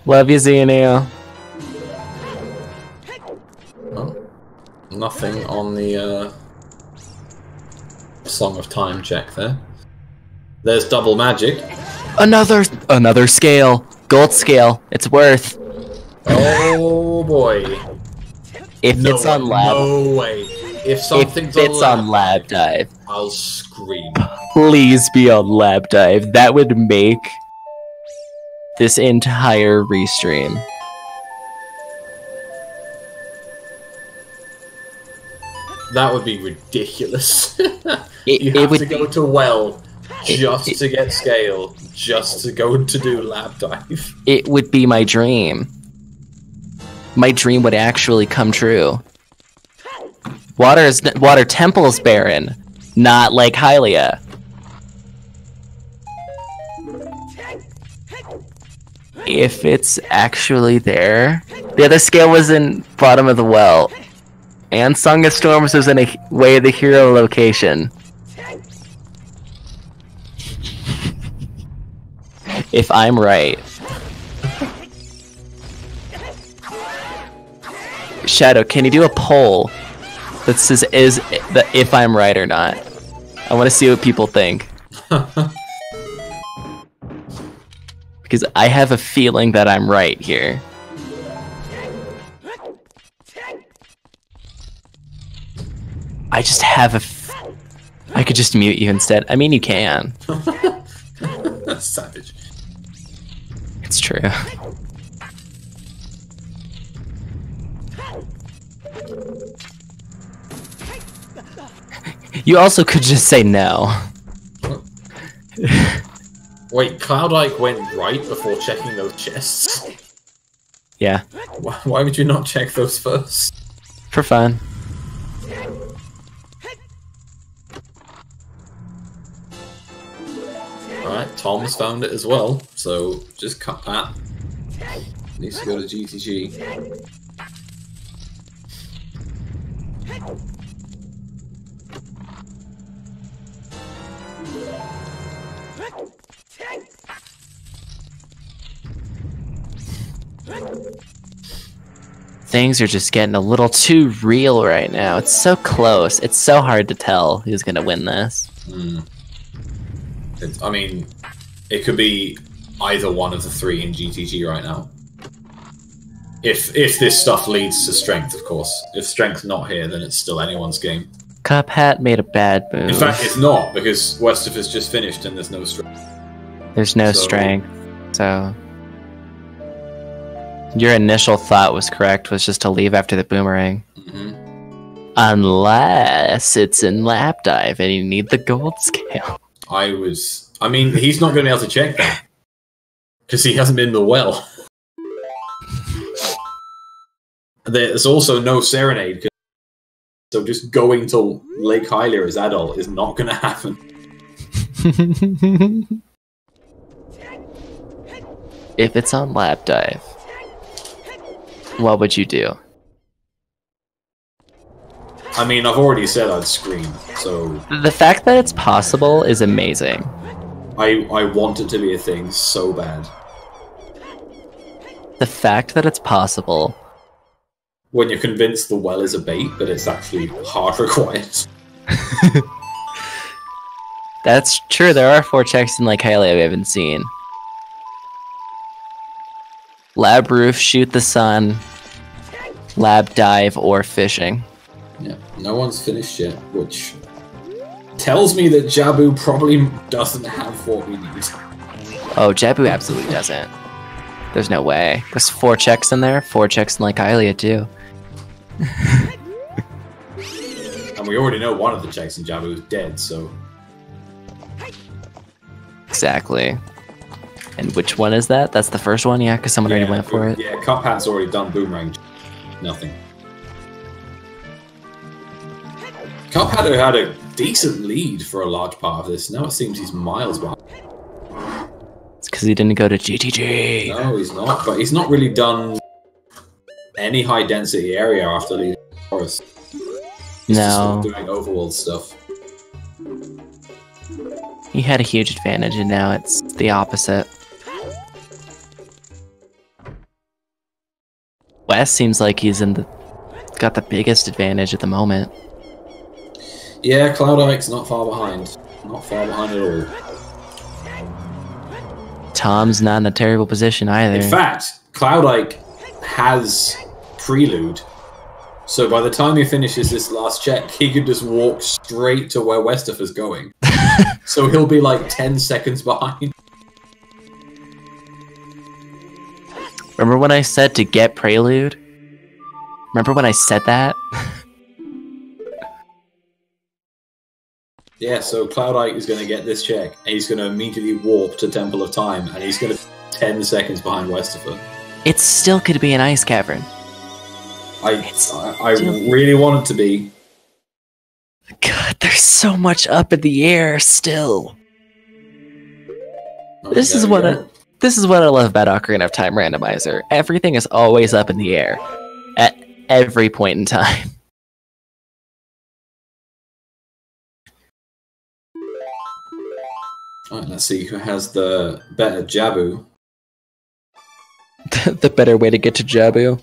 Love you, Xenu. Nothing on the Song of Time check there. There's double magic. Another scale. Gold scale. It's worth. Oh boy. If No it's on way, lab. No way. If something's it's on lab dive. I'll scream. Please be on lab dive. That would make this entire restream. That would be ridiculous. It have would to go be- to well just to get scale, just to go to do lab dive. It would be my dream. My dream would actually come true. Water temple's barren, not like Hylia. If it's actually there, the other scale was in bottom of the well, and Song of Storms was in a way of the hero location. If I'm right. Shadow, can you do a poll that says if I'm right or not? I want to see what people think. Because I have a feeling that I'm right here. I just have I could just mute you instead. I mean, you can. That's savage. It's true. You also could just say no. Wait, Cloudike went right before checking those chests? Yeah. Why would you not check those first? For fun. Alright, Tom's found it as well, so just cut that. Needs to go to GTG. Things are just getting a little too real right now. It's so close. It's so hard to tell who's gonna win this. I mean, it could be either one of the three in GTG right now. If this stuff leads to strength, of course. If strength's not here, then it's still anyone's game. Cuphat made a bad move. In fact, it's not, because Westerford's just finished and there's no strength. There's no strength, so... Your initial thought was correct, was just to leave after the boomerang. Unless it's in lap dive and you need the gold scale. I mean, he's not going to be able to check that. Because he hasn't been in the well. There's also no serenade, so just going to Lake Hylia as adult is not going to happen. If it's on lap dive, what would you do? I mean, I've already said I'd scream, so... The fact that it's possible is amazing. I want it to be a thing so bad. The fact that it's possible... When you're convinced the well is a bait, but it's actually hard required. That's true, there are 4 checks in Lake Hylia we haven't seen. Lab roof, shoot the sun, lab dive, or fishing. Yeah, no one's finished yet, which tells me that Jabu probably doesn't have what we need. Oh, Jabu absolutely doesn't. There's no way. There's 4 checks in there, 4 checks in Lake Hylia too. And we already know one of the checks in Jabu is dead, so... Exactly. And which one is that? That's the first one, yeah, because someone already went for it. Yeah, Cuphat's already done boomerang. Nothing. Cuphat had a decent lead for a large part of this. Now it seems he's miles behind. It's because he didn't go to GTG. No, he's not. But he's not really done any high density area after leaving the forest. He's just sort of doing overworld stuff. He had a huge advantage, and now it's the opposite. Wes seems like he's got the biggest advantage at the moment. Yeah, Cloudike's not far behind. Not far behind at all. Tom's not in a terrible position either. In fact, Cloudike has Prelude. So by the time he finishes this last check, he could just walk straight to where Westerford's going. So he'll be like 10 seconds behind. Remember when I said to get Prelude? Remember when I said that? Yeah, so Cloudike is going to get this check, and he's going to immediately warp to Temple of Time, and he's going to be 10 seconds behind Westerford. It still could be an ice cavern. I really want it to be. God, there's so much up in the air still. Oh, This is what I love about Ocarina of Time Randomizer. Everything is always up in the air at every point in time. Alright, let's see who has the better Jabu. The better way to get to Jabu.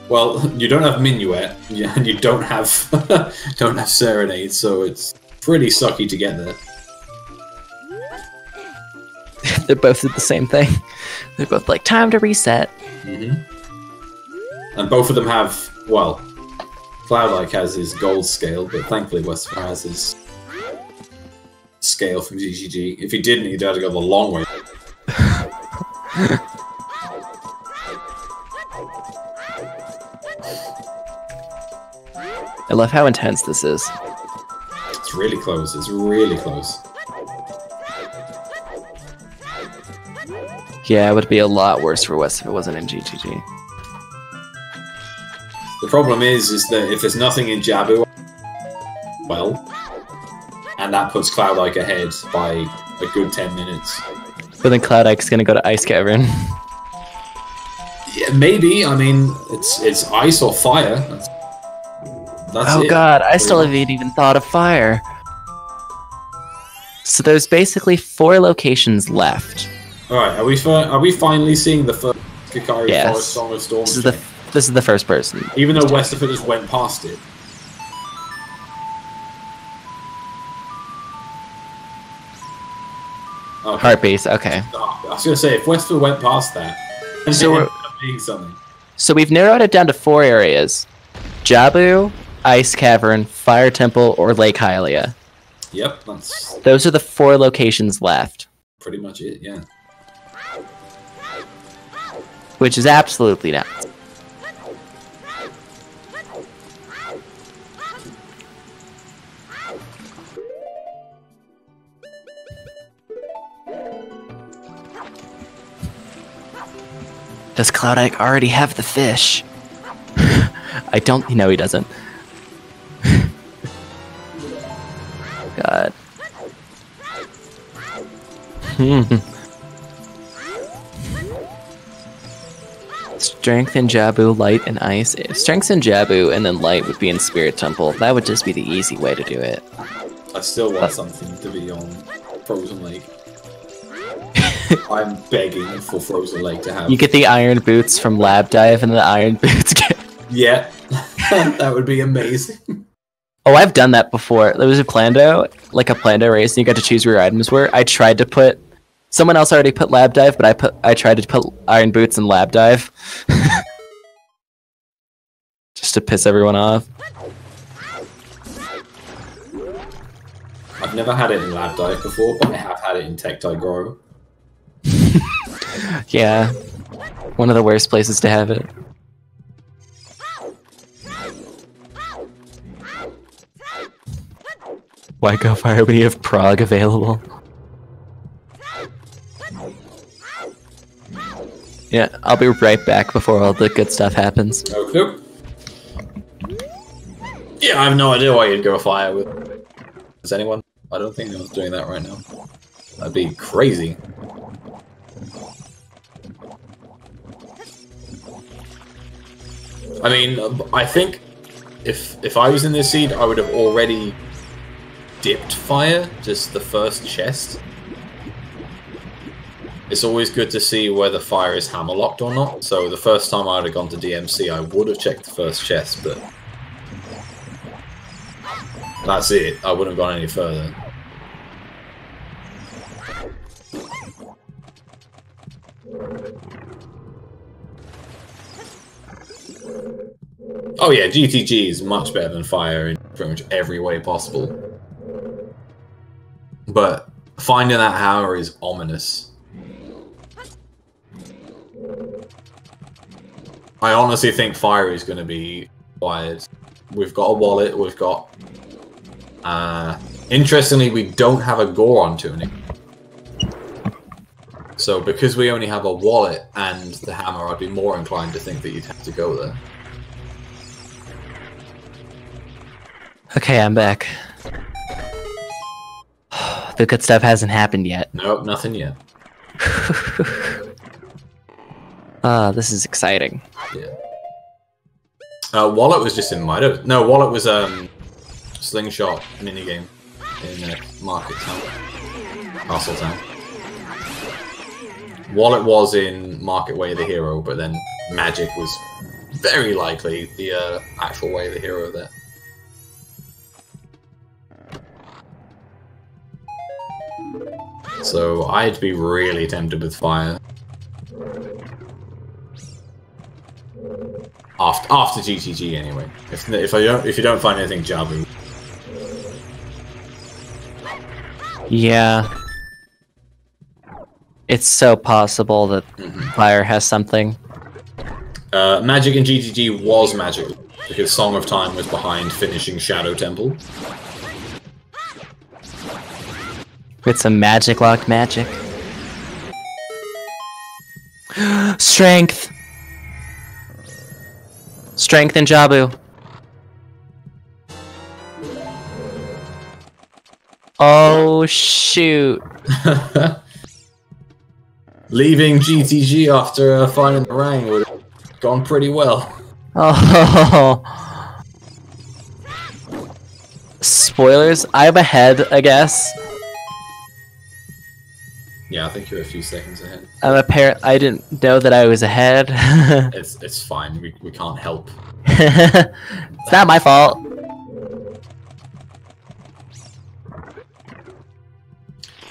Well, you don't have Minuet, and you don't have don't have Serenade, so it's pretty sucky to get there. They both did the same thing. They're both like, time to reset. And both of them have, well, Cloudike has his gold scale, but thankfully Westerford has his scale from GGG. If he didn't, he'd have to go the long way. I love how intense this is. It's It's really close. It's really close. Yeah, it would be a lot worse for West if it wasn't in GTG. The problem is that if there's nothing in Jabu, well, and that puts Cloud Ike ahead by a good 10 minutes. But then Cloud Ike's gonna go to Ice Cavern. Yeah, maybe. I mean, it's ice or fire. That's Oh it. god, I still haven't even thought of fire. So there's basically 4 locations left. Alright, are we finally seeing the first Kakari Yes. Forest Song of Storms? This is the first person. Even though Westerford just went past it. Okay. Heartbeats, okay. I was gonna say, if Westford went past that, then So it we're- ended up being something. So we've narrowed it down to 4 areas. Jabu, Ice Cavern, Fire Temple, or Lake Hylia. Yep, that's Those are the 4 locations left. pretty much it, yeah. Which is absolutely nuts. Does Cloud Ike already have the fish? I don't. No, he doesn't. God. Strength in Jabu, Light, and Ice. Strength in Jabu, and then Light would be in Spirit Temple. That would just be the easy way to do it. I still want something to be on Frozen Lake. I'm begging for Frozen Lake to have. You get the Iron Boots from Lab Dive, and the Iron Boots get... Yeah, that would be amazing. Oh, I've done that before. There was a Plando, like a Plando race, and you got to choose where your items were. I tried to put... Someone else already put Lab Dive, but I tried to put Iron Boots and Lab Dive. Just to piss everyone off. I've never had it in Lab Dive before, but I have had it in Tech Grow. Yeah. One of the worst places to have it. Why go fire when you have Prague available? Yeah, I'll be right back before all the good stuff happens. Okay. Yeah, I have no idea why you'd go fire with. Is anyone? I don't think anyone's doing that right now. That'd be crazy. I mean, I think if I was in this seed, I would have already dipped fire, just the first chest. It's always good to see whether fire is hammerlocked or not. So the first time I would have gone to DMC, I would have checked the first chest, but that's it. I wouldn't have gone any further. Oh yeah, GTG is much better than fire in pretty much every way possible. But finding that hammer is ominous. I honestly think fire is going to be fired. We've got a wallet, we've got... interestingly, we don't have a Goron tunic. So because we only have a wallet and the hammer, I'd be more inclined to think that you'd have to go there. Okay, I'm back. The good stuff hasn't happened yet. Nope, nothing yet. This is exciting. Yeah. Wallet was just in Mido. No, Wallet was slingshot minigame in Market Town, Castle Town. Wallet was in Market Way of the Hero, but then Magic was very likely the actual Way of the Hero there. So I'd be really tempted with fire. After GTG anyway. If you don't find anything Jabu. Yeah. It's so possible that fire has something. Magic in GTG was magical because Song of Time was behind finishing Shadow Temple. With some magic lock magic. Strength! Strength and Jabu. Oh, shoot. Leaving GTG after finding the rang would have gone pretty well. Oh. Spoilers, I'm ahead, I guess. Yeah, I think you're a few seconds ahead. I didn't know that I was ahead. It's fine, we can't help. It's not my fault.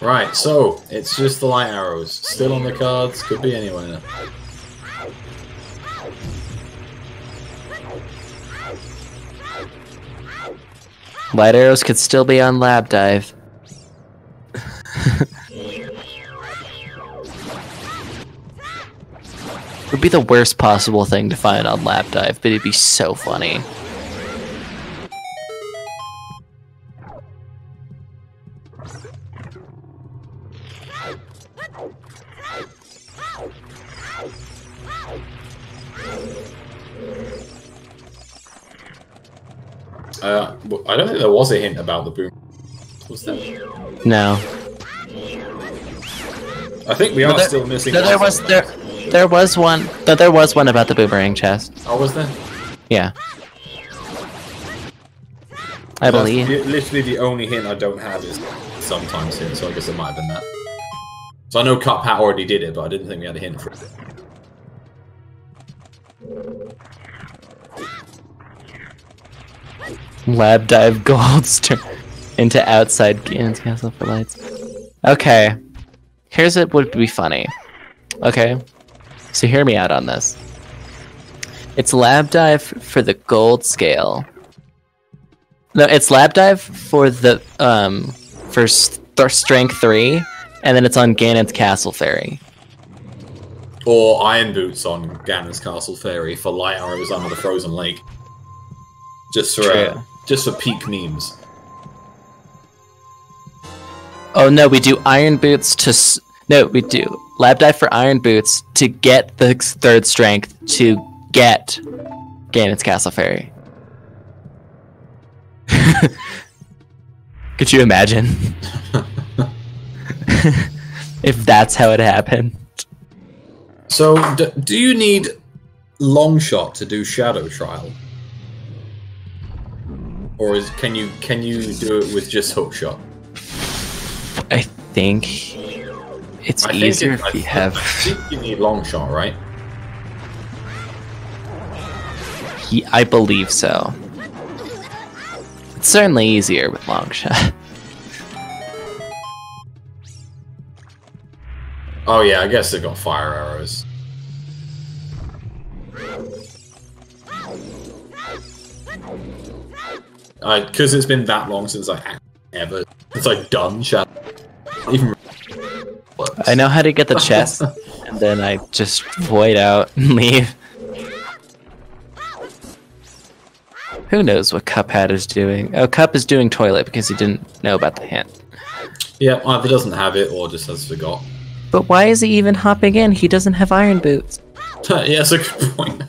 Right, so it's just the light arrows. Still on the cards, could be anywhere. Light arrows could still be on lab dive. Would be the worst possible thing to find on lab dive, but it'd be so funny. I don't think there was a hint about the boom. Was there? No. I think we are still missing. No, there was one. But there was one about the boomerang chest. Oh, was there? Yeah. I believe. Literally the only hint I don't have is sometimes hint, so I guess it might have been that. So I know Cup Hat already did it, but I didn't think we had a hint for it. Lab dive gold into outside Ganon's castle for lights. Okay. Here's what would be funny. Okay. So hear me out on this. It's lab dive for the gold scale. No, it's lab dive for the strength 3, and then it's on Ganon's Castle Fairy. Or Iron Boots on Ganon's Castle Fairy for light arrows under the frozen lake. Just for peak memes. Oh no, we do Iron Boots to no, we do lab dive for Iron Boots to get the 3rd strength to get Ganon's Castle Fairy. Could you imagine? If that's how it happened. So, do you need Longshot to do Shadow Trial? Or can you do it with just Hookshot? I think it's easier if you have... I think you need Longshot, right? I believe so. It's certainly easier with Longshot. Oh yeah, I guess they've got fire arrows. Because it's been that long since I've done Shadow. Even I know how to get the chest, and then I just void out and leave. Who knows what Cuphead is doing? Oh, Cup is doing toilet because he didn't know about the hint. Yeah, either doesn't have it or just has forgot. But why is he even hopping in? He doesn't have iron boots. Yeah, that's a good point.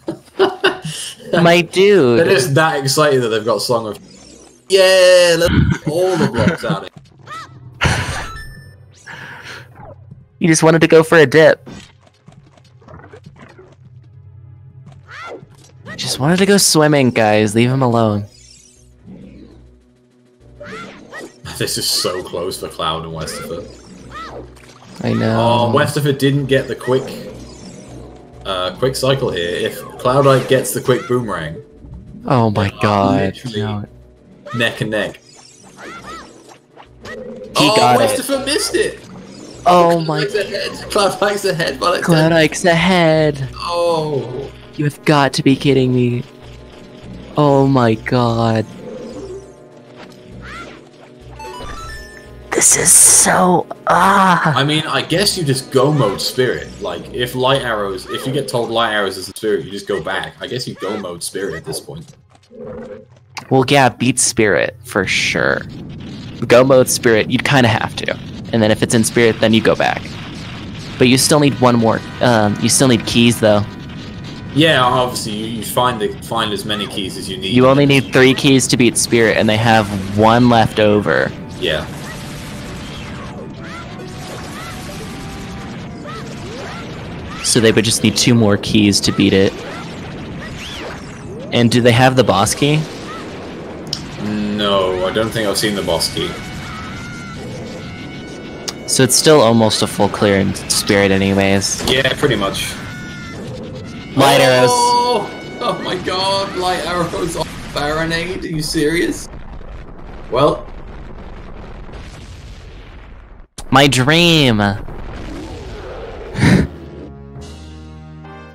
My dude. They're just that excited that they've got Song of... Yeah, let's get all the blocks out of it. He just wanted to go for a dip. Just wanted to go swimming, guys. Leave him alone. This is so close for Cloud and Westerford. I know. Oh, Westerford didn't get the quick cycle here. If Cloudite gets the quick boomerang... Oh my god. No. Neck and neck. He got it. Westerford missed it! Oh my... Cloudike's ahead by like Cloudike's ahead! Oh... You have got to be kidding me. Oh my god. This is so... I mean, I guess you just go mode Spirit. Like, if you get told light arrows is a Spirit, you just go back. I guess you go mode Spirit at this point. Well, yeah, beat Spirit, for sure. Go mode Spirit, you'd kind of have to. and then if it's in spirit, then you go back. But you still need one more. You still need keys, though. Yeah, obviously you find as many keys as you need. You only need 3 keys to beat spirit, and they have 1 left over. Yeah. So they would just need 2 more keys to beat it. And do they have the boss key? No, I don't think I've seen the boss key. So it's still almost a full clear in spirit anyways. Yeah, pretty much. Light arrows. Oh my god, light arrows off Baronade, are you serious? Well. My dream!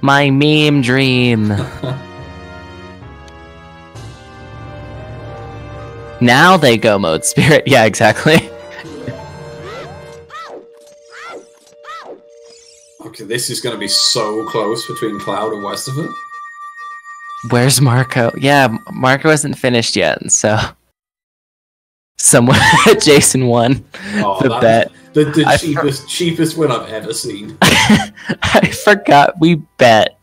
My meme dream! Now they go mode spirit. Yeah, exactly. Okay, this is going to be so close between Cloud and Westover. Where's Marco? Yeah, Marco hasn't finished yet, so... Someone... Jason won the bet. The cheapest win I've ever seen. I forgot we bet.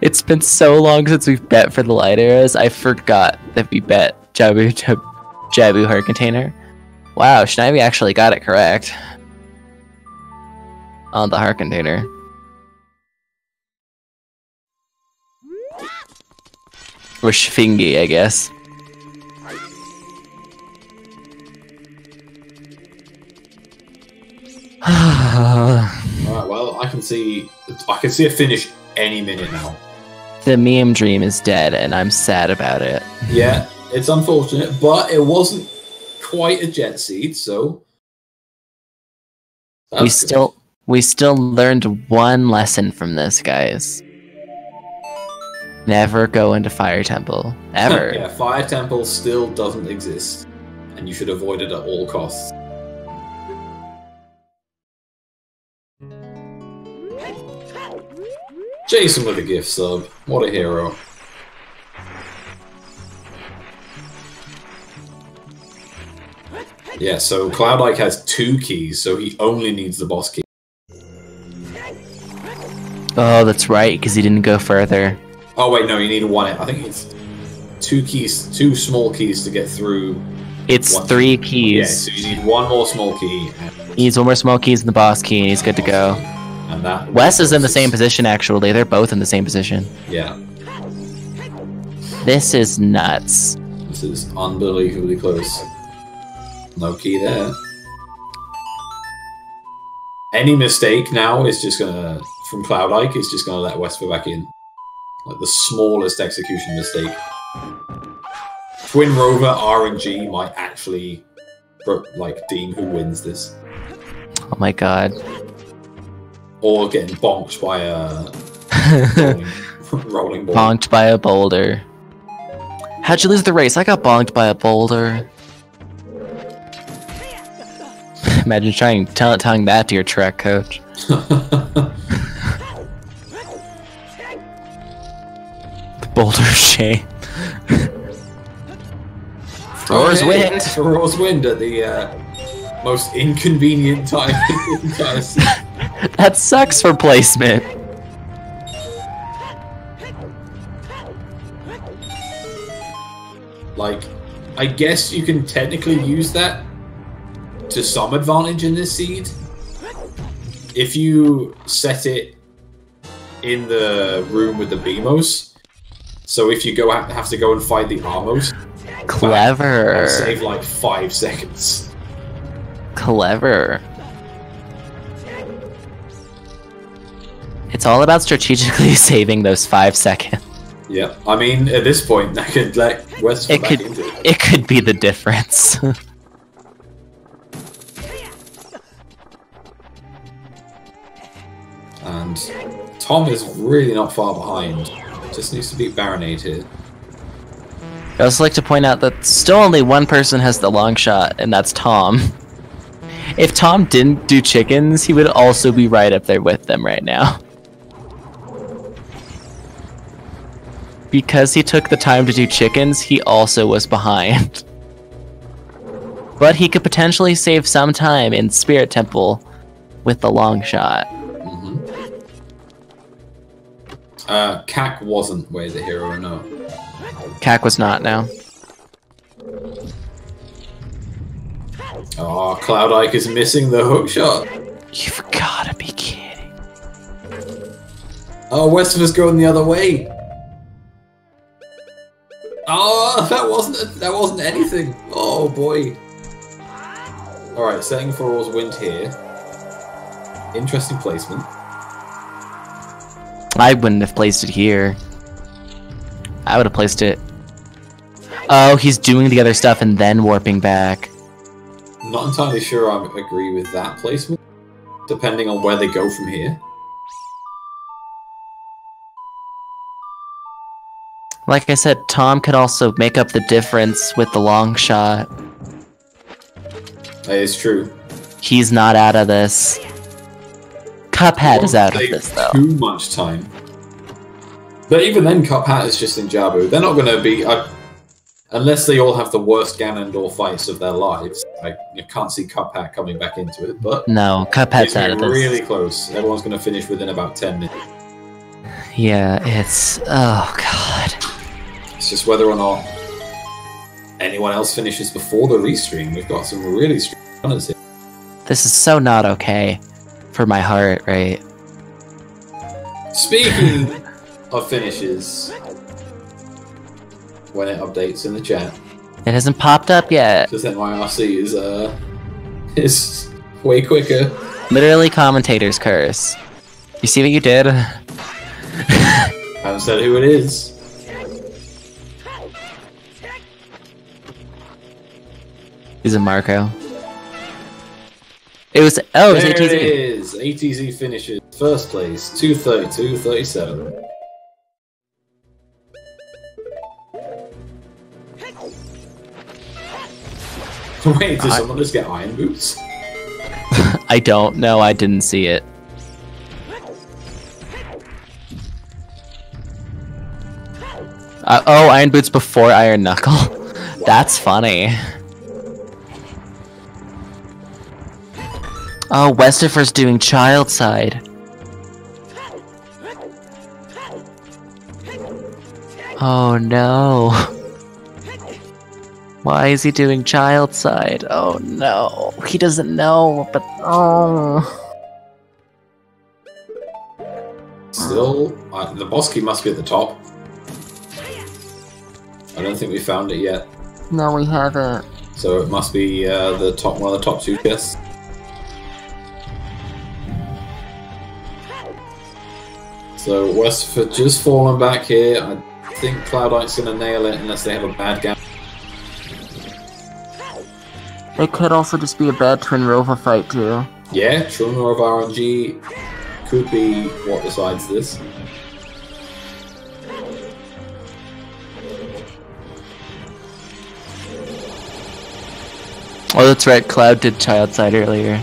It's been so long since we've bet for the light arrows, I forgot that we bet Jabu Heart Container. Wow, Schneiby actually got it correct. On the Heart Container. Or Shfingi, I guess. Alright, well, I can see a finish any minute now. The meme dream is dead, and I'm sad about it. Yeah, it's unfortunate, but it wasn't quite a jet seed, so we still learned one lesson from this, guys. Never go into Fire Temple. Ever. Yeah, Fire Temple still doesn't exist, and you should avoid it at all costs. Jason with a gift sub. What a hero. Yeah, so Cloud has 2 keys, so he only needs the boss key. Oh, that's right, because he didn't go further. Oh wait, no, you need 1. I think it's 2 keys, 2 small keys to get through. It's 3 keys. Yeah, so you need 1 more small key. He needs 1 more small keys and the boss key, and he's good to go. And that Wes is in the same position, actually. They're both in the same position. Yeah. This is nuts. This is unbelievably close. No key there. Any mistake now is just gonna, from Cloud Ike, is just gonna let Westover back in. Like the smallest execution mistake. Twin Rover RNG might actually, like, deem who wins this. Oh my god. Or getting bonked by a rolling ball. Bonked by a boulder. How'd you lose the race? I got bonked by a boulder. Imagine telling that to your track coach. The boulder of shame. Thrower's wind. Thrower's wind at the most inconvenient time in the entire season. That sucks for placement. Like, I guess you can technically use that to some advantage in this seed. If you set it in the room with the Beamos, so if you have to go and fight the Armos, Clever. and save like 5 seconds. Clever. It's all about strategically saving those 5 seconds. Yeah, I mean, at this point, I could let West back into it. It could be the difference. And Tom is really not far behind. Just needs to beat Baronade here. I also like to point out that still only one person has the long shot, and that's Tom. If Tom didn't do chickens, he would also be right up there with them right now. Because he took the time to do chickens, he also was behind. But he could potentially save some time in Spirit Temple with the long shot. Kak wasn't Way the Hero, no. Kak was not now. Oh, Cloud Ike is missing the hook shot. You've gotta be kidding. Oh, Wester's going the other way. Oh, that wasn't anything. Oh boy. All right, setting for Roar's wind here. Interesting placement. I wouldn't have placed it here. I would have placed it. Oh, he's doing the other stuff and then warping back. Not entirely sure I agree with that placement, depending on where they go from here. Like I said, Tom could also make up the difference with the long shot. That is true. He's not out of this. Cuphead is out of this, though. Too much time. But even then, Cuphead is just in Jabu. They're not going to be... unless they all have the worst Ganondorf fights of their lives. You can't see Cuphead coming back into it, but... No, Cuphead's out of this. Really close. Everyone's going to finish within about 10 minutes. Yeah, it's... Oh, God. It's just whether or not anyone else finishes before the restream. We've got some really strong runners here. This is so not okay for my heart, right? Speaking of finishes, when it updates in the chat, It hasn't popped up yet. because NYRC is way quicker. Literally commentator's curse. You see what you did? Haven't said who it is. Is it Marco? It was... Oh, it was There ATZ. it is. ATZ finishes first place, 232.37. Wait, did someone just get iron boots? I don't know. I didn't see it. Oh, Iron Boots before Iron Knuckle. That's funny. Oh, Westifer's doing child side. Oh no. Why is he doing child side? Oh no. He doesn't know, but oh. Still, the boss key must be at the top. I don't think we found it yet. No, we haven't. So it must be the top one of the top two chests. So Westford just fallen back here. I think Cloudite's gonna nail it unless they have a bad gap. It could also just be a bad Twin Rover fight too. Yeah, Truma of RNG could be what decides this. Oh, that's right. Cloud did child side earlier.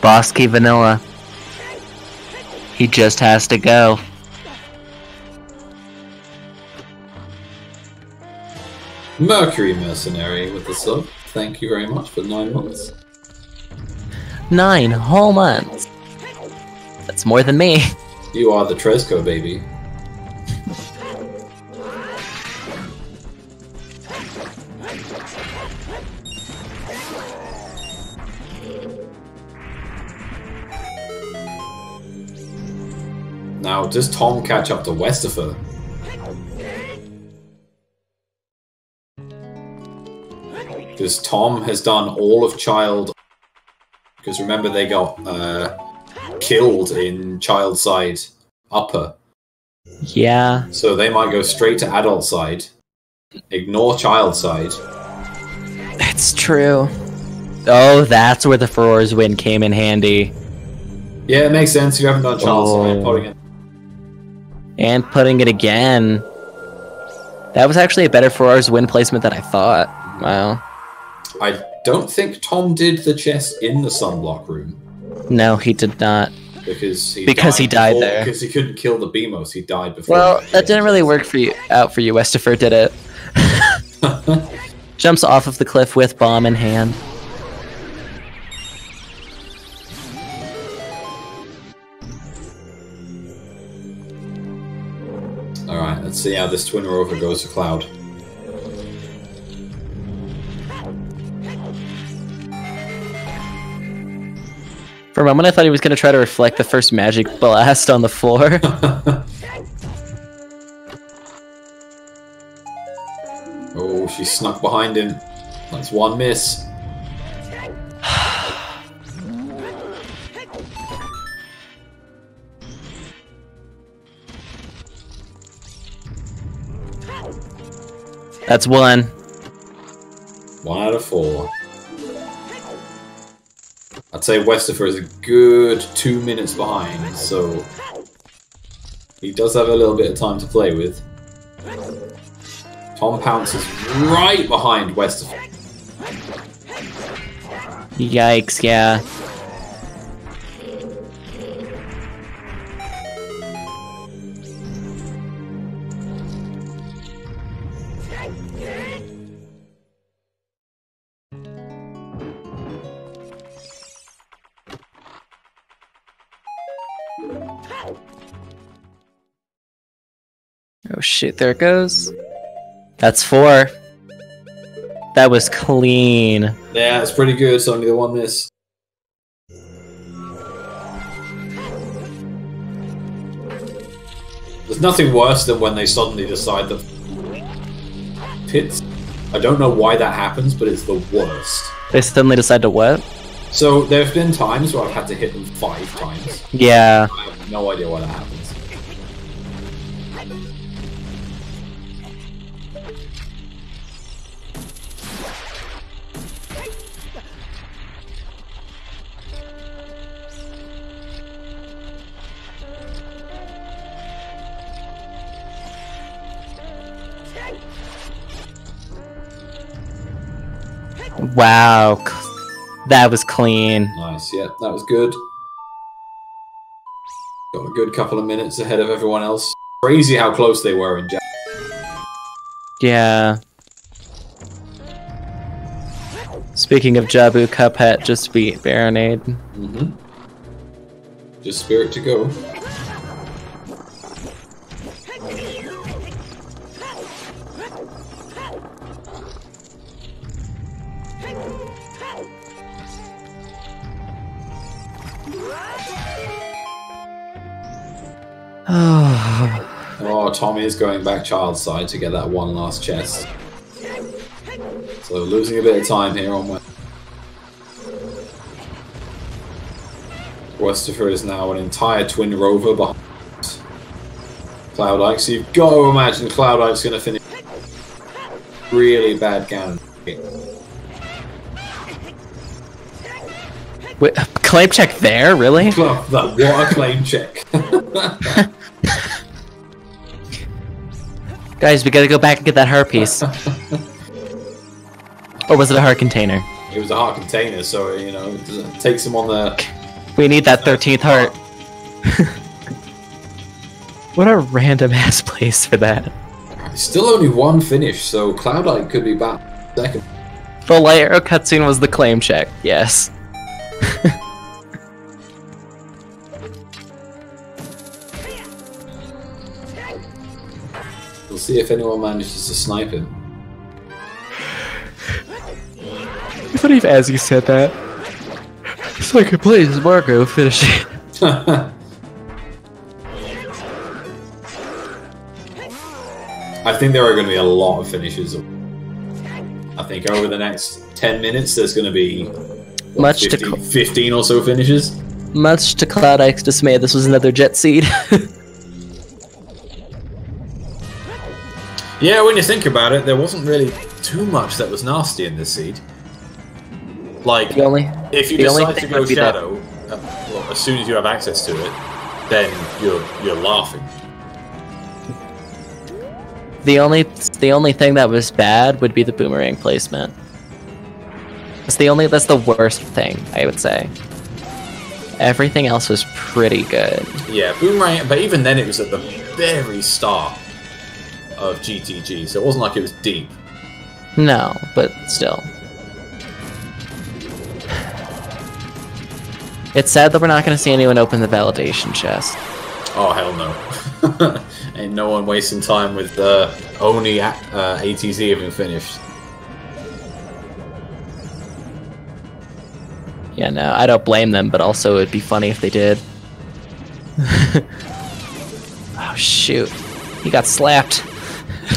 Boss key vanilla. He just has to go. Mercury Mercenary with the sub. Thank you very much for 9 months. 9 whole months. That's more than me. You are the Tresco baby. Now, does Tom catch up to Westifer? Because Tom has done all of Child. Because remember, they got killed in Child side upper. Yeah. So they might go straight to adult side, ignore child side. That's true. Oh, that's where the Furor's win came in handy. Yeah, it makes sense. You haven't done child side. Putting it. And putting it again. That was actually a better Furor's win placement than I thought. Wow. I don't think Tom did the chest in the sunblock room. No, he did not. because he died there. Because he couldn't kill the Beamos, he died before. Well, that didn't really work out for you, Westifer, did it? Jumps off of the cliff with bomb in hand. Alright, let's see how this Twin Rover goes to Cloud. For a moment I thought he was going to try to reflect the first magic blast on the floor. Oh, she snuck behind him. That's one miss. That's one. 1 out of 4. I'd say Westifer is a good 2 minutes behind, so he does have a little bit of time to play with. Tom Pounce is right behind Westifer. Yikes, yeah. Oh shit, there it goes. That's 4. That was clean. Yeah, it's pretty good, it's only the 1 miss. There's nothing worse than when they suddenly decide that pits. I don't know why that happens, but it's the worst. They suddenly decide to what? So there have been times where I've had to hit them 5 times. Yeah. I have no idea why that happens. Wow. That was clean. Nice, yeah, that was good. Got a good couple of minutes ahead of everyone else. Crazy how close they were in Japan. Yeah. Speaking of Jabu, Cuphead just beat Baronade. Mm-hmm. Just Spirit to go. Oh, Tommy is going back child side to get that one last chest. So losing a bit of time here on Westifer is now an entire Twin Rover behind Cloud Ike. So you've got to imagine Cloud Ike's going to finish really bad Ganon. Wait, claim check there? Really? What a claim check. Guys, we gotta go back and get that heart piece. Or was it a heart container? It was a heart container, so, you know, it takes him on the... We need that 13th heart. What a random ass place for that. Still only 1 finish, so Cloud Ike could be back second. The light arrow cutscene was the claim check, yes. We'll see if anyone manages to snipe him. It's funny if as you said that. So I could play as Marco finish it. I think there are going to be a lot of finishes. I think over the next 10 minutes there's going to be 15 or so finishes. Much to Cloud Ike's dismay, this was another Jet Seed. Yeah, when you think about it, there wasn't really too much that was nasty in this seed. Like, if you decide to go Shadow, well, as soon as you have access to it, then you're laughing. The only thing that was bad would be the boomerang placement. That's the worst thing, I would say. Everything else was pretty good. Yeah, Boomerang, but even then it was at the very start of GTG, so it wasn't like it was deep. No, but still. It's sad that we're not going to see anyone open the validation chest. Oh, hell no. Ain't no one wasting time with only ATZ even finished. Yeah, no, I don't blame them, but also it'd be funny if they did. Oh, shoot. He got slapped.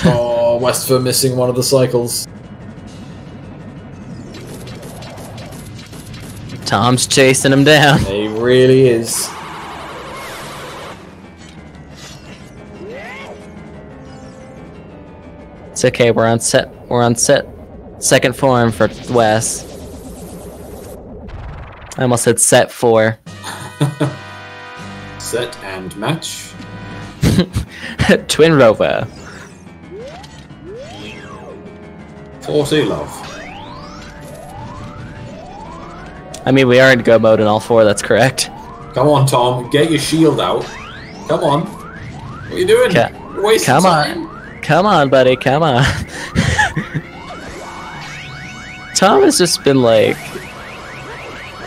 Oh, Westford missing one of the cycles. Tom's chasing him down. He really is. It's okay, we're on set. We're on set. Second form for Wes. I almost said set 4. Set and match. Twin Rover. 40 love. I mean, we are in go mode in all 4, that's correct. Come on, Tom, get your shield out. Come on. What are you doing? You're wasting Come time. on. Come on, buddy, come on. Tom has just been like...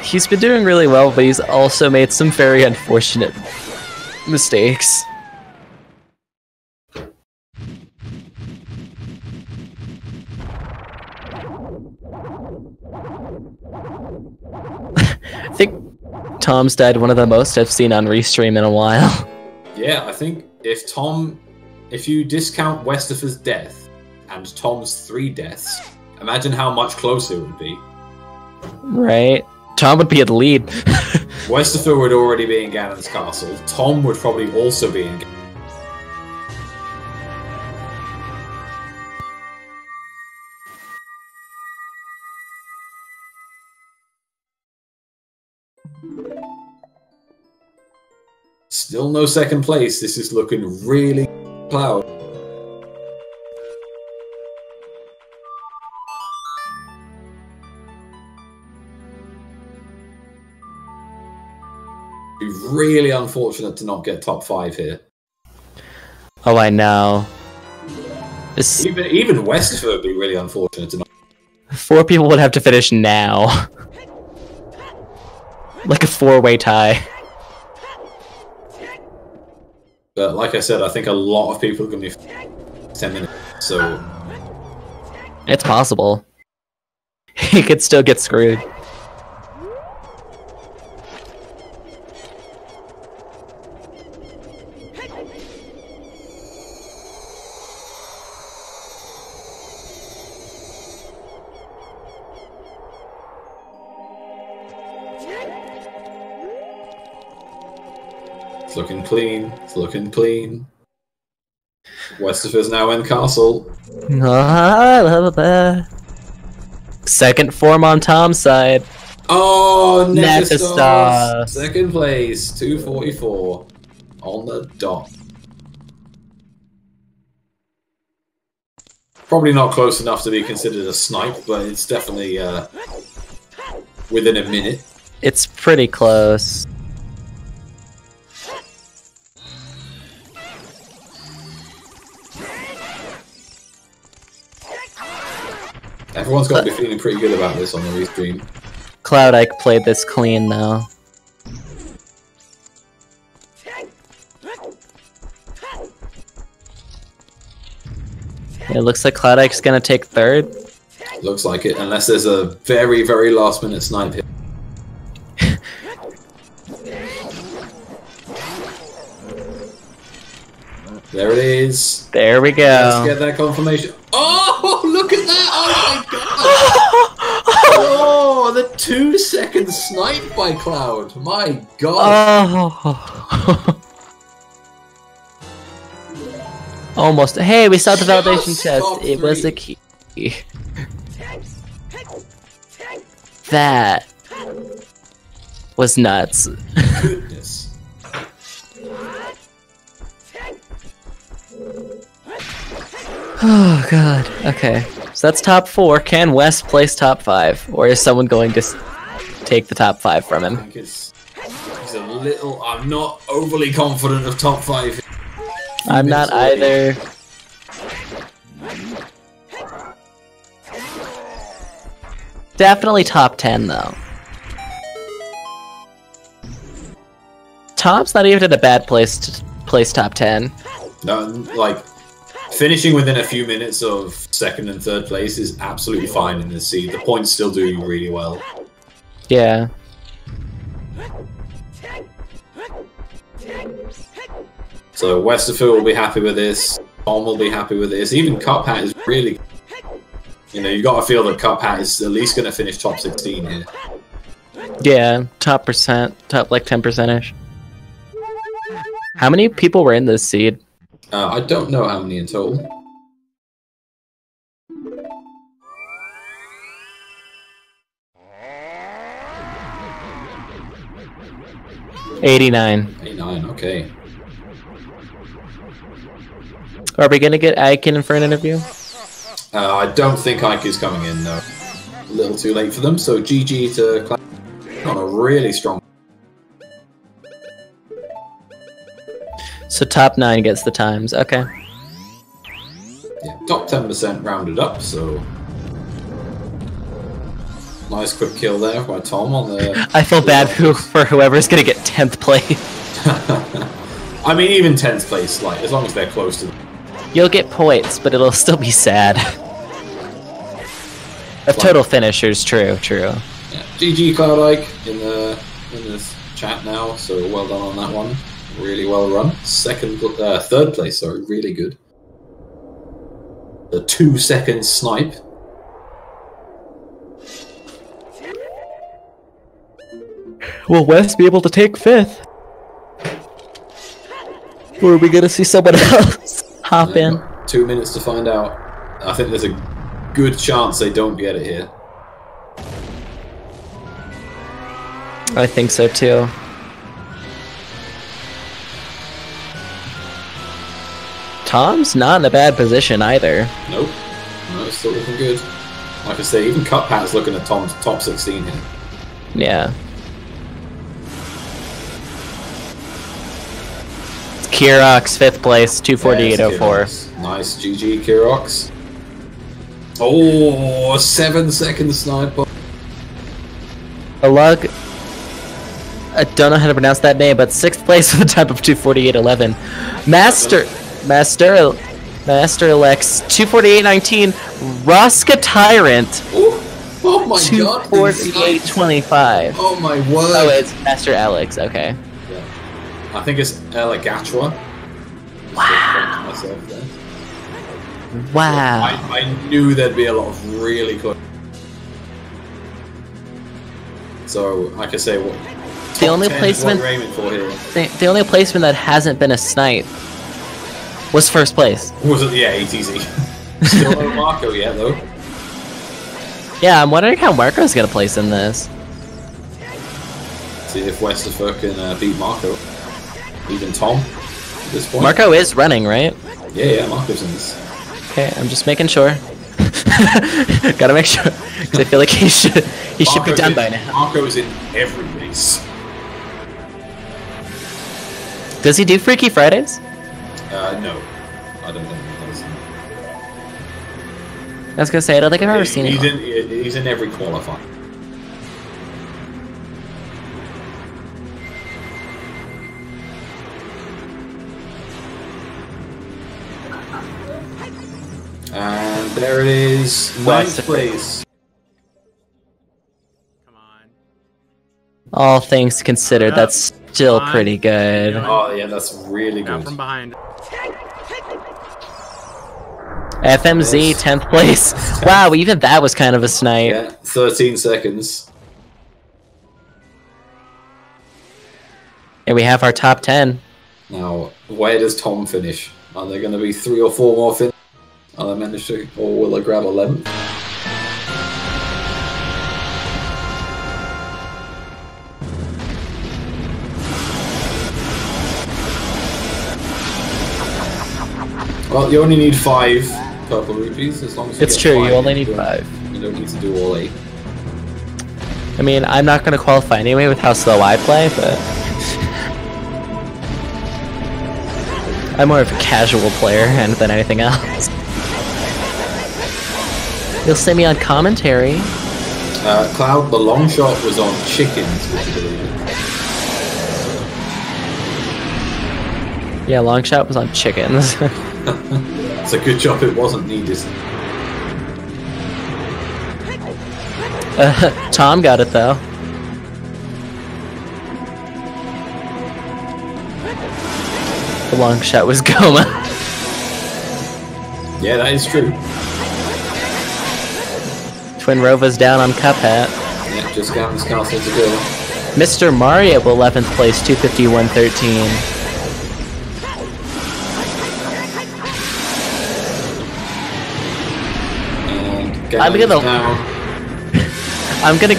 He's been doing really well, but he's also made some very unfortunate mistakes. I think Tom's died one of the most I've seen on Restream in a while. Yeah, I think if you discount Westerfer's death and Tom's 3 deaths, imagine how much closer it would be. Right? Tom would be at the lead. Westerfer would already be in Ganon's castle. Tom would probably also be in Still no second place. This is looking really cloud. Be really unfortunate to not get top 5 here. Oh, I know. Even Westerfer would be really unfortunate to not. 4 people would have to finish now. Like a 4-way tie. But like I said, I think a lot of people are going to be 10 minutes, so... It's possible. He could still get screwed. It's looking clean. It's looking clean. Westerfer's now in castle. I love that. Second form on Tom's side. Oh, Nephestos. Nephestos! Second place, 244 on the dot. Probably not close enough to be considered a snipe, but it's definitely within a minute. It's pretty close. Everyone's got to be feeling pretty good about this on the restream. Cloud Ike played this clean though. It looks like Cloud Ike's gonna take 3rd. Looks like it, unless there's a very, very last minute snipe hit. There it is. There we go. Let's get that confirmation. Oh, look at that! Oh my god! Oh, the 2-second snipe by Cloud. My god. Oh. Almost. Hey, we saw the validation test. It was a key. That was nuts. Goodness. Oh god. Okay. So that's top 4. Can West place top 5? Or is someone going to take the top 5 from I him? think it's I'm not overly confident of top 5. I'm not either. Definitely top 10 though. Tom's not even in a bad place to place top 10. No, like finishing within a few minutes of 2nd and 3rd place is absolutely fine in this seed. The points still doing really well. Yeah. So Westerfield will be happy with this. Tom will be happy with this. Even Cuphat is really, you know, you got to feel that Cuphat is at least going to finish top 16 here. Yeah, top like 10%ish. How many people were in this seed? I don't know how many in total. $89. 89, okay. Are we gonna get Aiken for an interview? I don't think Ike is coming in, no. A little too late for them, so GG to Cloud on a really strong. So top 9 gets the times, okay. Yeah, top 10% rounded up, so nice quick kill there by Tom on the... I feel bad for whoever's gonna get 10th place. I mean, even 10th place, like, as long as they're close to them. You'll get points, but it'll still be sad. Of total finishers, true. Yeah. GG Cloud Ike in this chat now, so well done on that one. Really well run. 3rd place, sorry, really good. The 2-second snipe. Will Wes be able to take 5th? Or are we gonna see someone else hop in? 2 minutes to find out. I think there's a good chance they don't get it here. I think so too. Tom's not in a bad position either. Nope. No, it's still looking good. Like I say, even Cuphat's looking at Tom's top 16 here. Yeah. Kirox, 5th place, 248.04. Nice, GG Kirox. Oh, 7-second sniper. A lug. I don't know how to pronounce that name, but 6th place with a time of 248.11. Master Alex, 248.19. Roska Tyrant. Ooh. Oh my god. 248.25. Oh my word. Oh, it's Master Alex, okay. I think it's Elegachwa. Wow. Wow. I knew there'd be a lot of really close. So, like I say, the only placement the only placement that hasn't been a snipe was 1st place. Was it? Yeah, ATZ. Still no Marco yet, though. Yeah, I'm wondering how Marco's gonna place in this. See if Westerfer can beat Marco. Even Tom at this point. Marco is running, right? Yeah, Marco's in this. Okay, I'm just making sure. Gotta make sure, because I feel like he should be done by now. Marco is in every race. Does he do Freaky Fridays? No, I don't think he does. I was gonna say I don't think I've ever seen him. He's in every qualifier. And there it is, 9th place. Come on. All things considered, that's still pretty good. Oh yeah, that's really Out good. from behind. FMZ, 10th place. Wow, even that was kind of a snipe. Yeah, 13 seconds. And we have our top 10. Now, where does Tom finish? Are there going to be 3 or 4 more finishes? Are they managed to, or will they grab 11th? Well, you only need 5 purple rupees as long as you It's get true, 5, you only need 5. You don't need to do all 8. I mean, I'm not going to qualify anyway with how slow I play, but... I'm more of a casual player than anything else. You'll see me on commentary. Cloud, the long shot was on chickens, would you believe it? Yeah, long shot was on chickens. It's a good job it wasn't needed. Tom got it though. The long shot was Goma. Yeah, that is true. Twin Rova's down on Cuphead. Yeah, just got this castle to go. Mr. Mario 11th place, 251.13. I'm gonna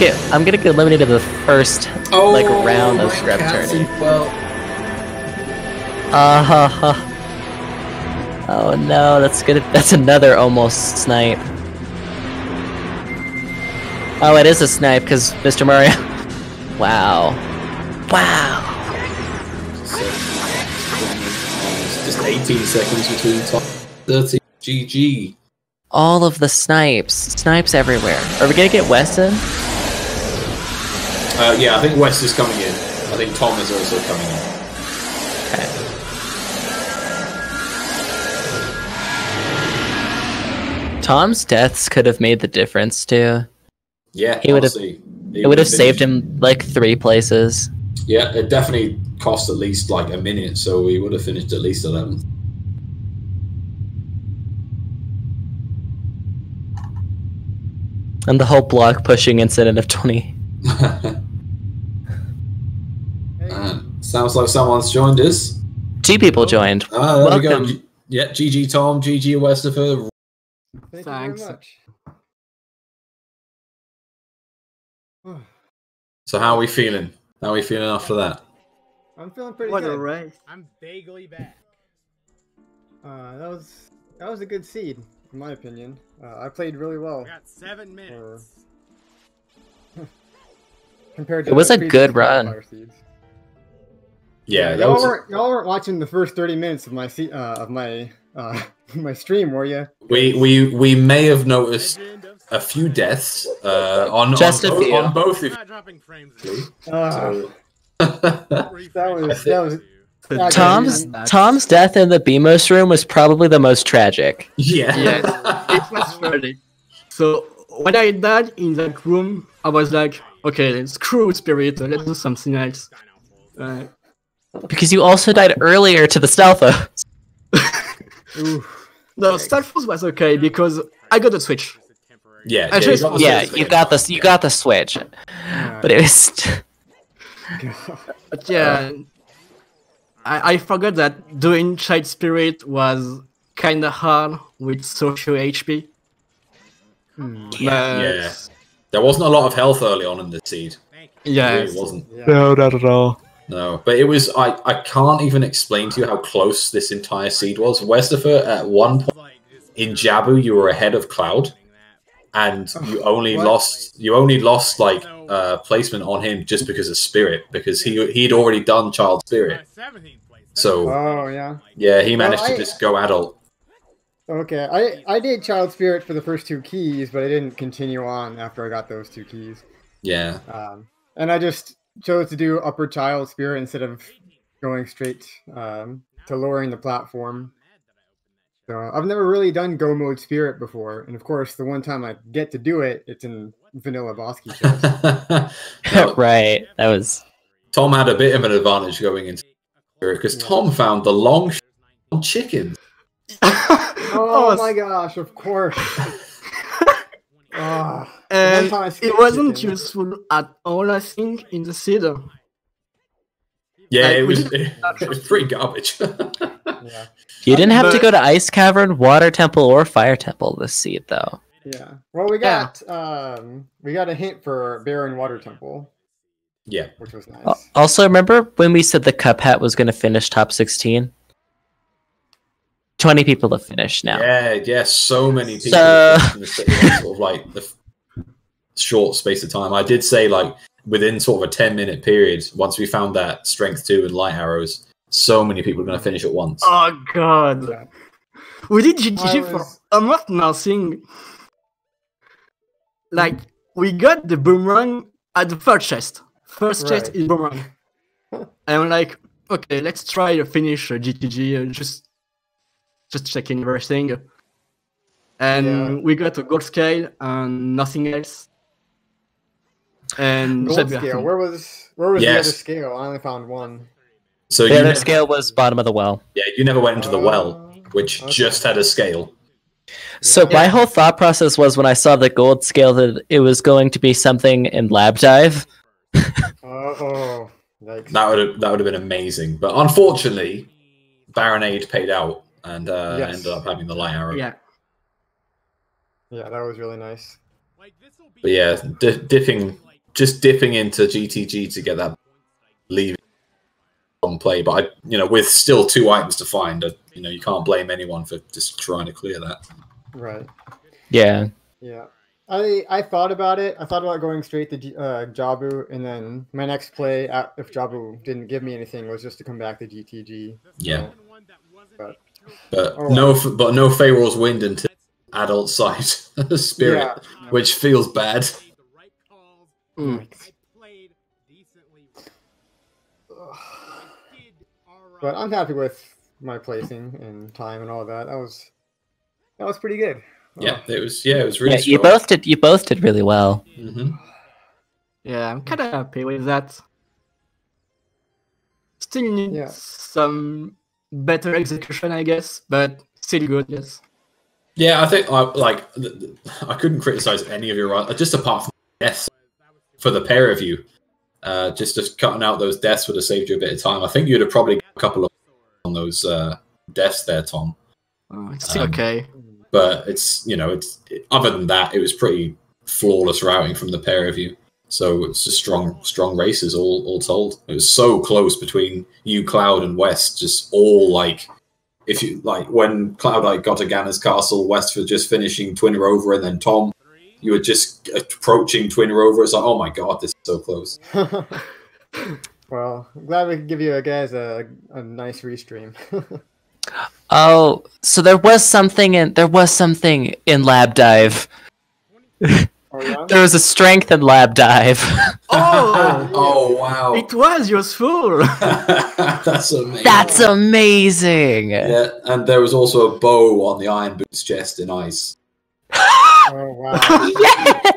get eliminated in the first round of scrap turning. Well, oh no, that's another almost snipe. Oh, it is a snipe because Mr. Mario. Wow. Just 18 seconds between top 30. GG. All of the snipes everywhere. Are we gonna get Weston? Yeah, I think West is coming in. I think Tom is also coming in. Okay. Tom's deaths could have made the difference too. Yeah, it would have saved him like 3 places. Yeah, it definitely cost at least like a minute, so we would have finished at least 11th. And the whole block pushing incident of 20. Sounds like someone's joined us. 2 people joined. There we go. Yeah, GG Tom, GG Westerfer. Thanks very much. So how are we feeling? How are we feeling after that? I'm feeling pretty What good. a race. I'm vaguely back. That was a good seed, in my opinion. I played really well. I got 7 minutes. Compared to it was a previous good run. Seeds. Yeah, y'all weren't watching the first 30 minutes of my my stream, were you? We may have noticed a few deaths on both of you. Not dropping frames. That was Tom's death in the BMOS room was probably the most tragic. Yeah. Yes, it was funny. So when I died in that room, I was like, okay, screw Spirit, let's do something else. Because you also died earlier to the Stealthos. No, Stealthos was okay because I got the switch. Yeah, you got the switch. But it was But yeah, I forgot that doing Child Spirit was kinda hard with social HP. Yeah. There wasn't a lot of health early on in the seed. Yeah, It really wasn't. Yeah. no, not at all. No, but it was. I can't even explain to you how close this entire seed was. Westerfer, at one point in Jabu, you were ahead of Cloud, and you only lost like placement on him just because of Spirit, because he'd already done Child Spirit. So yeah, he managed to just go adult. Okay, I did Child Spirit for the first 2 keys, but I didn't continue on after I got those 2 keys. Yeah. And I just chose to do Upper Child Spirit instead of going straight to lowering the platform. So I've never really done Go Mode Spirit before, and of course, the one time I get to do it, it's in Vanilla Bosky shows. Right, that was... Tom had a bit of an advantage going into Spirit, because Tom found the long shot on chickens. Oh my gosh, of course. And it wasn't useful at all, I think, in the cedar. Yeah, it was pretty garbage. Yeah. You didn't have to go to Ice Cavern, Water Temple, or Fire Temple this seed, though. Yeah. Well, we got a hint for Barren Water Temple. Yeah. Which was nice. Also, remember when we said the Cup Hat was going to finish top 16? 20 people have finished now. Yeah, so many people in sort of like the short space of time. I did say like within sort of a 10-minute period, once we found that strength 2 and light arrows, So many people are going to finish at once. Oh god. Yeah. We did GTG I for was- almost nothing. Like, we got the boomerang at the first chest. First chest Right. is boomerang. And I'm like, okay, let's try to finish GTG, just checking everything. And Yeah. we got a gold scale and nothing else. And Gold said we scale. have- Where was the Yes. other scale? I only found one. So The you other never, scale was bottom of the well. yeah, you never went into the well, which Okay. just had a scale. So my whole thought process was when I saw the gold scale that it was going to be something in lab dive. Oh, yikes. That would have been amazing, but unfortunately, Baronade paid out and Yes. ended up having the light arrow. Yeah. Yeah, that was really nice. But yeah, dipping into GTG to get that leaving on play. But with still 2 items to find, you can't blame anyone for just trying to clear that. Right. Yeah. Yeah. I thought about it. I thought about going straight to Jabu, and then my next play, if Jabu didn't give me anything, was just to come back to GTG. Yeah, But but Oh, no Pharaoh's Wind until Adult Sight Spirit, yeah. which feels bad. Mm. But I'm happy with my placing and time and all that. That was pretty good. Yeah, it was really Yeah, you strong. both did really well. Mhm. Yeah, I'm kind of happy with that. Still need Yeah. some better execution, I guess, but still good, yes. Yeah, I think I couldn't criticize any of your just apart from deaths for the pair of you. Just cutting out those deaths would have saved you a bit of time. I think you'd have probably got a couple of on those deaths there, Tom. It's still okay. But other than that, it was pretty flawless routing from the pair of you. So it's just strong races all told. It was so close between you, Cloud, and West. Just all if you when Cloud got to Ganna's Castle, West was just finishing Twin Rover, and then Tom, you were just approaching Twin Rover. It's like, oh my god, this is so close. Well, I'm glad we could give you guys a nice restream. Oh, so there was something in lab dive. Oh, yeah? There was a strength in lab dive. Oh! Oh wow, It was useful! that's amazing. That's amazing. Yeah, and there was also a bow on the Iron Boots chest in ice. Oh, wow.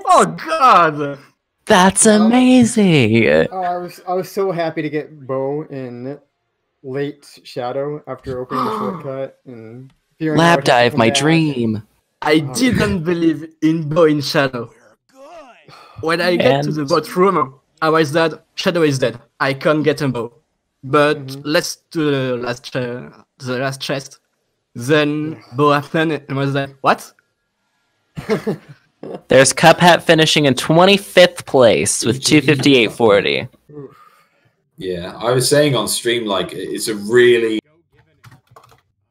Oh god! That's amazing. Oh, I was so happy to get Bo in late Shadow after opening the shortcut and fearing Lab out he'd dive, come my back. dream. I didn't believe in Bow in Shadow. When I get to the bot room, I was dead. Shadow is dead. I can't get a bow. But let's do the last chest. Then Bow happened and I was like, what? There's Cuphat finishing in 25th place with 258.40. Yeah, I was saying on stream, it's a really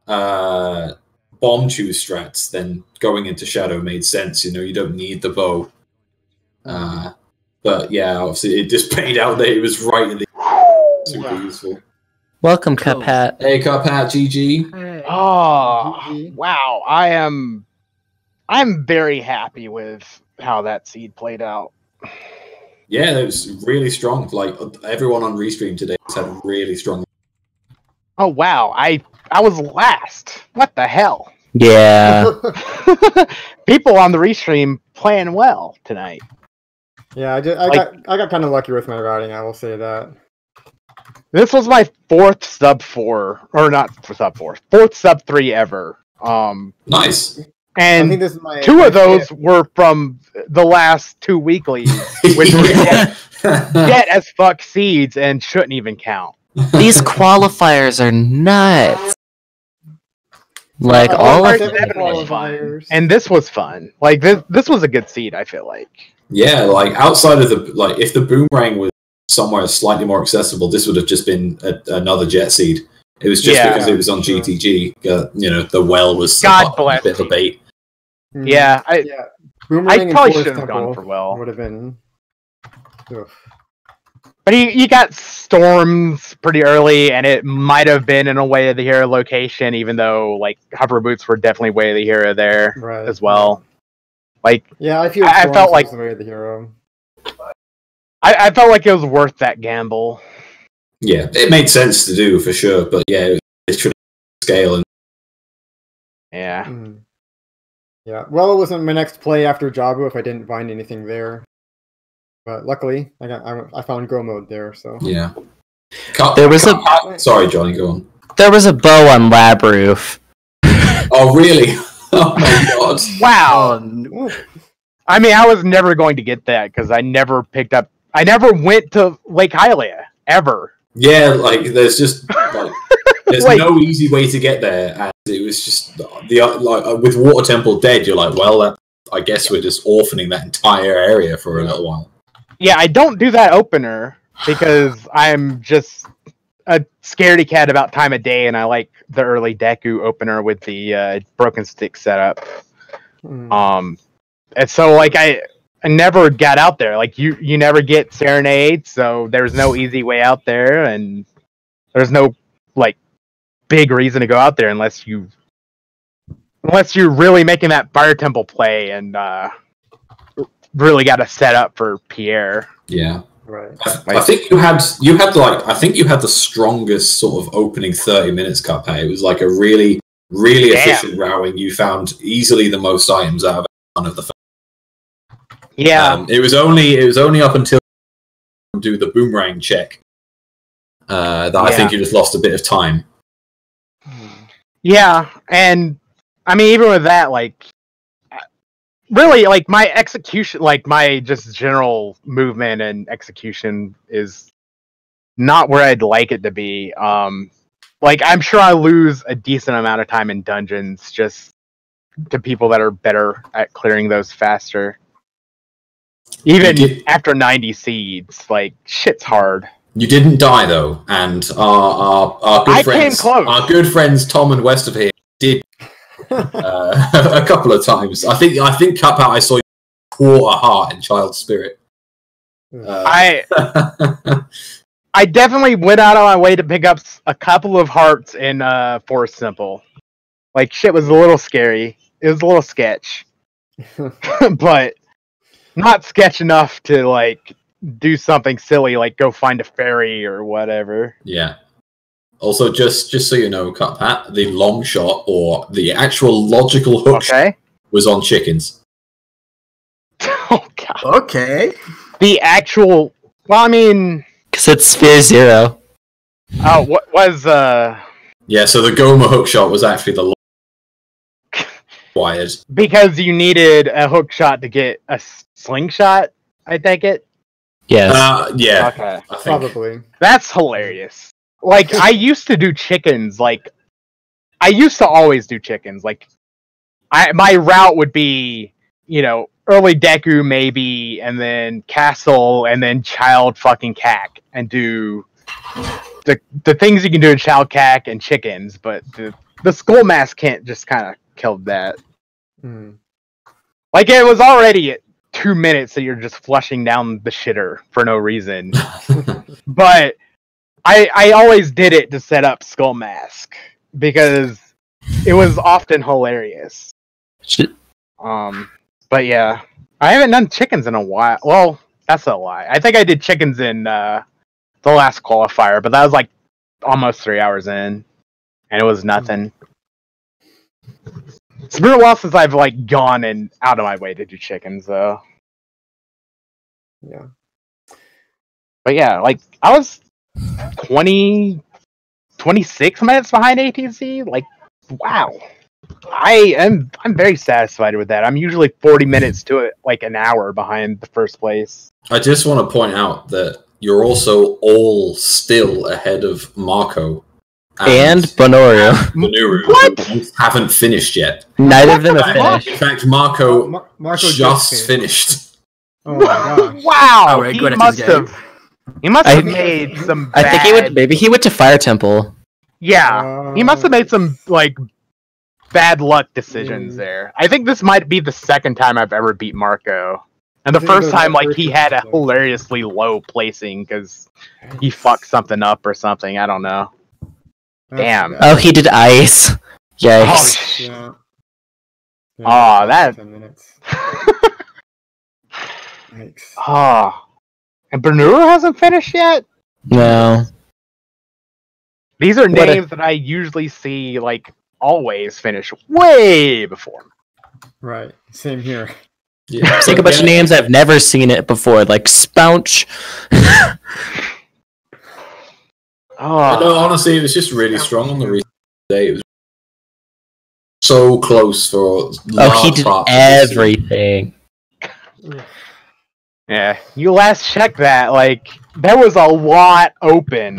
bomb choose strats. Then going into Shadow made sense. You don't need the bow. But yeah, obviously it just paid out that it was right in the super useful. Welcome, Cool. Cuphat. Hey, Cuphat, GG. Oh, GG. wow. I'm very happy with how that seed played out. Yeah, it was really strong. Everyone on Restream today has had really strong. Oh, wow. I was last. What the hell? Yeah. People on the restream playing well tonight. Yeah, I got kind of lucky with my routing. I will say that. This was my fourth sub 4, or not sub 4, fourth sub 3 ever. Nice. I And think this is my 2 of those were from the last 2 weeklies, which were get as fuck seeds and shouldn't even count. These qualifiers are nuts. All of Seven was fun, and this was fun. This was a good seed. I feel like. Yeah, outside of if the boomerang was somewhere slightly more accessible, this would have just been another jet seed. It was just because it was on GTG. The well was God a bless bit of a you. bait. Yeah, Boomerang and probably Force shouldn't have gone Temple for well. would have been. Ugh. But you got storms pretty early, and it might have been in a Way of the Hero location, even though like hover boots were definitely Way of the Hero there as well. Like, yeah, I feel I felt like the Way of the Hero. I felt like it was worth that gamble. Yeah, it made sense to do for sure, but yeah, it should scale and Yeah. Yeah. Well, it wasn't my next play after Jabu if I didn't find anything there. But luckily, I found Go mode there. So yeah. There was Sorry, Johnny, go on. There was a bow on Lab Roof. Oh, really? Oh my god! Wow. Oh, I mean, I was never going to get that because I never went to Lake Hylia ever. Yeah, like there's just like there's Like- no easy way to get there, and it was just with Water Temple dead. You're like, well, I guess we're just orphaning that entire area for a little while. Yeah, I don't do that opener because I'm just a scaredy cat about time of day, and I like the early Deku opener with the broken stick setup. And so like I never got out there. Like you never get Serenade, so there's no easy way out there, and there's no like big reason to go out there unless you're really making that Fire Temple play and really got to set up for Pierre. Yeah. right. I think you had the strongest sort of opening 30 minutes Cuphead. It was like a really efficient routing. You found easily the most items out of one of the. Yeah. It was only up until you do the boomerang check that I think you just lost a bit of time. Yeah, and I mean even with that, like really like my execution, like my just general movement and execution is not where I'd like it to be. Like I'm sure I lose a decent amount of time in dungeons just to people that are better at clearing those faster. Even after 90 seeds, like shit's hard. You didn't die though, and our good friends, came close. Our good friends Tom and West of here did a couple of times. I think Cuphead I saw you quarter heart in Child Spirit. I definitely went out of my way to pick up a couple of hearts in Forest Simple. Like shit was a little scary. It was a little sketch, but not sketch enough to like do something silly like go find a fairy or whatever. Yeah. Also, just so you know, Cuphead, the long shot or the actual logical hook shot was on chickens. Oh god. okay. The actual. Well, I mean, because it's Sphere Zero. Oh, what was Yeah, so the Goma hook shot was actually the wired because you needed a hook shot to get a slingshot. I take it. Yes. Yeah. Okay. I think. Probably. That's hilarious. Like I used to do chickens. Like I used to always do chickens. Like my route would be, early Deku maybe, and then Castle, and then Child fucking Cack, and do the things you can do in Child Cack and chickens. But the Skull Mask can't just kind of kill that. Like it was already at 2 minutes that you're just flushing down the shitter for no reason. But I always did it to set up Skull Mask because it was often hilarious. But yeah, I haven't done chickens in a while. Well, that's a lie. I think I did chickens in the last qualifier, but that was like almost 3 hours in, and it was nothing. It's been a while since I've like gone and out of my way to do chickens, though. Yeah. But yeah, like I was 26 minutes behind ATC. Like, wow. I'm very satisfied with that. I'm usually 40 minutes to it, like an hour behind the first place. I just want to point out that you're also all still ahead of Marco and Bonoru. What? Who haven't finished yet. Neither of them have finished. In fact, Marco Marco just finished. Oh my gosh. Wow! Oh, we're good at this game. He must have made some. I think he went to Fire Temple. Yeah, he must have made some like bad luck decisions there. I think this might be the second time I've ever beat Marco. And the I think first those time, like, first he had a episode. hilariously low placing because he fucked something up or something. I don't know. That's Damn. bad. Oh, he did ice. Oh, Yikes. Yeah. Oh, that- 10 minutes. Yikes. Oh. And Bernuro hasn't finished yet? No. These are What a- names that I usually see, like, always finish way before. Right. Same here. Yeah. Think a bunch of names I've never seen it before, like Spounch. Oh. No, honestly, it was just really strong on the recent day. It was so close for. Oh, he did everything. Yeah, you last checked that, like, there was a lot open.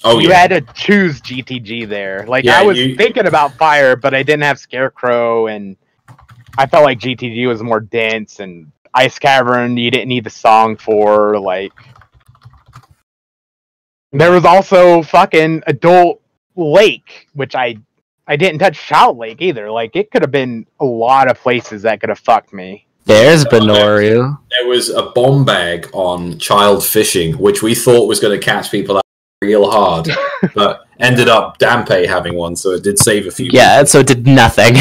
Oh You yeah. had to choose GTG there. Like, Yeah, I was you- thinking about Fire, but I didn't have Scarecrow, and I felt like GTG was more dense, and Ice Cavern, you didn't need the song for, like... There was also fucking Adult Lake, which I didn't touch Child Lake either. Like, it could have been a lot of places that could have fucked me. There's Benoru. There was a bomb bag on child fishing, which we thought was going to catch people out real hard, but ended up Dampe having one, so it did save a few. Yeah, so it did nothing.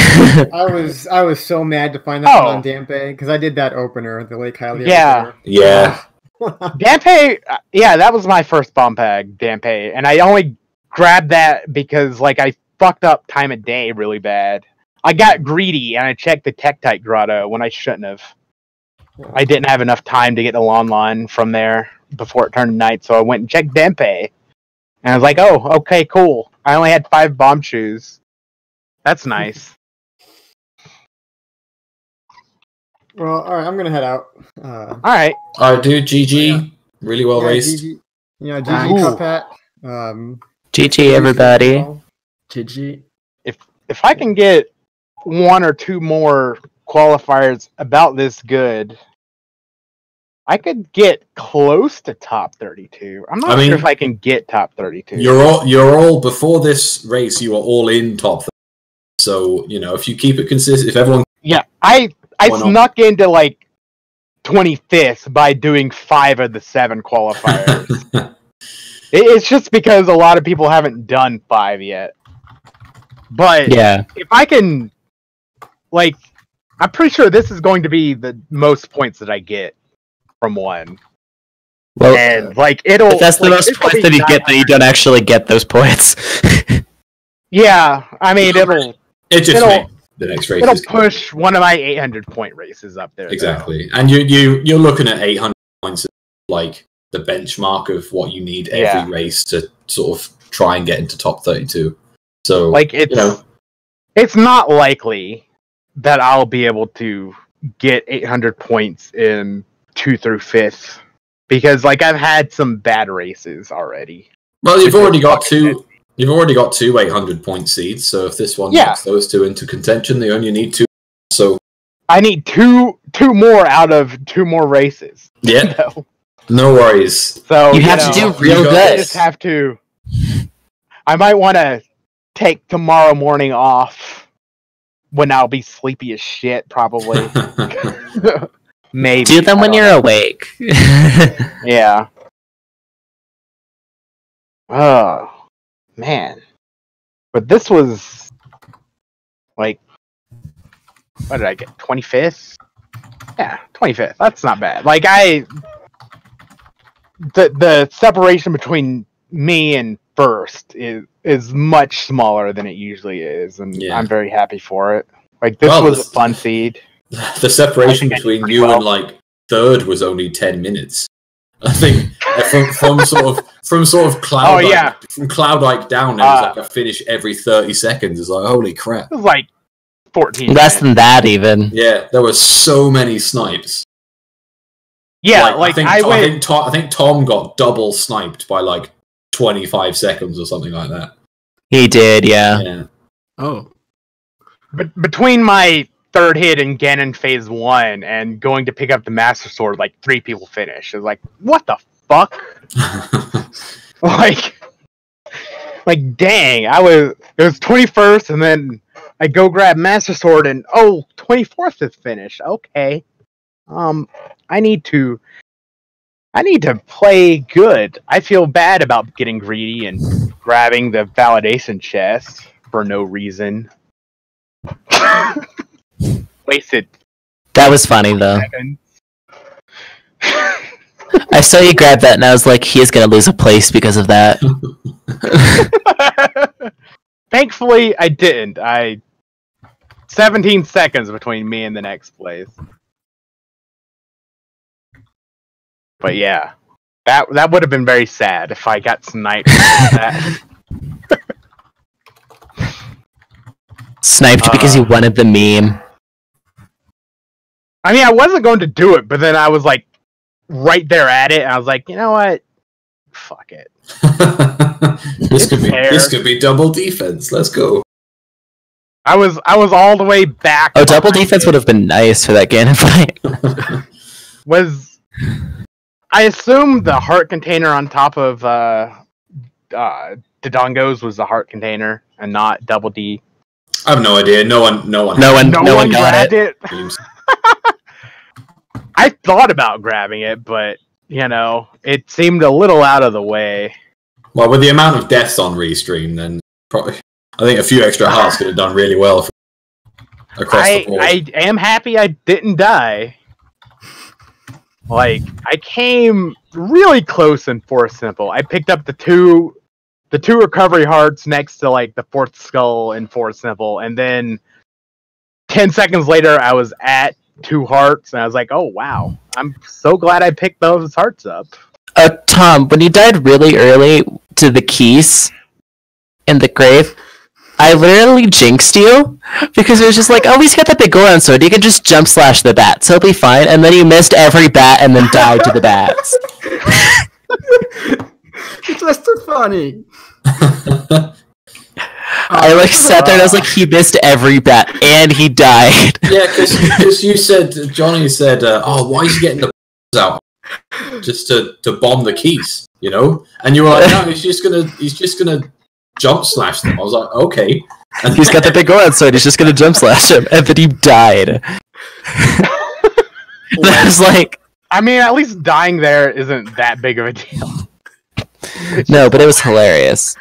I was so mad to find that one Oh. on Dampe because I did that opener, the Lake Hylia. Yeah. Yeah. Dampe, yeah, that was my first bomb bag, Dampe, and I only grabbed that because, like, I fucked up time of day really bad. I got greedy and I checked the Tektite Grotto when I shouldn't have. I didn't have enough time to get the lawn line from there before it turned night, so I went and checked Dampe. And I was like, oh, okay, cool. I only had 5 bomb shoes. That's nice. Well, all right, I'm gonna head out. Alright. All right, dude. GG. Yeah. Really well raced. GG, GG Ooh. Cuphead. GG, everybody. GG. If I can get 1 or 2 more qualifiers about this good, I could get close to top 32. I'm not I mean, sure if I can get top 32. You're all before this race. You were all in top 30. So you know if you keep it consistent, if everyone Yeah, I Why not? snuck into like 25th by doing 5 of the 7 qualifiers. It's just because a lot of people haven't done 5 yet. But Yeah. if I can, like, I'm pretty sure this is going to be the most points that I get from one. Well, And like it'll. if that's the like, most it'll points be that you get, then you 900. don't actually get those points. Yeah, I mean it just It'll- makes the next race it'll is push one of my 800 point races up there. though. exactly, and you're looking at 800 points, like the benchmark of what you need every Yeah. race to sort of try and get into top 32. So Like it's you know, it's not likely that I'll be able to get 800 points in 2 through 5th because like I've had some bad races already. well, you've Which is already got fucking two. You've already got 2 800 point seeds. So if this one Yeah. knocks those 2 into contention, they only need 2. So I need two more out of 2 more races. yeah, So, no worries. You have to know, do real you got I good. just have to. I might want to take tomorrow morning off when I'll be sleepy as shit, probably. Maybe. Do them I when don't you're know. awake. Yeah. Oh, man. But this was like, what did I get? 25th? Yeah, 25th. That's not bad. Like, the separation between me and first is much smaller than it usually is, and Yeah. I'm very happy for it. Like, this Well, was this- a fun seed. The separation I think I did between pretty you well. and like third was only 10 minutes. I think from sort of cloud Oh, yeah. from Cloudike down, it was Uh, like a finish every 30 seconds. It's like holy crap. It was like 14 Less minutes. than that, even. Yeah, there were so many snipes. Yeah, I like, think I went... I think Tom got double sniped by like 25 seconds or something like that. He did, yeah. Yeah. Oh. But between my third hit in Ganon Phase 1 and going to pick up the Master Sword, like 3 people finished. It was like, what the fuck? Like, dang, it was 21st, and then I go grab Master Sword, and 24th is finished. Okay. I need to play good. I feel bad about getting greedy and grabbing the validation chest for no reason. Wasted. That was funny though. Seconds. I saw you grab that, and I was like, he is gonna lose a place because of that. Thankfully, I didn't. 17 seconds between me and the next place. But yeah, that would have been very sad if I got sniped. Like that. Sniped because you wanted the meme. I mean, I wasn't going to do it, but then I was like right there at it, and I was like, you know what? Fuck it. This could be double defense. Let's go. I was all the way back. Oh, double defense would have been nice for that Ganon fight. I assume the heart container on top of Dodongo's was the heart container and not double D. I have no idea. No one grabbed it. I thought about grabbing it, but you know, it seemed a little out of the way. Well, with the amount of deaths on Restream, then probably I think a few extra hearts could have done really well across the board. I am happy I didn't die. Like, I came really close in fourth simple. I picked up the two recovery hearts next to like the fourth skull in fourth simple, and then 10 seconds later I was at 2 hearts, and I was like, oh wow, I'm so glad I picked those hearts up. Tom, when you died really early to the keys in the grave, I literally jinxed you because it was just like, oh, he's got that big Goron sword. He can just jump slash the bats. He'll be fine. And then you missed every bat and then died to the bats. It was too funny. I like sat there and I was like, he missed every bat and he died. Yeah, because you said, Johnny said, oh, why is he getting the out just to bomb the keys, you know? And you were like, no, he's just gonna jump slash them. I was like, okay. And he's got the big Goron sword. He's just gonna jump slash him, and then he died. I was like, I mean, at least dying there isn't that big of a deal. No, but it was hilarious.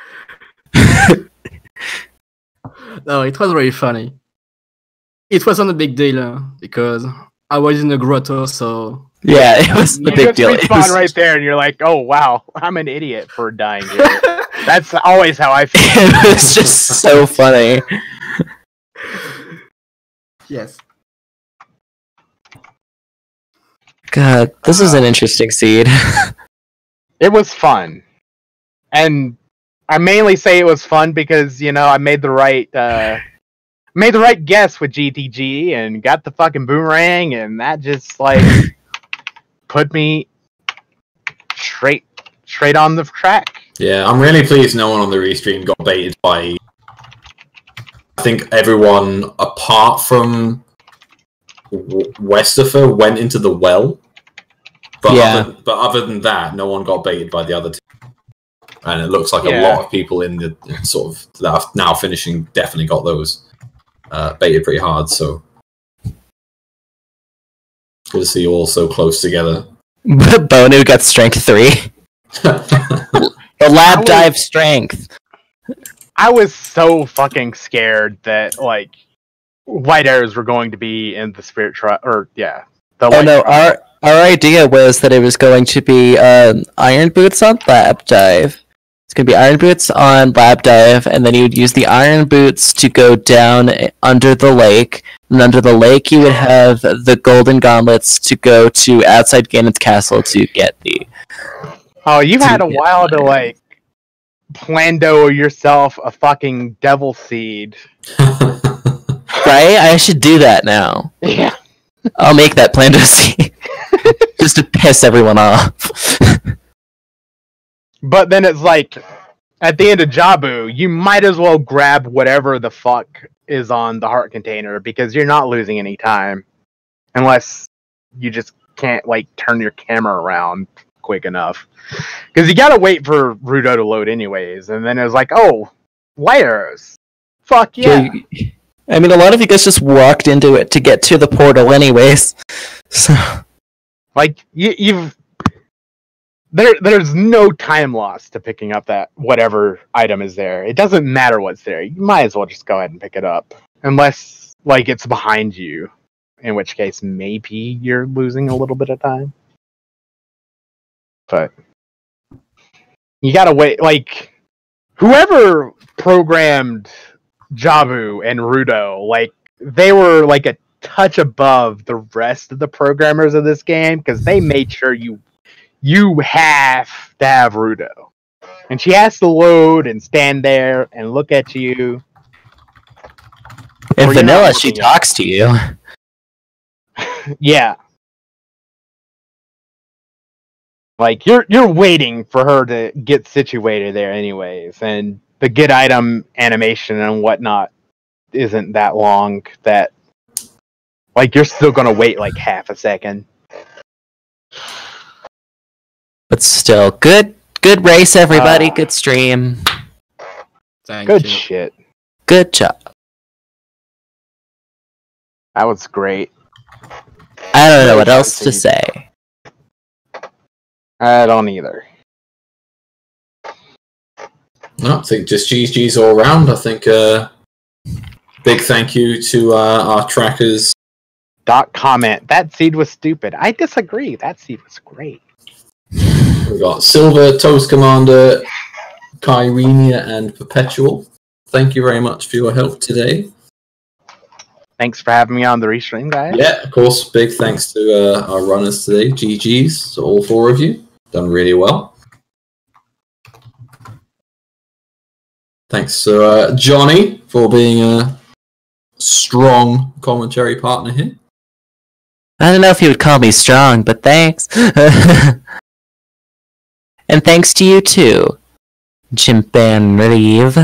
No, it was very funny. It wasn't a big deal because I was in a grotto, so yeah, it was a big deal. You just respawn right there, and you're like, "Oh wow, I'm an idiot for dying here." That's always how I feel. It was just so funny. Yes. God, this was an interesting seed. It was fun, and I mainly say it was fun because you know I made the right guess with GTG and got the fucking boomerang, and that just like put me straight on the track. Yeah, I'm really pleased no one on the restream got baited by. I think everyone apart from Westerfer went into the well, but yeah. Other than that, no one got baited by the other two. And it looks like a lot of people in the sort of that are now finishing definitely got those baited pretty hard. So good to see you all so close together. Bonu got strength 3. The lab dive strength. I was so fucking scared that like white arrows were going to be in the spirit trial, or yeah. Our idea was that it was going to be iron boots on lab dive. It's going to be iron boots on lab dive, and then you would use the iron boots to go down under the lake. And under the lake, you would have the golden gauntlets to go to outside Ganon's castle to get the. Oh, you had a while to like plando yourself a fucking devil seed. Right? I should do that now. Yeah. I'll make that plando seed. Just to piss everyone off. But then it's like, at the end of Jabu, you might as well grab whatever the fuck is on the heart container, because you're not losing any time. Unless you just can't, like, turn your camera around quick enough. Because you gotta wait for Rudo to load anyways, and then it was like, oh, light arrows. Fuck yeah. I mean, a lot of you guys just walked into it to get to the portal anyways. So, Like you've there's no time loss to picking up that whatever item is there. It doesn't matter what's there. You might as well just go ahead and pick it up, unless like it's behind you, in which case maybe you're losing a little bit of time. But you gotta wait. Like whoever programmed Jabu and Rudo, like they were like a touch above the rest of the programmers of this game because they made sure you have to have Rudo, and she has to load and stand there and look at you. in vanilla, she talks to you. Yeah, like you're waiting for her to get situated there, anyways, and the get item animation and whatnot isn't that long. That like you're still gonna wait like half a second. But still, good race, everybody. Good stream. Good shit. Good job. That was great. I don't know what else to say. I don't either. No, I think just GG's all around. I think big thank you to our trackers. Comment. That seed was stupid. I disagree. That seed was great. We got Silver, Toast Commander, Kyrenia, and Perpetual. Thank you very much for your help today. Thanks for having me on the restream, guys. Yeah, of course. Big thanks to our runners today. GG's to all four of you. Done really well. Thanks to Johnny for being a strong commentary partner here. I don't know if you would call me strong, but thanks. And thanks to you too, Chimpan Reeve.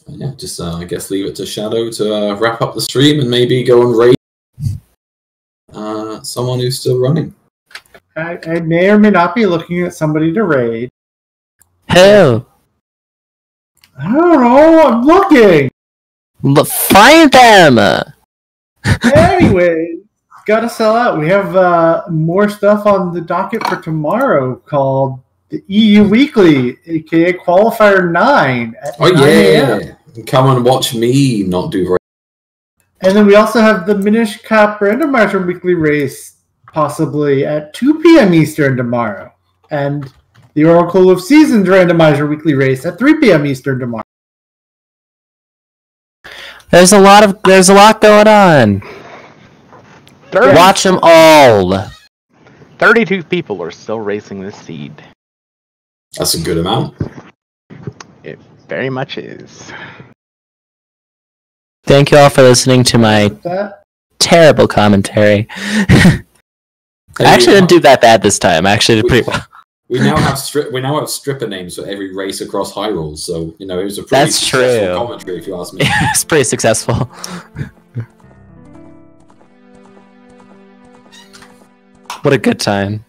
Yeah, just I guess leave it to Shadow to wrap up the stream and maybe go and raid someone who's still running. I may or may not be looking at somebody to raid. Who? I don't know. I'm looking. Find them. Anyway, gotta sell out. We have more stuff on the docket for tomorrow called the EU Weekly, aka Qualifier 9 at 9 a.m. Come and watch me not do raid. And then we also have the Minish Cup Randomizer Weekly Race, possibly at 2 p.m. Eastern tomorrow. And the Oracle of Seasons Randomizer Weekly Race at 3 p.m. Eastern tomorrow. There's a lot going on. Watch them all. 32 people are still racing this seed. That's a good amount. It very much is. Thank you all for listening to my terrible commentary. I actually didn't do that bad this time. I actually did pretty well. We now have stripper names for every race across Hyrule, so it was a pretty successful commentary, if you ask me. It's pretty successful. What a good time.